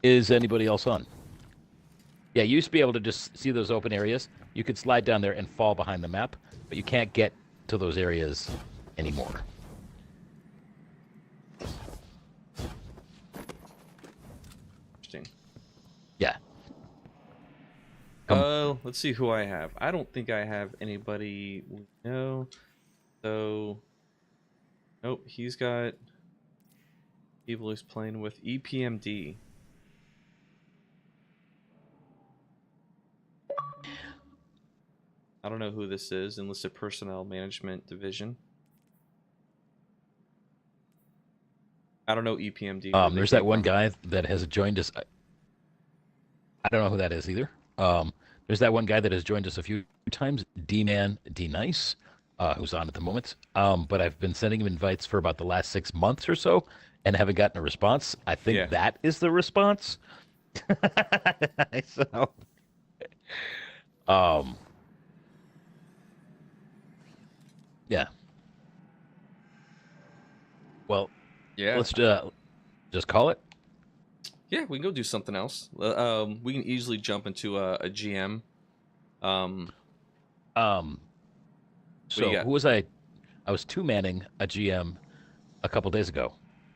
Is anybody else on? Yeah, you used to be able to just see those open areas. You could slide down there and fall behind the map, but you can't get to those areas anymore. Interesting. Yeah. Let's see who I have. I don't think I have anybody we know. So, nope, he's got people he's playing with. EPMD. I don't know who this is. Enlisted Personnel Management Division. I don't know EPMD. There's that one guy that has joined us. I don't know who that is either. There's that one guy that has joined us a few times, D-Man D-Nice, who's on at the moment. But I've been sending him invites for about the last 6 months or so and haven't gotten a response. I think that is the response. So, yeah. Well, let's just call it. Yeah, we can go do something else. We can easily jump into a GM. So who was I? I was 2-manning a GM a couple days ago.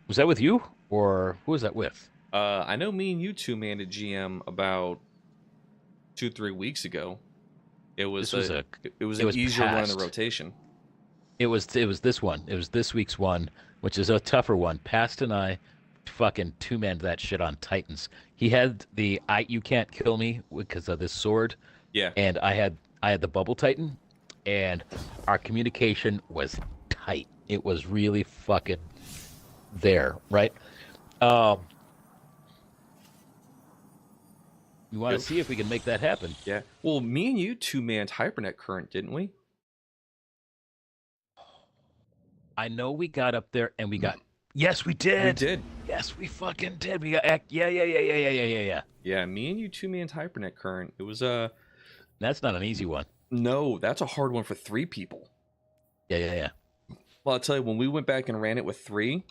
Was that with you, or who was that with? I know me and you 2-manned a GM about 2-3 weeks ago. It was an easier one in the rotation. It was this one. It was this week's one, which is a tougher one. Past and I fucking 2-manned that shit on Titans. He had the you can't kill me because of this sword. Yeah. And I had the bubble Titan, and our communication was tight. It was really fucking there, right? We want to see if we can make that happen. Yeah. Well, me and you 2-manned Hypernet Current, didn't we? I know we got up there and we got. Yes, we did. We did. Yes, we fucking did. We got. Yeah. Yeah, me and you 2-manned Hypernet Current. It was That's not an easy one. No, that's a hard one for 3 people. Yeah. Well, I'll tell you, when we went back and ran it with 3,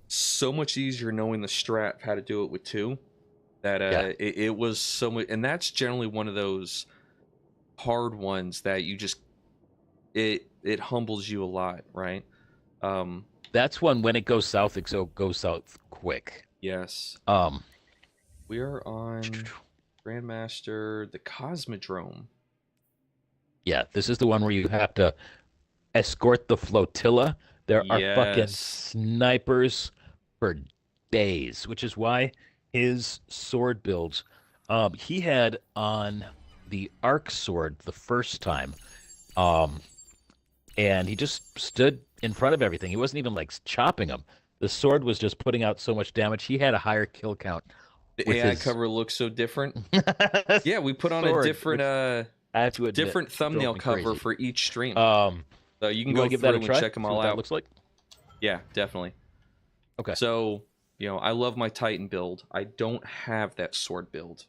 so much easier knowing the strat of how to do it with 2. That it was so much, and that's generally one of those hard ones that you just it humbles you a lot, right? That's one when it goes south, it goes south quick. Yes. We are on Grandmaster, the Cosmodrome. Yeah, this is the one where you have to escort the flotilla. There are fucking snipers for days, which is why his sword builds. He had on the arc sword the first time, and he just stood in front of everything. He wasn't even like chopping them. The sword was just putting out so much damage. He had a higher kill count. The AI cover looks so different. Yeah, we put on a different different thumbnail cover for each stream. So you can go give through that a and try? check them all what out. That looks like. Yeah, definitely. Okay. So, I love my Titan build. I don't have that sword build.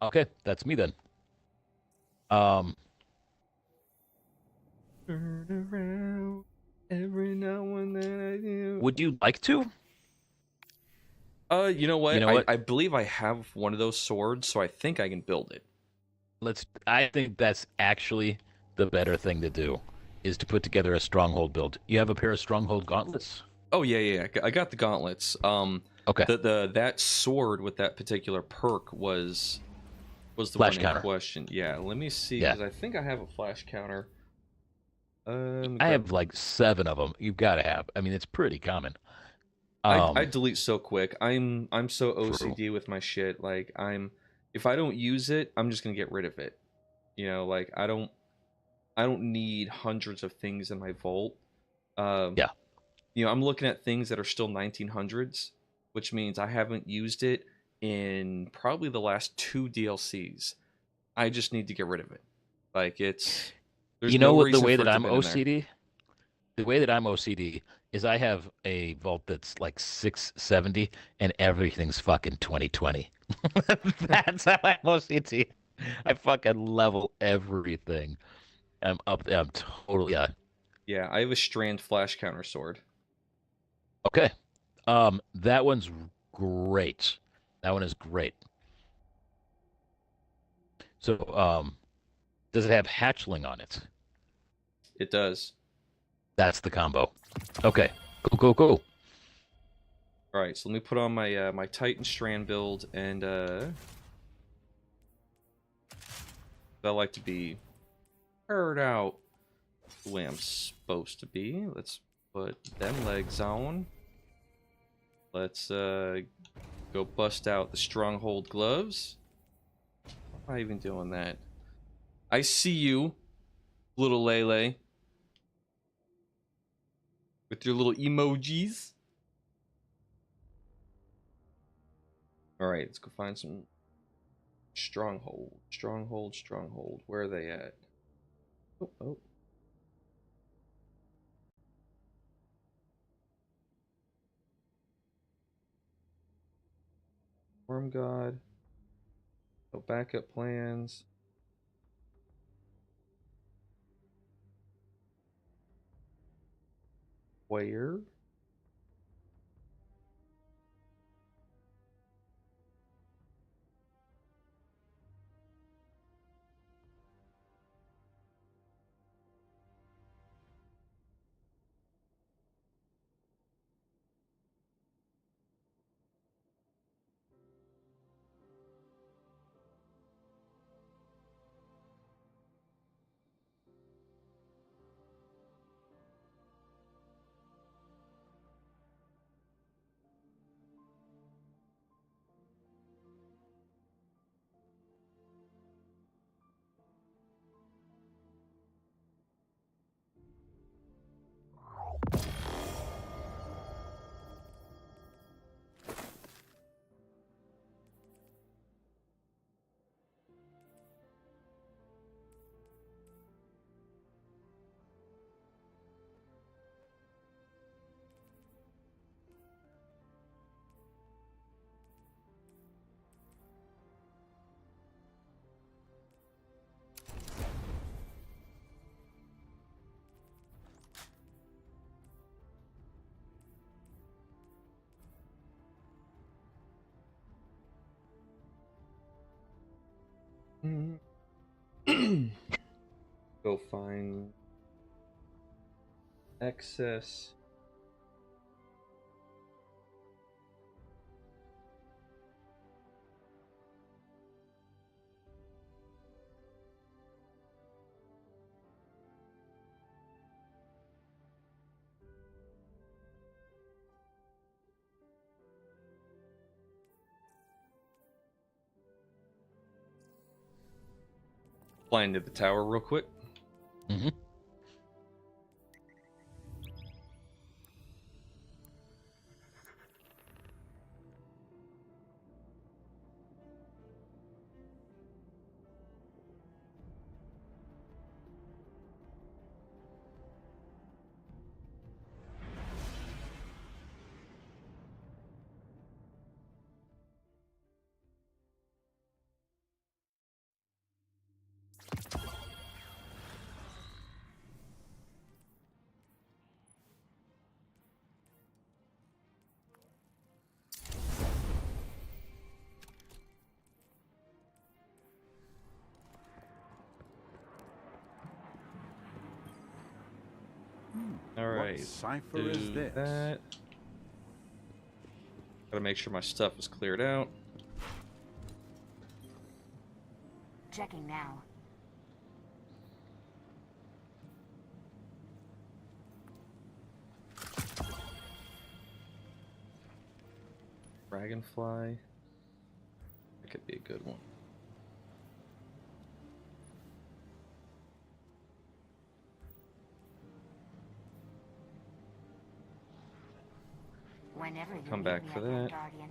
Okay, that's me then. Turn around every now and then I do. Would you like to? You know what? You know what? I believe I have one of those swords, so I think I can build it. I think that's actually the better thing to do, is to put together a stronghold build. You have a pair of stronghold gauntlets? Oh yeah. I got the gauntlets. Okay. That sword with that particular perk was Was the flash one counter. in question? Yeah, let me see, because I think I have a flash counter. I have like 7 of them. You've got to have. I mean, it's pretty common. I delete so quick. I'm so True. OCD with my shit. Like if I don't use it, I'm just gonna get rid of it. You know, like I don't need hundreds of things in my vault. Yeah. You know, I'm looking at things that are still 1900s, which means I haven't used it in probably the last 2 DLCs. I just need to get rid of it. Like there's You no know what? The reason way for that it to I'm been in there. OCD. The way that I'm OCD is I have a vault that's like 670 and everything's fucking 2020. That's how I'm OCD. I fucking level everything. I'm totally Yeah, I have a strand flash counter sword. okay. That one's great. That one is great. So, does it have hatchling on it? It does. That's the combo. Okay. Cool. All right, so let me put on my my Titan strand build, and I like to be heard out the way I'm supposed to be. Let's put them legs on. Let's go bust out the stronghold gloves. Why am I even doing that? I see you, little Lele, with your little emojis. All right, let's go find some stronghold. Where are they at? Oh. Worm God. No backup plans. Where? Go find excess. Flying to the tower real quick. Mm-hmm. All right. What cipher is this? That. Gotta make sure my stuff is cleared out. Checking now. Dragonfly. That could be a good one. Whenever you Come need back me for again, that. Guardian.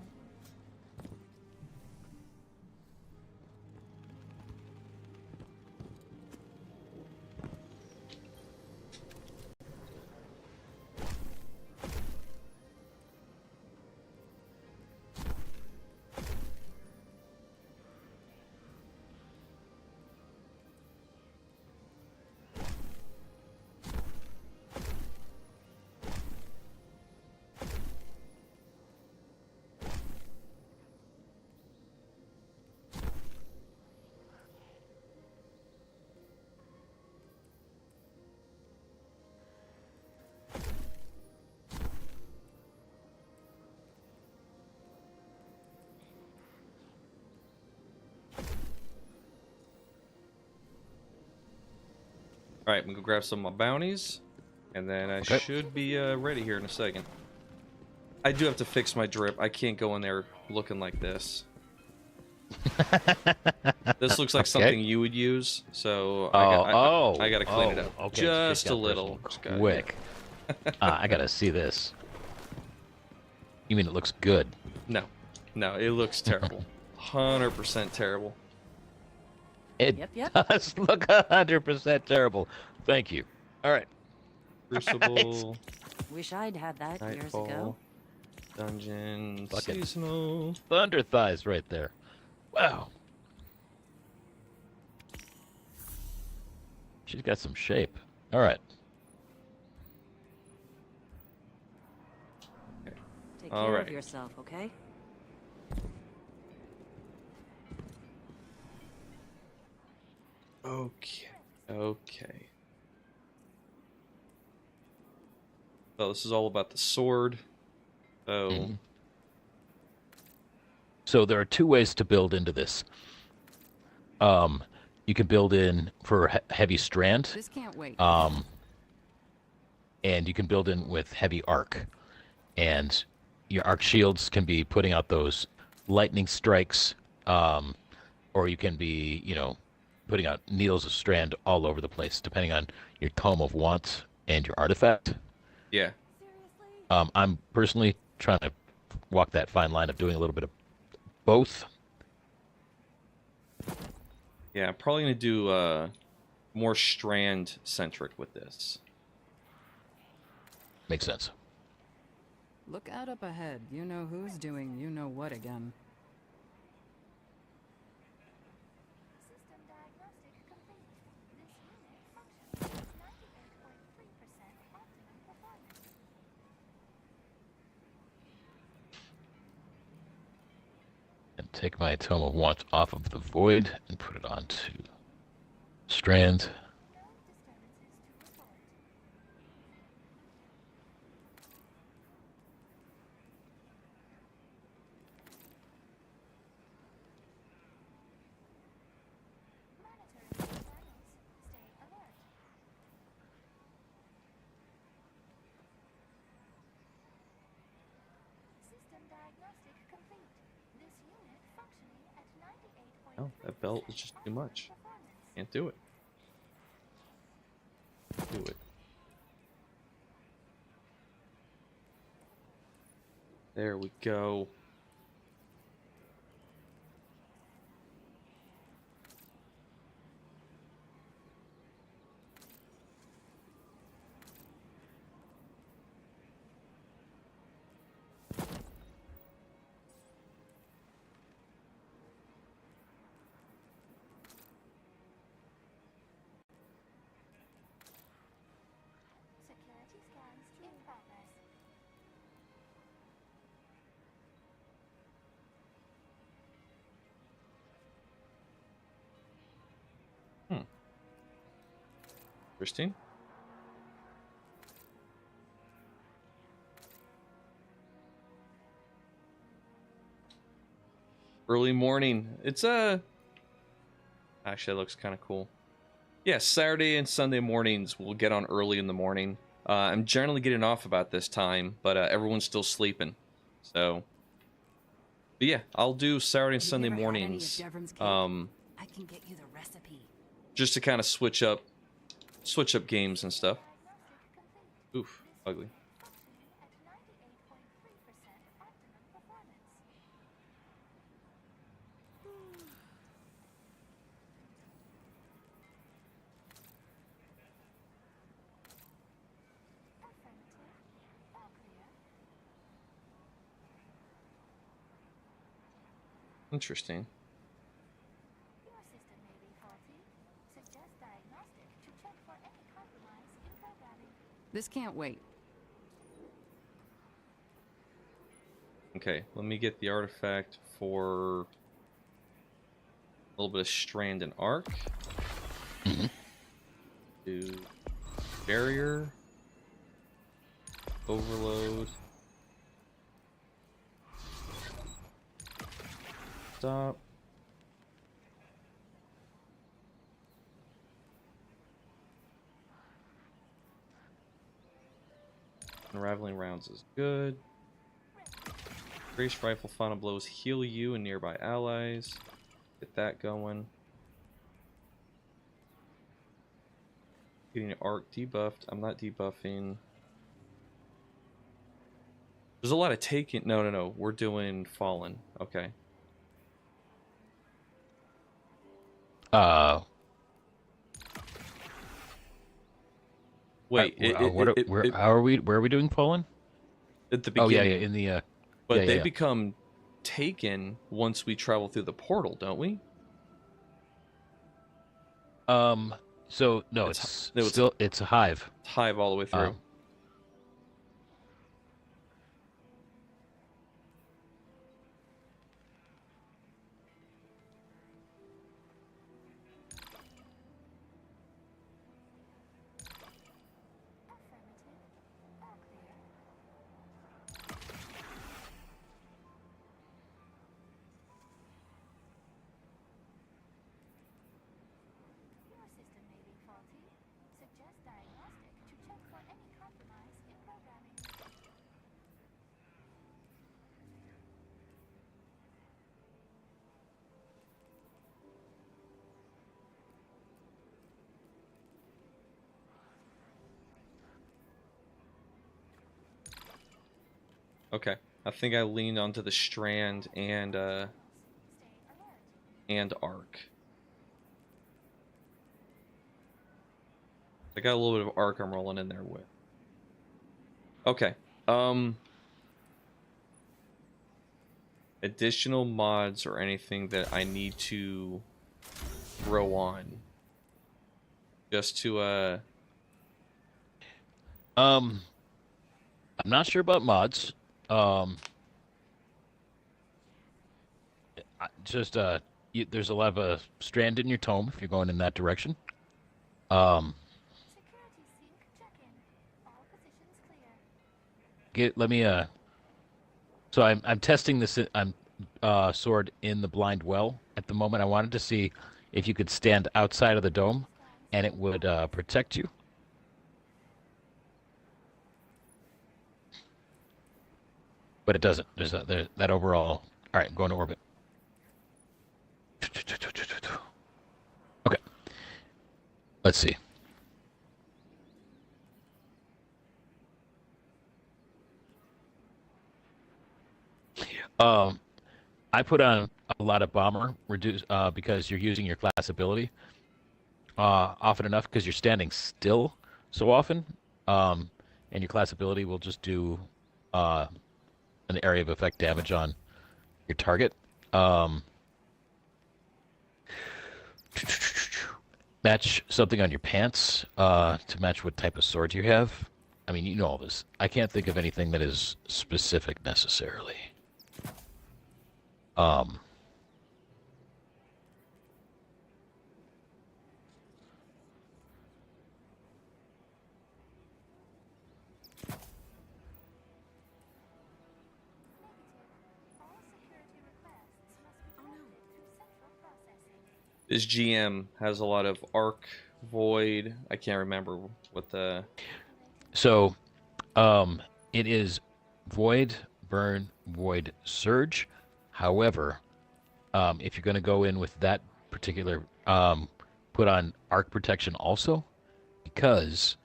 Alright, I'm gonna go grab some of my bounties, and then I should be ready here in a second. I do have to fix my drip. I can't go in there looking like this. This looks like something you would use, so I gotta clean it up. Okay, Just a little. Quick. I gotta see this. You mean it looks good? No. No, it looks terrible. 100% terrible. It does look 100% terrible. Thank you. All right. Crucible. Wish I'd had that years Nightfall. ago. Dungeon. Fucking Seasonal. Thunder thighs right there. Wow. She's got some shape. All right. Take All care right. of yourself, okay? Okay. Okay. So this is all about the sword. So So there are two ways to build into this. You can build in for heavy strand. This can't wait. And you can build in with heavy arc. And your arc shields can be putting out those lightning strikes, or you can be, putting out needles of strand all over the place, depending on your tome of want and your artifact. yeah. I'm personally trying to walk that fine line of doing a little bit of both. Yeah, I'm probably gonna do more strand centric with this. Makes sense. Look out up ahead. You know who's doing you know what again. System diagnostic complete. This unit functions at 98.3% optimum performance. And take my tome of want off of the void and put it onto strand. No disturbances to report. Monitoring channels. Stay alert. System diagnostic complete. This unit functioning at 98.3% Oh, that belt is just too much. performance. Can't do it. Do it. There we go. Security scans in progress. Christine? Early morning. It's I Actually, that looks kind of cool. Yeah, Saturday and Sunday mornings we'll get on early in the morning. I'm generally getting off about this time, but everyone's still sleeping. So, but yeah, I'll do Saturday and Sunday mornings. I can get you the recipe. Just to kind of switch up games and stuff. Oof, ugly. Interesting. Your system may be faulty. Suggest diagnostic to check for any compromise in programming. This can't wait. Okay, let me get the artifact for a little bit of strand and arc. Do barrier, overload, stop. Unraveling rounds is good. Grace rifle final blows heal you and nearby allies. Get that going. Getting arc debuffed. I'm not debuffing. There's a lot of taking. No. We're doing fallen. Okay. Wait. How are we? Where are we doing fallen? At the beginning. Oh yeah. In the. But they become taken once we travel through the portal, don't we? So no, it's a hive. It's hive all the way through. Your system may be faulty. Suggest diagnostic to check for any compromise in programming. Okay. I think I leaned onto the strand and arc. I got a little bit of arc I'm rolling in there with. Okay. Additional mods or anything that I need to throw on. Just to I'm not sure about mods. There's a lot of strand in your tome if you're going in that direction. Security sync check-in. All positions clear. So I'm testing this. I'm sword in the blind well at the moment. I wanted to see if you could stand outside of the dome, and it would protect you. But it doesn't. There's that overall. All right, I'm going to orbit. Okay. Let's see. I put on a lot of bomber reduce because you're using your class ability often enough because you're standing still so often, and your class ability will just do an area of effect damage on your target. Match something on your pants to match what type of sword you have. I mean, you know all this. I can't think of anything that is specific necessarily. All security requests must be routed through central processing. This GM has a lot of arc, void. I can't remember what the. So, it is void, burn, void, surge. However, if you're going to go in with that particular, put on arc protection also, because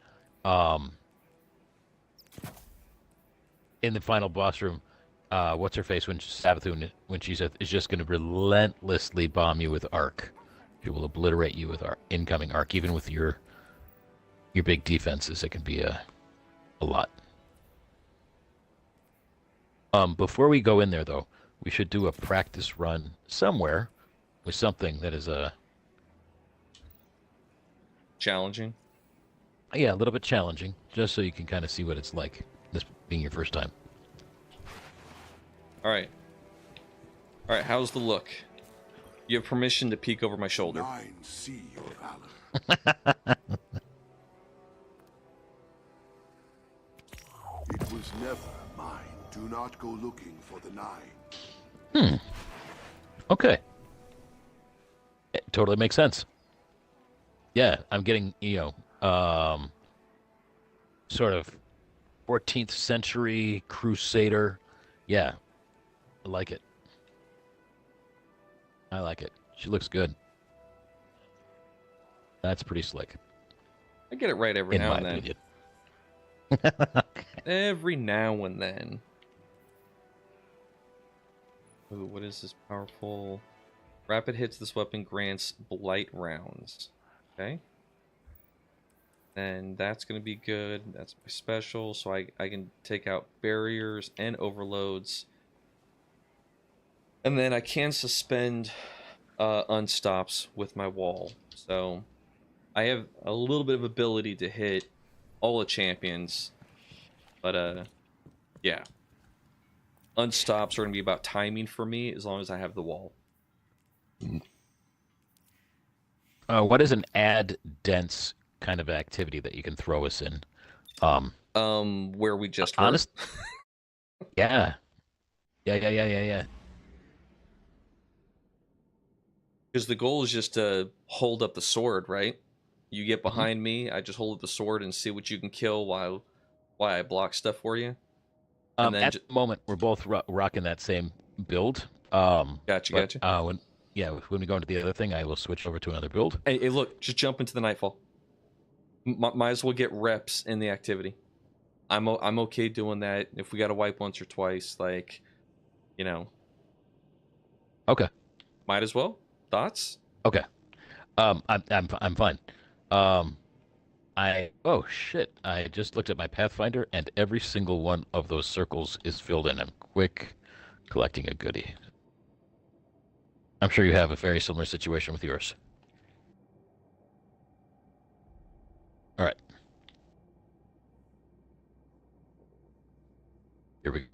in the final boss room, what's her face when Savathun, when she's is just going to relentlessly bomb you with arc. She will obliterate you with our incoming arc, even with your big defenses. It can be a lot. Before we go in there, though, we should do a practice run somewhere with something that is challenging. Yeah, a little bit challenging, just so you can kind of see what it's like, this being your first time. All right. All right, how's the look? You have permission to peek over my shoulder. Nine see your valor. It was never mine. Do not go looking for the nine. Okay. It totally makes sense. Yeah, I'm getting, sort of 14th century crusader. Yeah, I like it. I like it. She looks good. That's pretty slick. I get it right every in now my and then. opinion. Every now and then. Ooh, what is this powerful? Rapid hits this weapon grants blight rounds. Okay. And that's going to be good. That's my special. So I can take out barriers and overloads. And then I can suspend unstops with my wall. So I have a little bit of ability to hit all the champions. But yeah. Unstops are going to be about timing for me as long as I have the wall. What is an add dense kind of activity that you can throw us in? Where we just honest. Yeah. Yeah. Because the goal is just to hold up the sword, right? You get behind me, I just hold up the sword and see what you can kill while I block stuff for you. And At the moment, we're both rocking that same build. Gotcha. When we go into the other thing, I will switch over to another build. Hey, look, just jump into the Nightfall. Might as well get reps in the activity. I'm okay doing that. If we got to wipe once or twice, like, Okay. Might as well. Thoughts? Okay. I'm fine. Oh shit! I just looked at my Pathfinder, and every single one of those circles is filled in. I'm quick collecting a goodie. I'm sure you have a very similar situation with yours. All right. Here we go.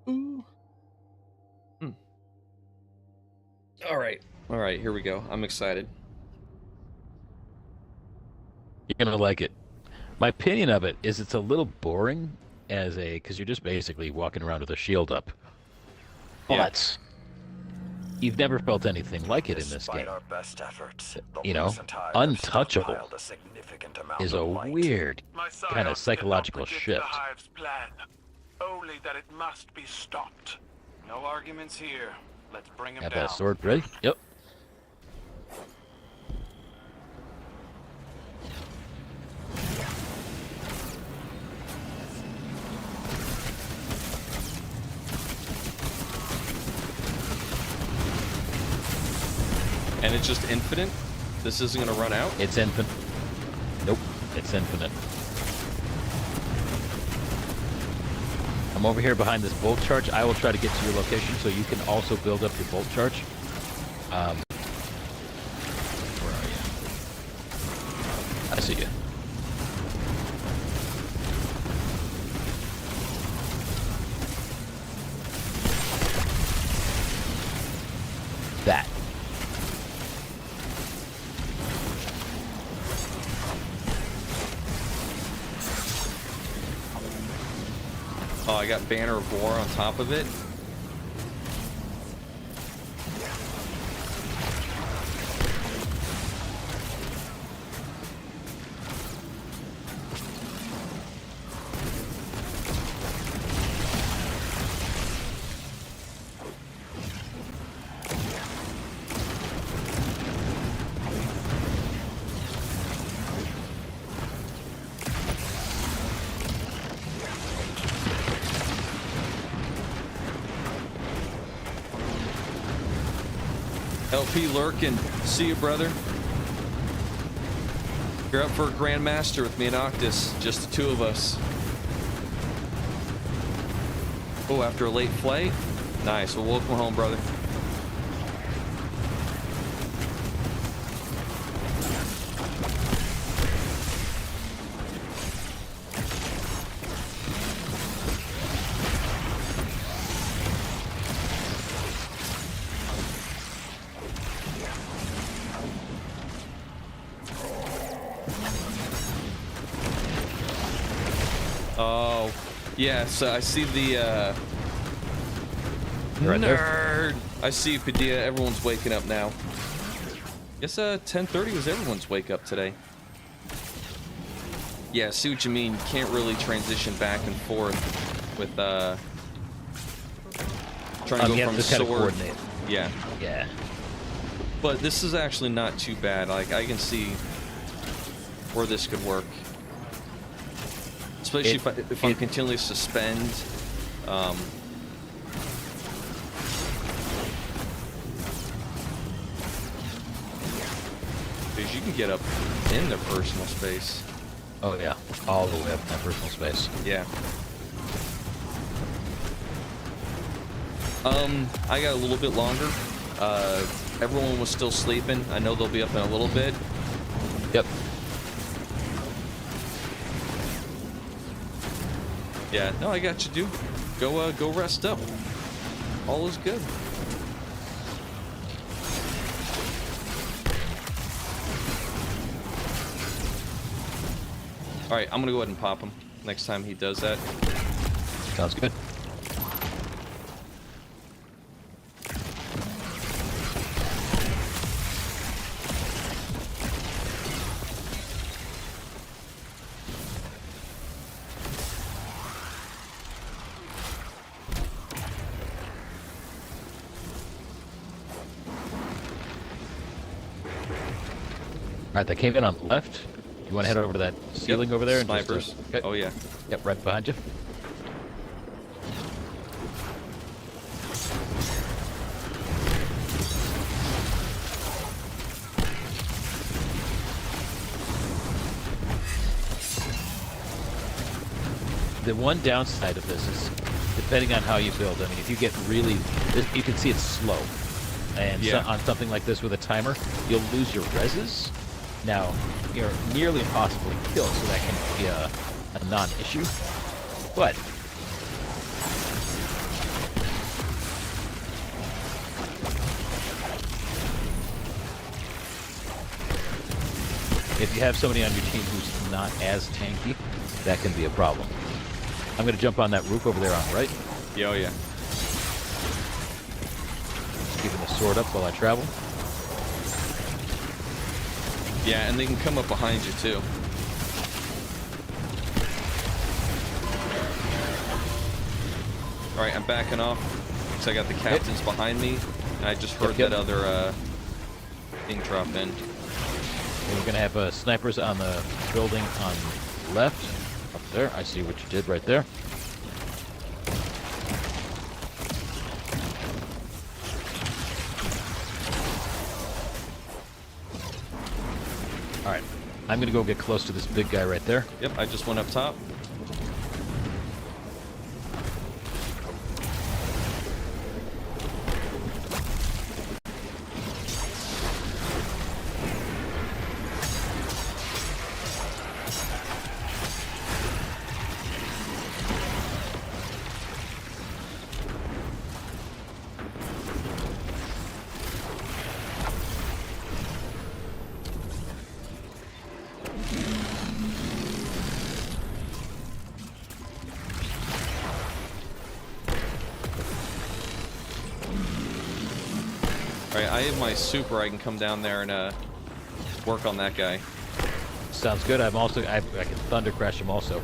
Ooh. All right, here we go. I'm excited. You're gonna like it. My opinion of it is it's a little boring because you're just basically walking around with a shield up. But you've never felt anything like it in this game. Our best efforts, untouchable is a weird kind of psychological shift. The Hive's plan, only that it must be stopped. No arguments here. Let's bring him Have down. that sword ready? Yep. And it's just infinite? This isn't going to run out? It's infinite. Nope, it's infinite. I'm over here behind this bolt charge. I will try to get to your location so you can also build up your bolt charge. Where are you? I see you. That. Oh, I got Banner of War on top of it. LP lurking. See you, brother. You're up for a Grandmaster with me and Octus. Just the two of us. Oh, after a late flight? Nice. Well, welcome home, brother. Oh, yeah, so I see the, Right nerd. there. I see you, Padilla. Everyone's waking up now. Guess, 10:30 was everyone's wake up today. Yeah, I see what you mean. You can't really transition back and forth with, trying to go from just kind of sword. coordinate. Yeah. Yeah. But this is actually not too bad. Like, I can see where this could work. Especially if I continually suspend. Because you can get up in their personal space. Oh yeah, all the way up in that personal space. Yeah. I got a little bit longer. Everyone was still sleeping. I know they'll be up in a little bit. Yep. Yeah, no, I got you, dude. Go rest up. All is good. All right, I'm gonna go ahead and pop him next time he does that. Sounds good. All right, they came in on the left. You want to head over to that ceiling over there? And Snipers. Just, okay. Oh, yeah. Yep, right behind you. The one downside of this is, depending on how you build, I mean, if you get really, you can see it's slow. And Yeah. so, on something like this with a timer, you'll lose your reses. Now, you're nearly impossible to kill, so that can be a non-issue. But if you have somebody on your team who's not as tanky, that can be a problem. I'm going to jump on that roof over there on the right. Yeah, oh, yeah. Keeping the sword up while I travel. Yeah, and they can come up behind you, too. Alright, I'm backing off. Because I got the captains behind me. And I just heard that other, thing drop in. And we're going to have snipers on the building on the left. Up there. I see what you did right there. Alright. I'm going to go get close to this big guy right there. Yep, I just went up top. Alright, I have my super. I can come down there and work on that guy. Sounds good. I'm also I can thunder crash him also.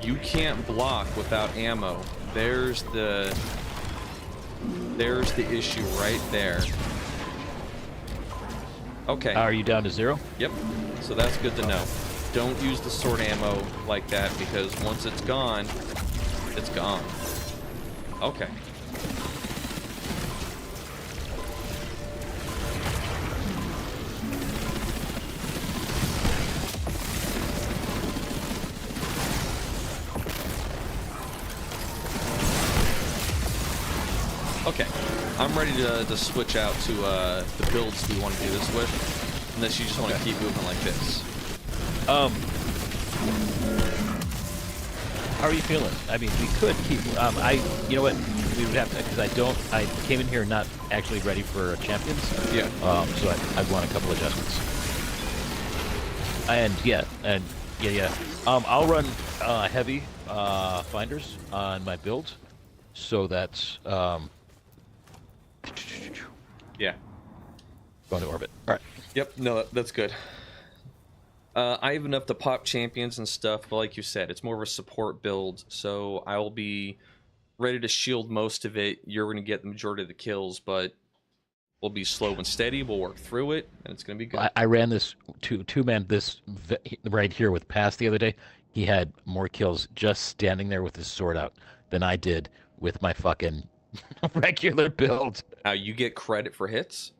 You can't block without ammo. There's the issue right there. Okay. Are you down to 0? Yep. So that's good to know. Don't use the sword ammo like that because once it's gone, it's gone. Okay. Okay, I'm ready to switch out to the builds we want to do this with, unless you just want to keep moving like this. How are you feeling? I mean, we could keep. You know what? We would have to, because I came in here not actually ready for champions. Yeah. So I want a couple adjustments. And yeah. I'll run heavy finders on my build, so that's yeah. Going to orbit. All right. Yep. No, that's good. I have enough to pop champions and stuff, but like you said, it's more of a support build, so I will be ready to shield most of it. You're going to get the majority of the kills, but we'll be slow and steady. We'll work through it, and it's going to be good. I ran this two-man right here with Pass the other day. He had more kills just standing there with his sword out than I did with my fucking regular build. You get credit for hits?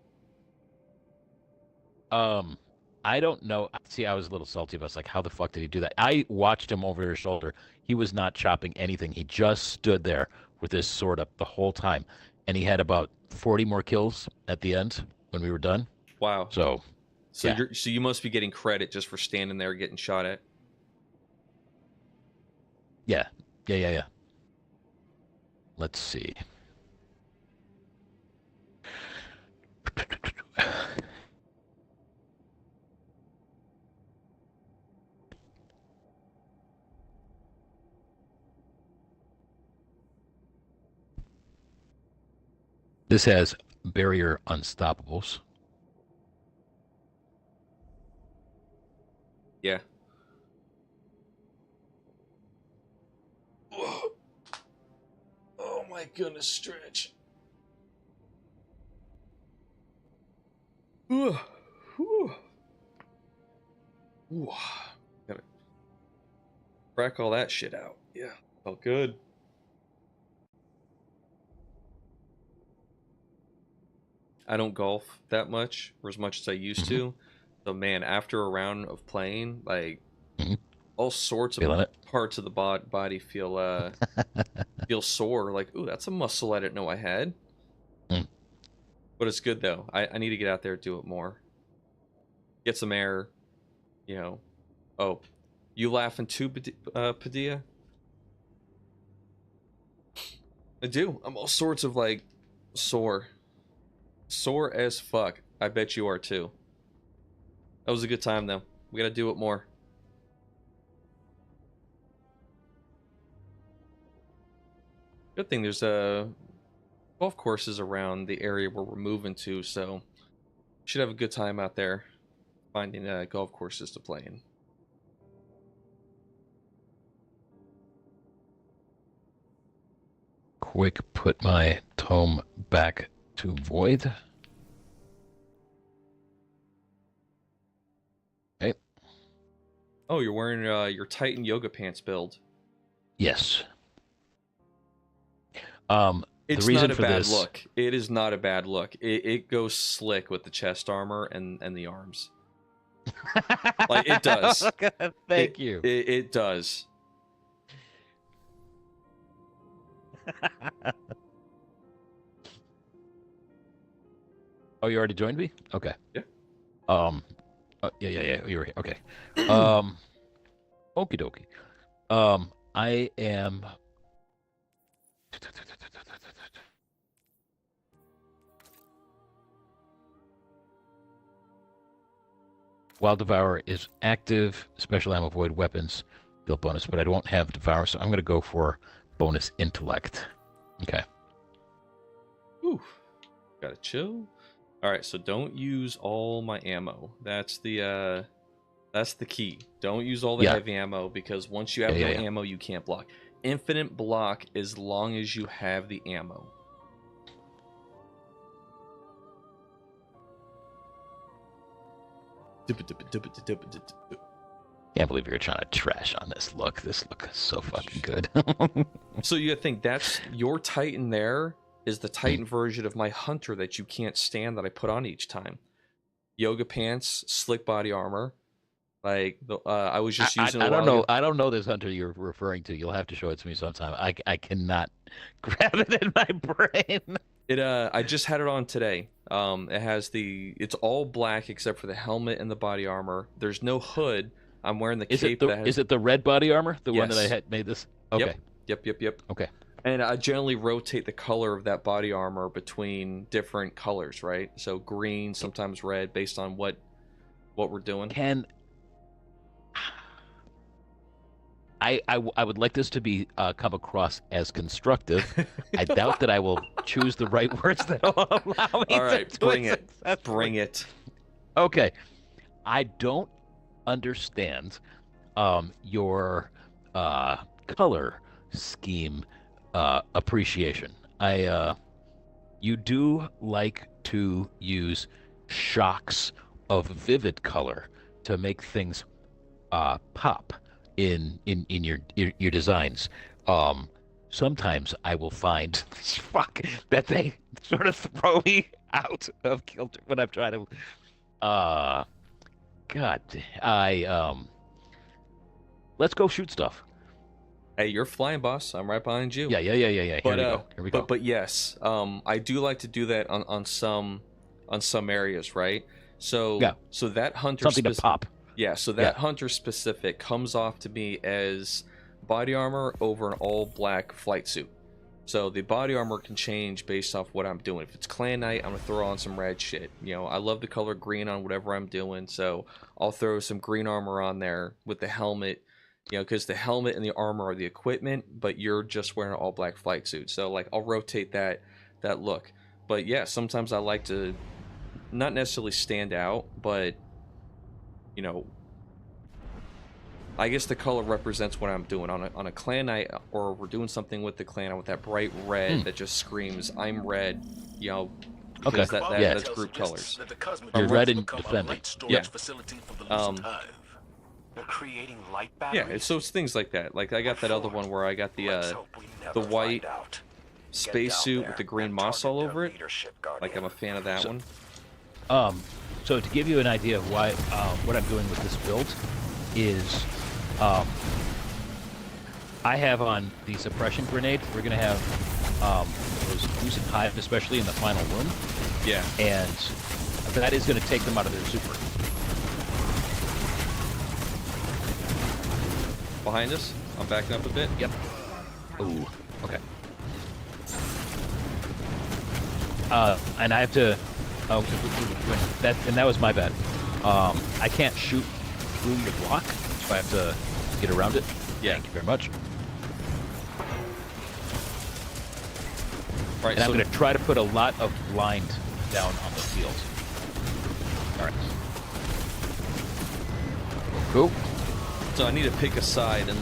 I don't know. See, I was a little salty. But I was like, how the fuck did he do that? I watched him over his shoulder. He was not chopping anything. He just stood there with his sword up the whole time. And he had about 40 more kills at the end when we were done. Wow. So yeah. So you must be getting credit just for standing there getting shot at. Yeah. Let's see. This has barrier unstoppables. Yeah. Oh my goodness, stretch. Ooh. Gotta crack all that shit out. Yeah, felt good. I don't golf that much, or as much as I used to. So man, after a round of playing, like all sorts of parts of the body feel feel sore. Like, ooh, that's a muscle I didn't know I had. But it's good though. I need to get out there and do it more. Get some air, you know. Oh, you laughing too, Padilla? I do. I'm all sorts of like sore. Sore as fuck. I bet you are too. That was a good time though. We gotta do it more. Good thing there's golf courses around the area where we're moving to, so should have a good time out there finding golf courses to play in. Quick, put my tome back to void. Okay. Oh, you're wearing your Titan yoga pants build. Yes. It's the reason not a for bad this... look. It is not a bad look. It goes slick with the chest armor and the arms. Like, it does. Thank you. It does. Oh, you already joined me? Okay. Yeah. Yeah. You were here. Okay. Okie dokie. I am. While Devour is active, special ammo void weapons, build bonus, but I won't have Devour, so I'm going to go for bonus intellect. Okay. Ooh, gotta chill. All right, so don't use all my ammo. That's the key. Don't use all the heavy ammo, because once you have no ammo, you can't block. Infinite block as long as you have the ammo. Can't believe you're trying to trash on this look. This look is so fucking good. So you think that's your Titan there is the Titan version of my Hunter that you can't stand that I put on each time. Yoga pants, slick body armor. Like I was just using. I don't know. Ago. I don't know this Hunter you're referring to. You'll have to show it to me sometime. I cannot grab it in my brain. I just had it on today. It has it's all black except for the helmet and the body armor. There's no hood. I'm wearing the cape. Is it the red body armor? The one that I had made this? Okay. Yep. Okay. And I generally rotate the color of that body armor between different colors, right? So green, sometimes red, based on what we're doing. I would like this to be come across as constructive. I doubt that I will choose the right words that will allow me All right, to bring it. Bring it. Okay. I don't understand your color scheme appreciation. You do like to use shocks of vivid color to make things pop in your designs. Sometimes I will find that they sort of throw me out of kilter when I'm trying to let's go shoot stuff. Hey, you're flying, boss. I'm right behind you. Yeah. Here we go. But yes, I do like to do that on some areas, right? So that Hunter something to pop. Yeah, so that Hunter specific comes off to me as body armor over an all black flight suit. So the body armor can change based off what I'm doing. If it's Clan Night, I'm gonna throw on some red shit. You know, I love the color green on whatever I'm doing, so I'll throw some green armor on there with the helmet. You know, because the helmet and the armor are the equipment, but you're just wearing an all black flight suit. So like, I'll rotate that look. But yeah, sometimes I like to not necessarily stand out, but you know, I guess the color represents what I'm doing on a Clan Night, or we're doing something with the clan with that bright red that just screams I'm red, you know, because that's group colors. You're red and defending. Yeah. They're creating light batteries. Yeah, so it's things like that. Like I got that other one where I got the white spacesuit with the green moss all over it. Like I'm a fan of that one. So to give you an idea of why what I'm doing with this build is I have on the suppression grenade. We're gonna have those Lucid Hive, especially in the final room. Yeah. And that is gonna take them out of their super. Behind us? I'm backing up a bit. Yep. Ooh. Okay. And I have to. That was my bad. I can't shoot through your block, so I have to get around it. Yeah. Thank you very much. Right. And I'm going to try to put a lot of blind down on the field. All right. Cool. So I need to pick a side and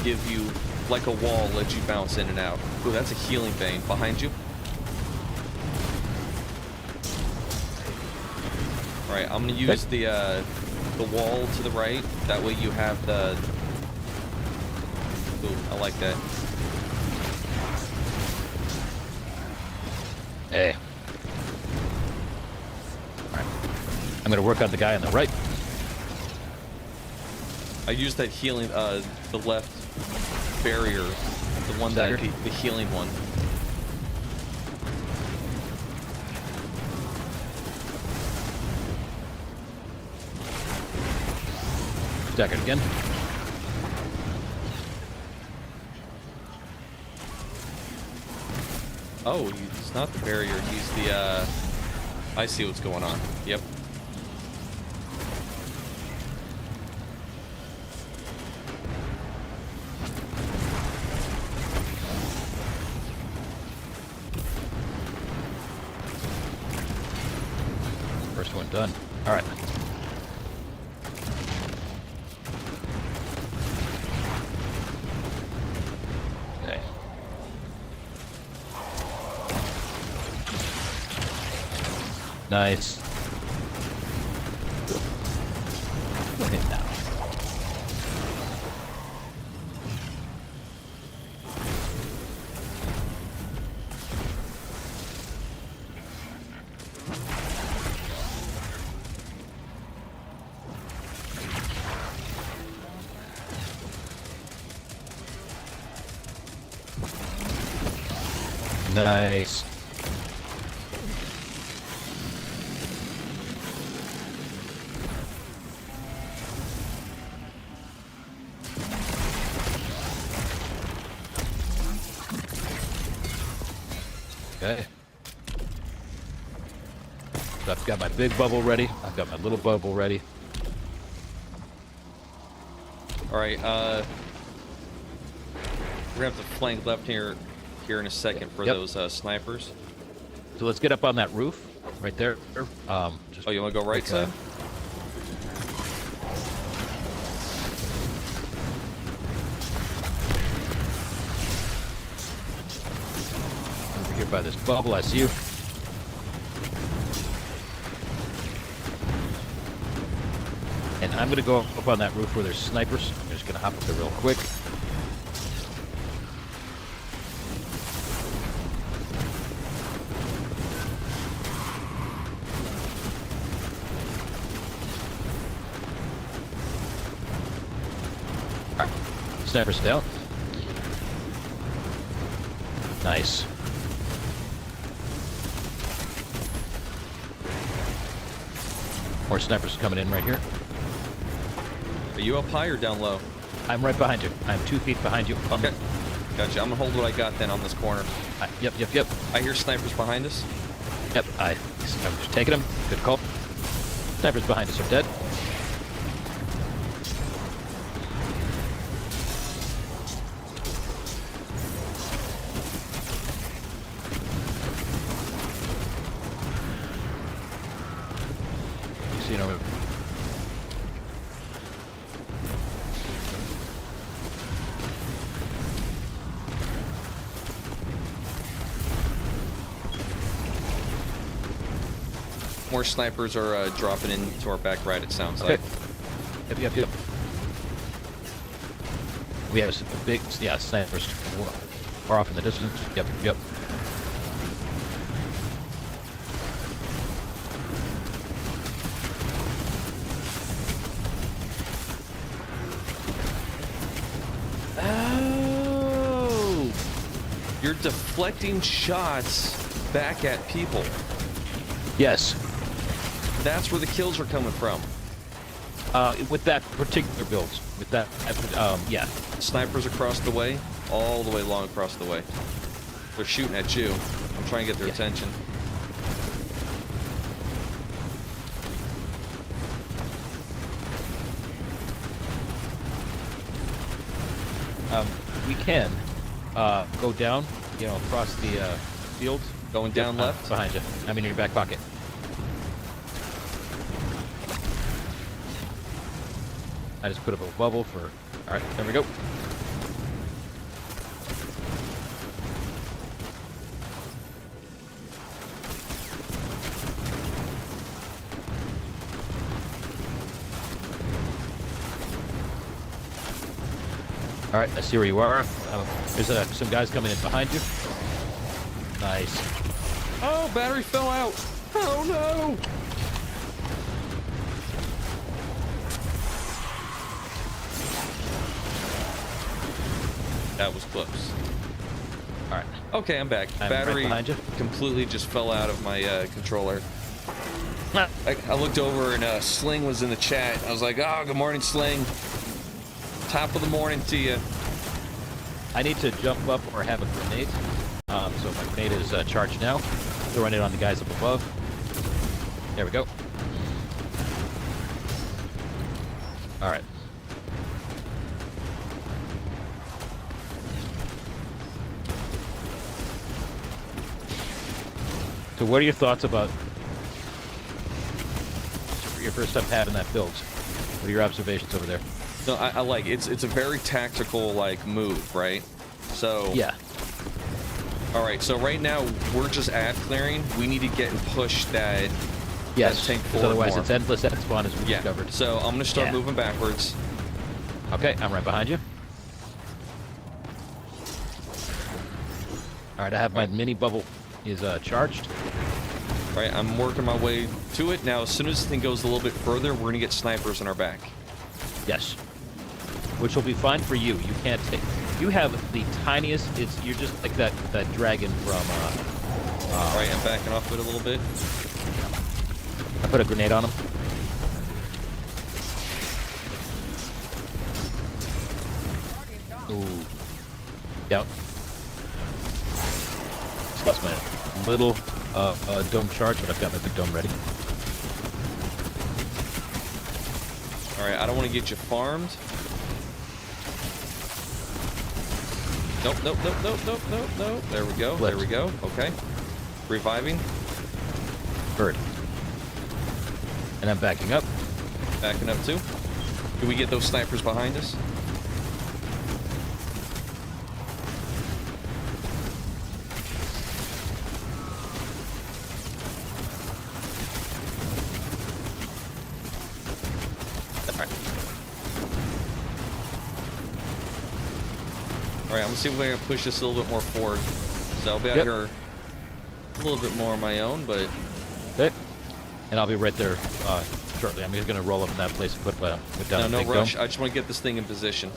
give you like a wall, let you bounce in and out. Ooh, that's a healing vein behind you. All right, I'm gonna use the wall to the right. That way you have the. Ooh, I like that. Hey. All right. I'm gonna work on the guy on the right. I used that healing, the left barrier, the one that the healing one. Staggered again. Oh, he's not the barrier. He's the. I see what's going on. Yep. First one done. All right. Okay. Nice. Okay, now. Nice. Okay. So I've got my big bubble ready. I've got my little bubble ready. All right. We're gonna have to flank left here in a second for those snipers. So let's get up on that roof right there. Just you want to go right side? Over here by this bubble, I see you. And I'm gonna go up on that roof where there's snipers. I'm just gonna hop up there real quick. Snipers down. Nice. More snipers coming in right here. Are you up high or down low? I'm right behind you. I'm 2 feet behind you. Okay. Gotcha. I'm gonna hold what I got then on this corner. Yep. I hear snipers behind us. Yep. I'm just taking them. Good call. Snipers behind us are dead. More snipers are dropping into our back right, it sounds Okay. like. Yep. We have a big, snipers far off in the distance. Yep. Oh! You're deflecting shots back at people. Yes. That's where the kills are coming from. With that particular build. With that, yeah. Snipers across the way, all the way long across the way. They're shooting at you. I'm trying to get their attention. We can go down, across the field. Going down left? Behind you. I'm in your back pocket. I just put up a bubble for... Alright, there we go. Alright, I see where you are. There's some guys coming in behind you. Nice. Oh, battery fell out. Oh, no. That was close. All right. Okay, I'm back. I'm Battery right behind you. completely just fell out of my controller. I looked over and Sling was in the chat. I was like, oh, good morning, Sling. Top of the morning to you. I need to jump up or have a grenade. So my grenade is charged now. Throwing it on the guys up above. There we go. All right. So what are your thoughts about your first time having that build. What are your observations over there? No, I like it. It's a very tactical like move, right? So yeah. All right, so right now we're just ad clearing. We need to get and push that. Yes. That tank forward Otherwise, more. it's endless at spawn as we discovered. So I'm gonna start moving backwards. Okay, I'm right behind you. All right, I have my mini bubble is charged. All right, I'm working my way to it now. As soon as this thing goes a little bit further, we're gonna get snipers on our back. Yes. Which will be fine for you. You can't take. You have the tiniest. You're just like that dragon from. All right, I'm backing off it a little bit. I put a grenade on him. Ooh. Yep. That's my little dome charge, but I've got my big dome ready. All right, I don't want to get you farmed. Nope, nope, nope, nope, nope, nope, nope. There we go. There we go. Okay. Reviving. Bird. And I'm backing up. Backing up too. Do we get those snipers behind us? Alright, I'm gonna see if I can push this a little bit more forward. So I'll be out here a little bit more on my own, but... Okay. And I'll be right there shortly. I'm just gonna roll up in that place and put down No the big rush. dome. I just want to get this thing in position.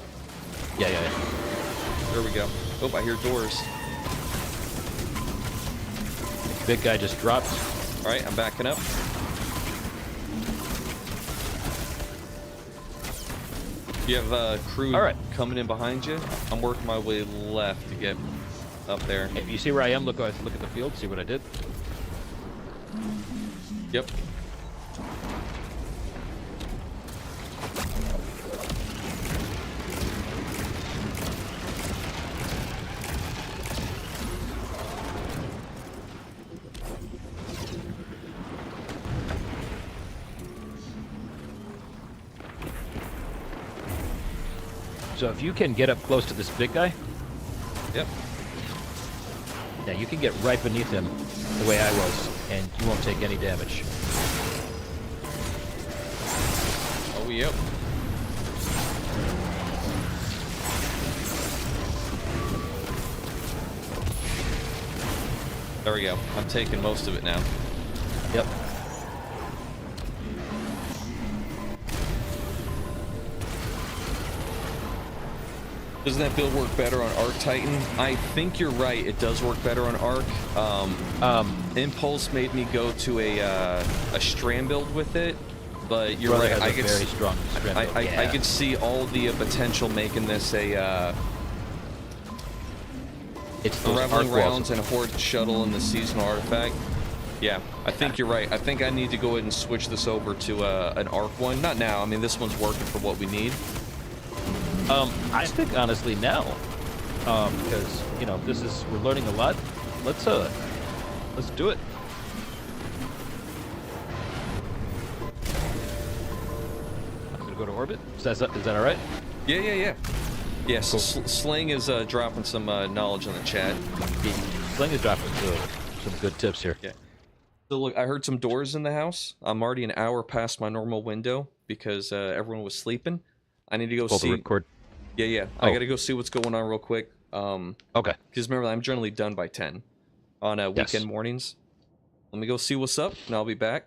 Yeah. There we go. Oh, I hear doors. Big guy just dropped. Alright, I'm backing up. You have crew coming in behind you. I'm working my way left to get up there. If you see where I am, look at the field, see what I did. Yep. So if you can get up close to this big guy. Yep. Yeah, you can get right beneath him the way I was, and you won't take any damage. Oh, yep. There we go. I'm taking most of it now. Yep. Doesn't that build work better on Arc Titan? I think you're right. It does work better on Arc. Impulse made me go to a Strand build with it, but you're right. I could very strong Strand build. I could see all the potential making this a it's Reveling Rounds and a Horde Shuttle and the Seasonal Artifact. Yeah, I think you're right. I think I need to go ahead and switch this over to an Arc one. Not now. I mean, this one's working for what we need. I think honestly now, because we're learning a lot. Let's do it. I'm gonna go to orbit. Is that all right? Yeah. Yes, cool. Sling is dropping some knowledge on the chat. Sling is dropping some good tips here. Yeah. So look, I heard some doors in the house. I'm already an hour past my normal window because everyone was sleeping. I need to go see. Record. Yeah. Oh. I gotta go see what's going on real quick. Okay. Because remember, I'm generally done by 10 on weekend mornings. Let me go see what's up, and I'll be back.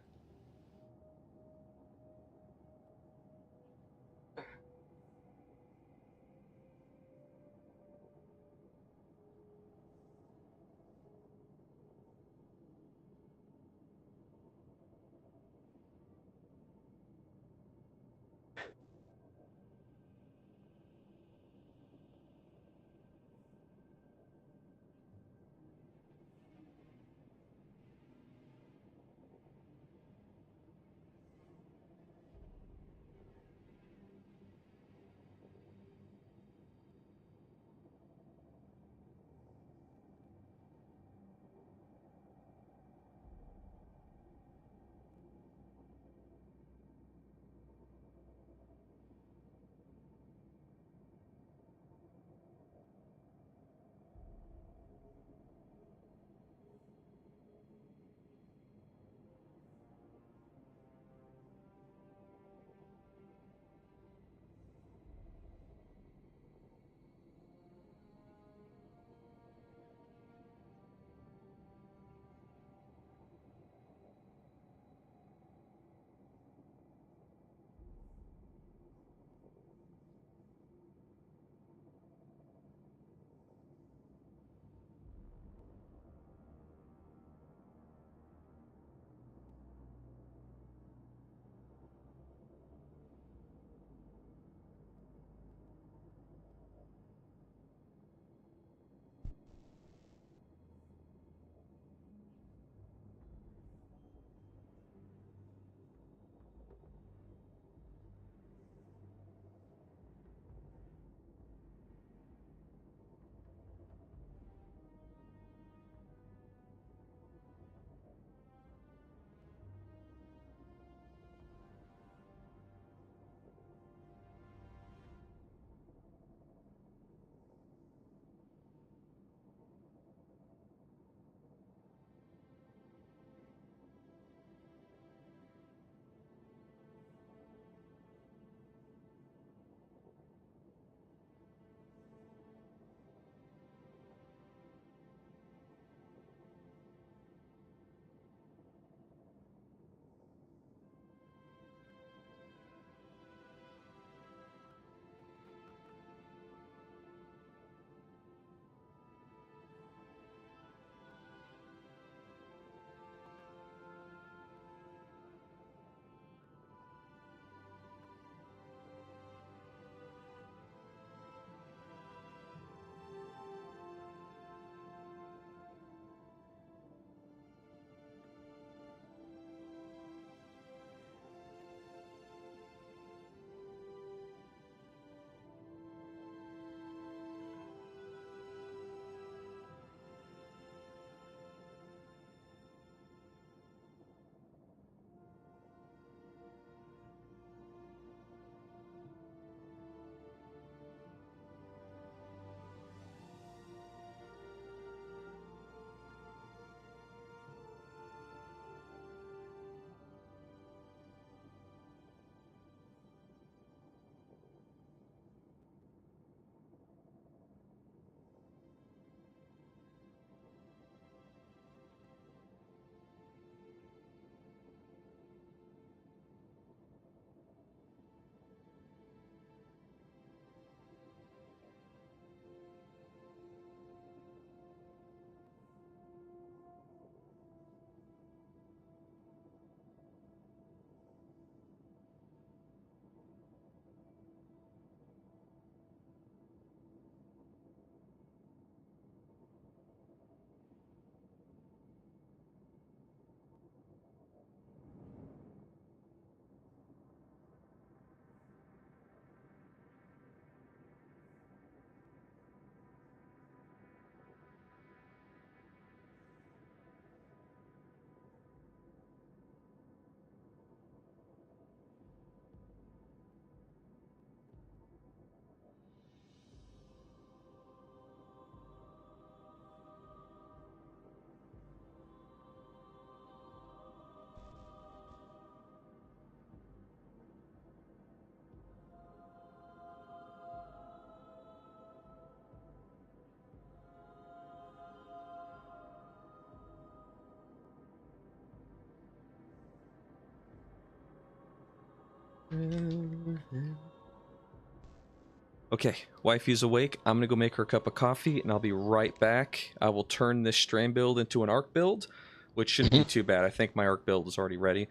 Okay, wifey's awake. I'm gonna go make her a cup of coffee, and I'll be right back. I will turn this Strain build into an Arc build, which shouldn't be too bad. I think my Arc build is already ready.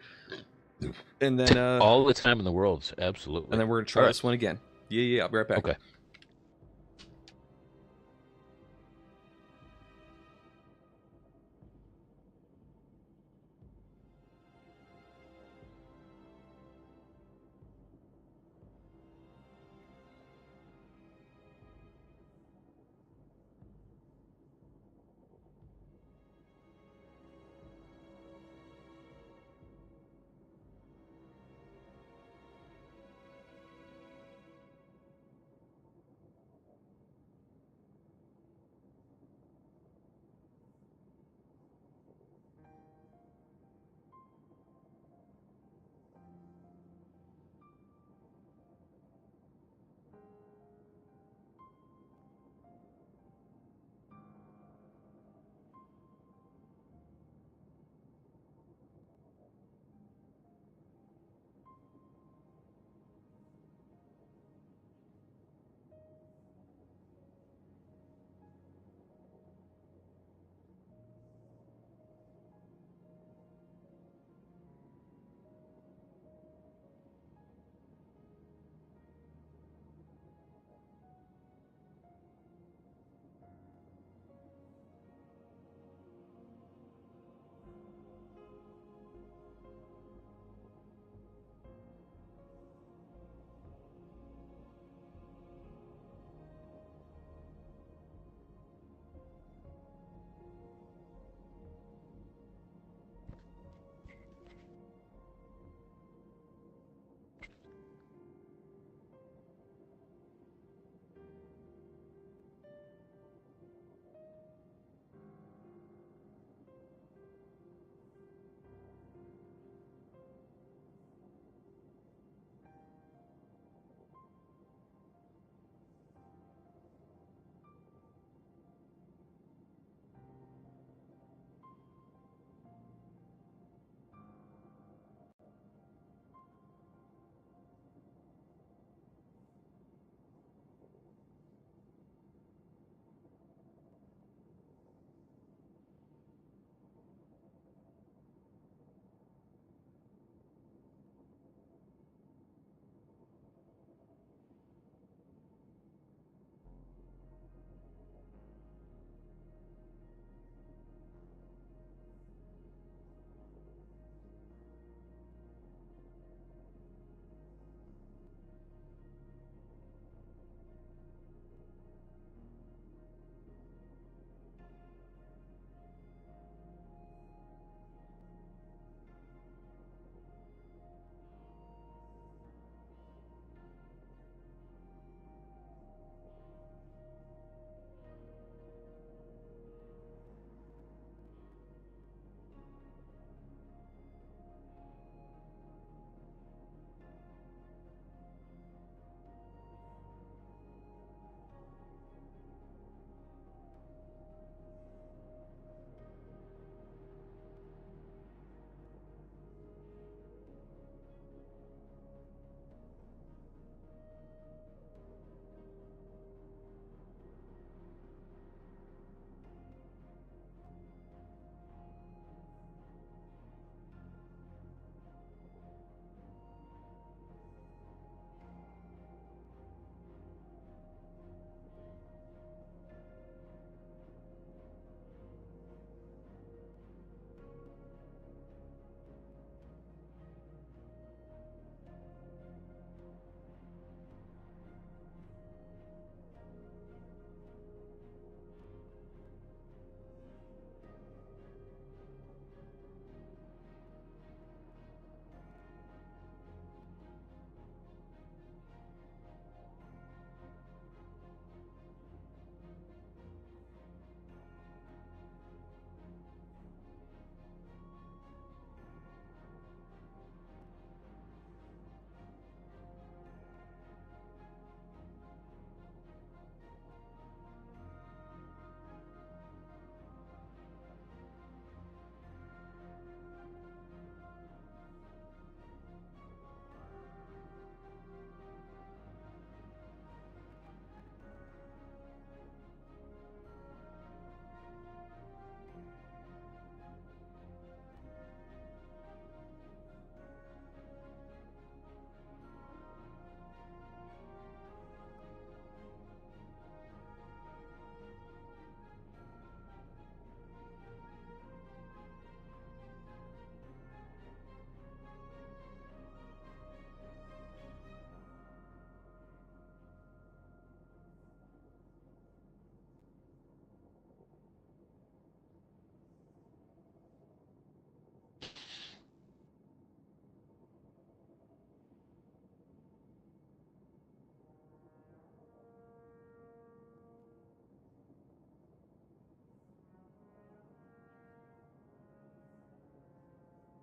And then all the time in the world, absolutely. And then we're gonna try this one again. Yeah, I'll be right back. Okay.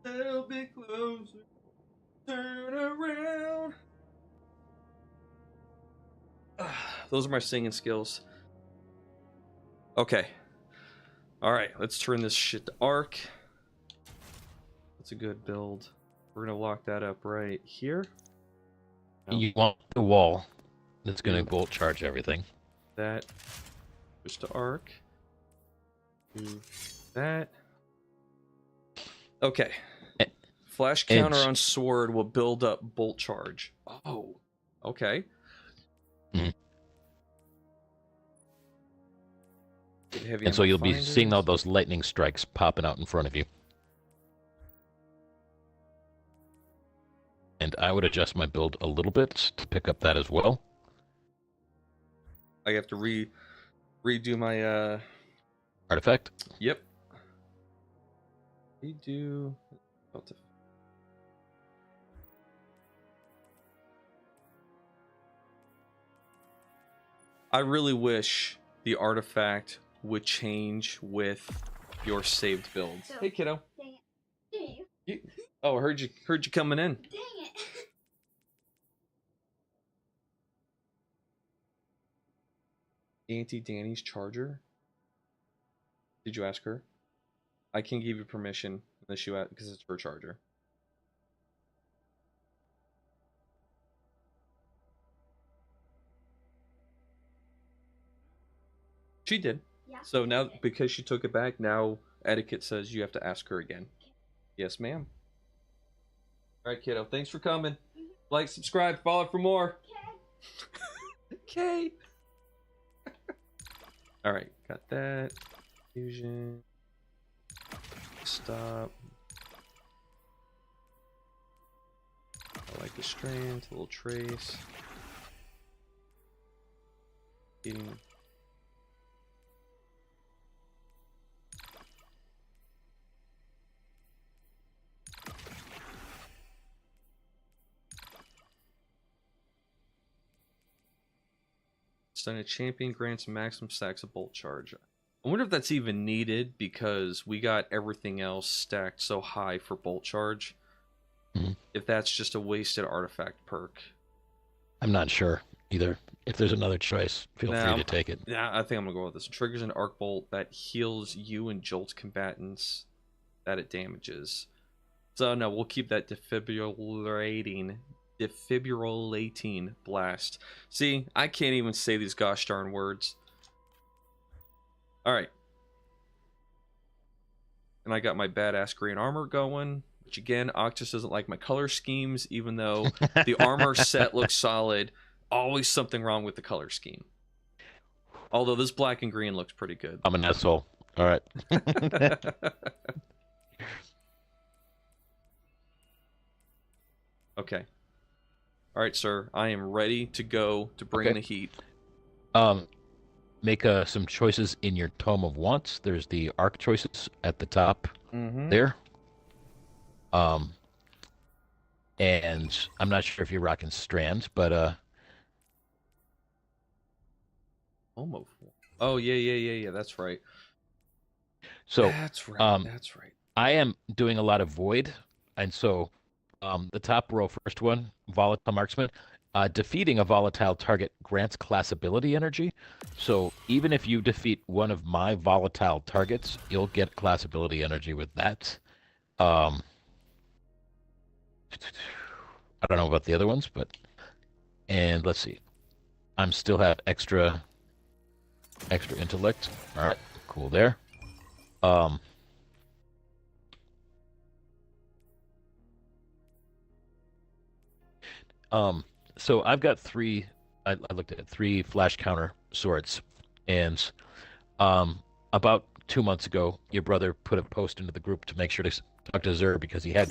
little bit closer. Turn around. Those are my singing skills. Okay. All right, let's turn this shit to arc. That's a good build. We're gonna lock that up right here. No. You want the wall that's going to bolt charge everything. That goes to arc. Do that. Okay. Flash counter on sword will build up bolt charge. Oh, okay. Mm-hmm. Heavy And so you'll be finders. seeing all those lightning strikes popping out in front of you. And I would adjust my build a little bit to pick up that as well. I have to redo my Artifact? Yep. Redo. I really wish the artifact would change with your saved build. Hey, kiddo. Dang it. Oh, I heard you coming in. Dang it. Auntie Danny's charger. Did you ask her? I can't give you permission unless you ask, because it's her charger. She did. Yeah. So now, because she took it back, now etiquette says you have to ask her again. Yes, ma'am. All right, kiddo. Thanks for coming. Like, subscribe, follow for more. Okay. All right, got that. Fusion. Stop. I like the strand, a little trace. Eating. Stun a champion grants maximum stacks of bolt charge. I wonder if that's even needed because we got everything else stacked so high for bolt charge. Mm-hmm. If that's just a wasted artifact perk. I'm not sure either. If there's another choice, feel free to take it. Yeah, I think I'm gonna go with this. Triggers an arc bolt that heals you and jolts combatants that it damages. So no, we'll keep that defibrillating blast. See, I can't even say these gosh darn words. Alright. And I got my badass green armor going, which again, Octus doesn't like my color schemes, even though the armor set looks solid. Always something wrong with the color scheme. Although this black and green looks pretty good. I'm an asshole. Alright. Okay. Alright, sir. I am ready to go to bring the heat. Make some choices in your Tome of Wants. There's the arc choices at the top there. And I'm not sure if you're rocking Strand, but Oh yeah, that's right. So that's right. I am doing a lot of Void, and so the top row, first one, Volatile Marksman. Defeating a volatile target grants class ability energy. So even if you defeat one of my volatile targets, you'll get class ability energy with that. I don't know about the other ones, but... And let's see. I'm still have extra intellect. All right, cool there. So I've got three. I looked at 3 flash counter swords, and about 2 months ago, your brother put a post into the group to make sure to talk to Zer because he had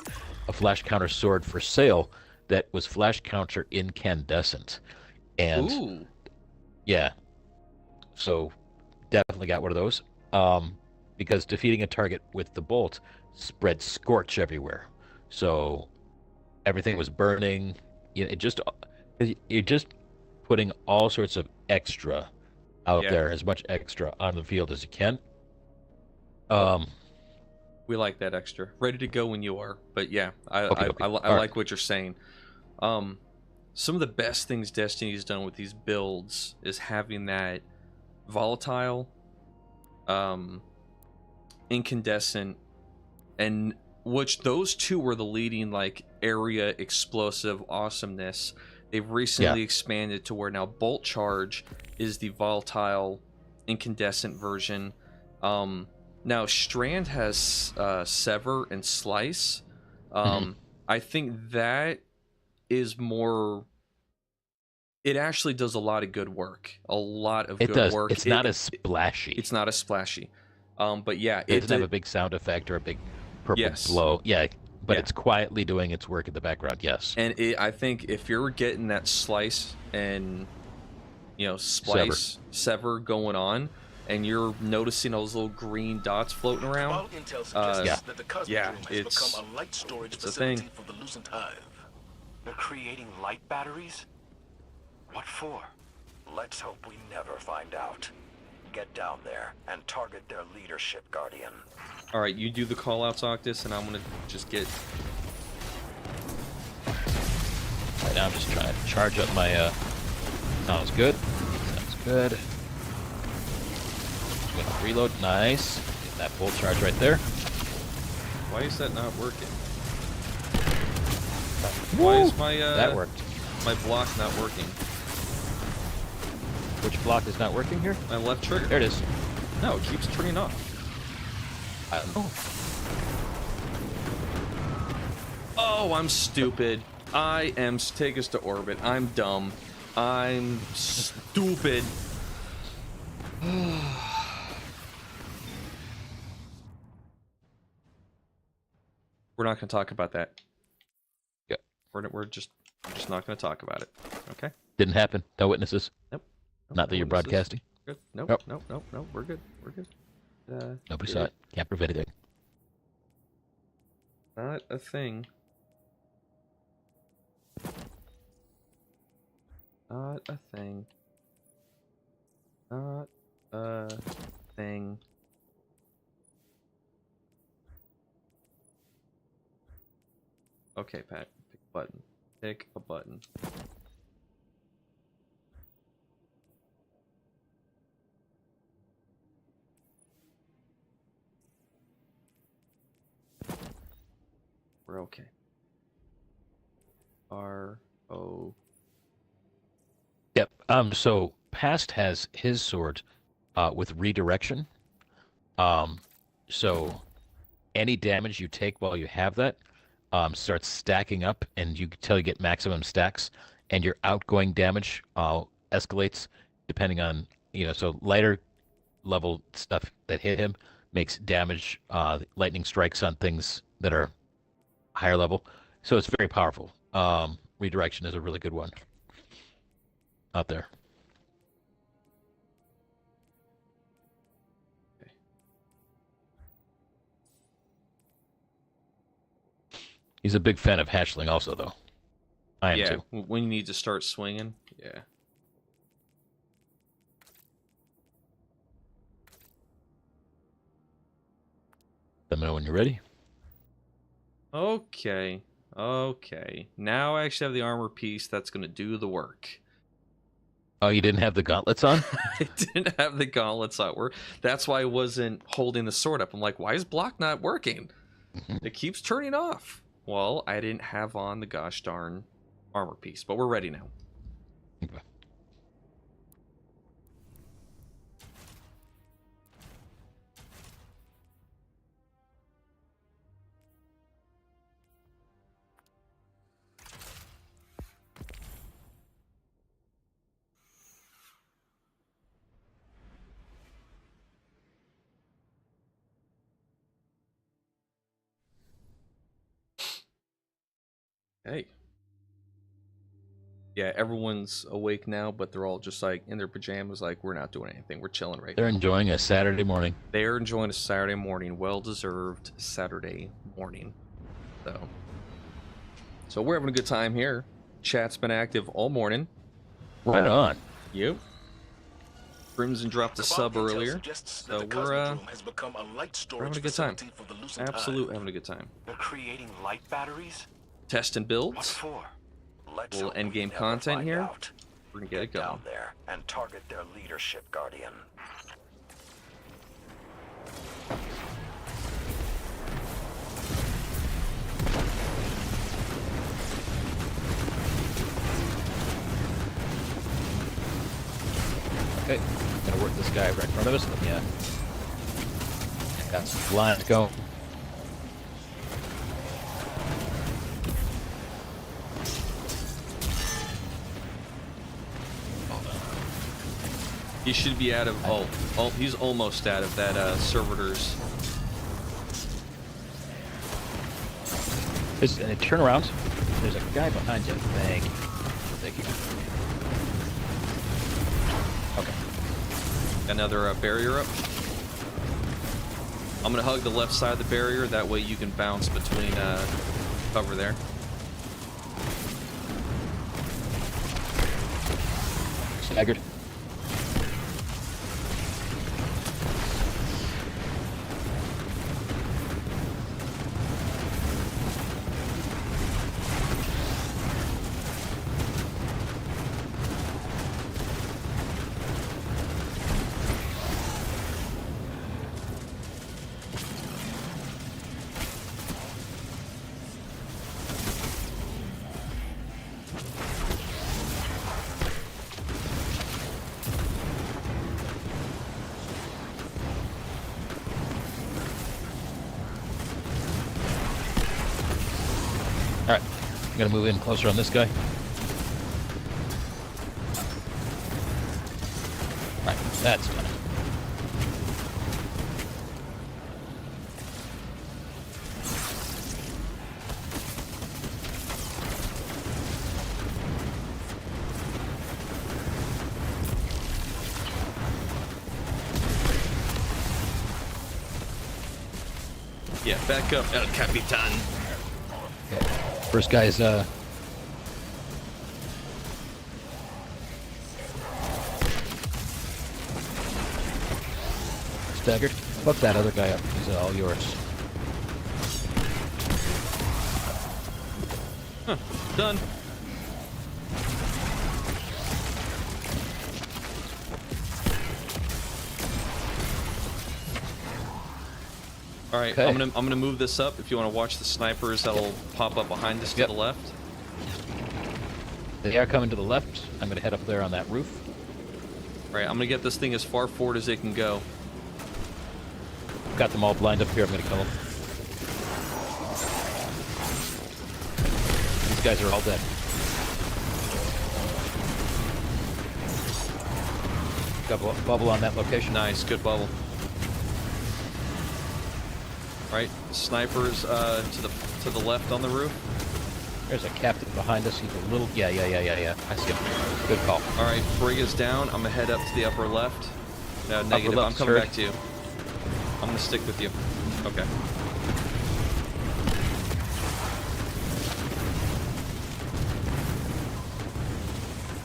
a flash counter sword for sale that was flash counter incandescent, and ooh. Yeah, so definitely got one of those. Because defeating a target with the bolt spread scorch everywhere, so everything was burning. You're just putting all sorts of extra out there, as much extra on the field as you can. We like that extra. Ready to go when you are. But yeah, I like right. what you're saying. Some of the best things Destiny's done with these builds is having that volatile, incandescent, and which those two were the leading like area explosive awesomeness. They've recently expanded to where now Bolt Charge is the volatile incandescent version. Now Strand has Sever and Slice. I think that is more. It actually does a lot of good work. A lot of good work. It's not as splashy. It's not as splashy. But yeah, it doesn't have a big sound effect or a big purple glow. Yeah, but it's quietly doing its work in the background. Yes. And I think if you're getting that Slice and Splice, Sever going on, and you're noticing those little green dots floating around, it's a thing. For the Lucent Hive. They're creating light batteries? What for? Let's hope we never find out. Get down there and target their leadership, Guardian. All right, you do the call-outs, Octus, and I'm gonna just get. Right now, I'm just trying to charge up my. Sounds good. Sounds good. Gonna reload. Nice. Get that bolt charge right there. Why is that not working? Woo! Why is my that worked? My block not working? Which block is not working here? My left trigger. There it is. No, it keeps turning off. I don't know. Oh, I'm stupid. I am. Take us to orbit. I'm dumb. I'm stupid. We're not going to talk about that. Yeah. We're just not going to talk about it. Okay. Didn't happen. No witnesses. Nope. Not that you're broadcasting. Good. Nope. Nope. We're good. We're good. Nobody saw it. Can't prove anything. Not a thing. Not a thing. Not a thing. Okay, Pat. Pick a button. Pick a button. We're okay. R-O. Yep. So Past has his sword with redirection. So any damage you take while you have that starts stacking up, and you get maximum stacks, and your outgoing damage escalates depending on so lighter level stuff that hit him makes damage lightning strikes on things that are higher level. So it's very powerful. Redirection is a really good one out there. Okay. He's a big fan of Hatchling also, though. I am too. When you need to start swinging, yeah. Let me know when you're ready. Okay. Okay. Now I actually have the armor piece that's going to do the work. Oh, you didn't have the gauntlets on? I didn't have the gauntlets on. That's why I wasn't holding the sword up. I'm like, why is block not working? It keeps turning off. Well, I didn't have on the gosh darn armor piece, but we're ready now. Okay. Hey. Yeah, everyone's awake now, but they're all just like in their pajamas, like, we're not doing anything. We're chilling right now. They're enjoying a Saturday morning. They're enjoying a Saturday morning, well-deserved Saturday morning. So we're having a good time here. Chat's been active all morning. Right on. Yep. Crimson dropped a sub earlier, so we're having a good time. Absolutely having a good time. They're creating light batteries? Test and What builds. for? Let's Little hope we endgame never content find here. out. We're gonna get it Get going. down there and target their leadership, Guardian. Okay, gonna work this guy right in front of us. Yeah, got some lines going. He should be out of he's almost out of that servitors. And turn around. There's a guy behind you. Thank you. Thank you. Okay. Another barrier up. I'm gonna hug the left side of the barrier. That way you can bounce between cover there. Staggered. Alright, I'm gonna move in closer on this guy. Alright, that's done. Yeah, back up, El Capitan. Okay. First guy's staggered. Fuck that other guy up. He's all yours. Huh, done. All right, Okay. I'm gonna move this up. If you want to watch the snipers, that'll pop up behind us to the left. They are coming to the left. I'm gonna head up there on that roof. All right, I'm gonna get this thing as far forward as it can go. Got them all blind up here. I'm gonna kill them. These guys are all dead. Got a bubble on that location. Nice, good bubble. Right, snipers to the left on the roof. There's a captain behind us. He's a little. Yeah. I see him. Good call. All right, brig is down. I'm gonna head up to the upper left. No, negative. left, I'm coming sir. back to you. I'm gonna stick with you. Okay.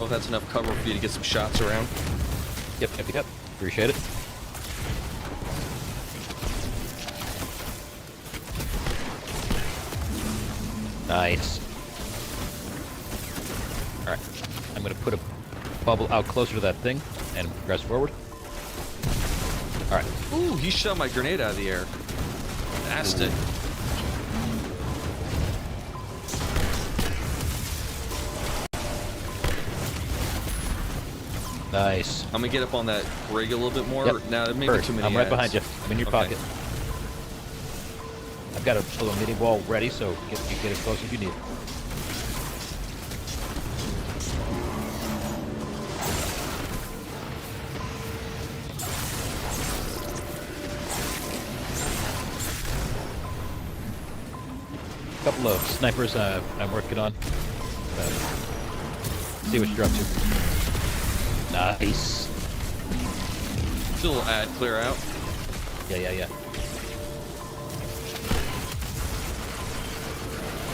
Oh, that's enough cover for you to get some shots around. Yep. Appreciate it. Nice. Alright. I'm going to put a bubble out closer to that thing and progress forward. Alright. Ooh, he shot my grenade out of the air. Bastard. Nice. I'm gonna get up on that brig a little bit more. Yep. Now, maybe Bird, too many I'm right ads. behind you. I'm in your Okay. pocket. I've got a little mini wall ready, so you get as close as you need. Couple of snipers I'm working on. See what you're up to. Nice. Still ad clear out. Yeah.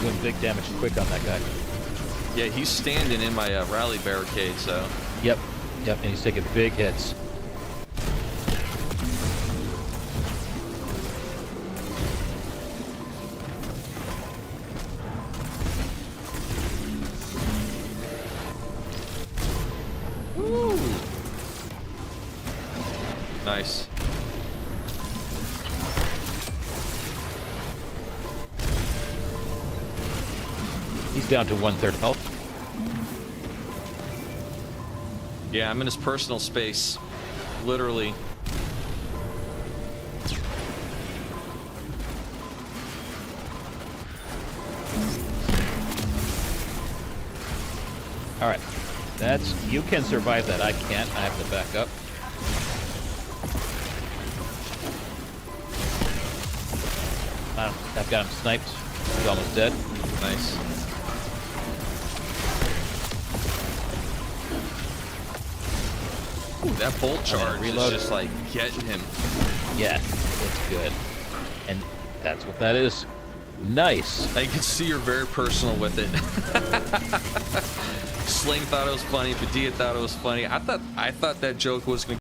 Doing big damage quick on that guy. Yeah, he's standing in my rally barricade, so. Yep, and he's taking big hits. Nice. He's down to 1/3 health. Yeah, I'm in his personal space. Literally. All right. You can survive that. I can't. I have to back up. I've got him sniped. He's almost dead. Nice. Ooh, that bolt charge is just like getting him. Yes, it's good. And that's what that is. Nice. I can see you're very personal with it. Sling thought it was funny. Padilla thought it was funny. I thought that joke was going to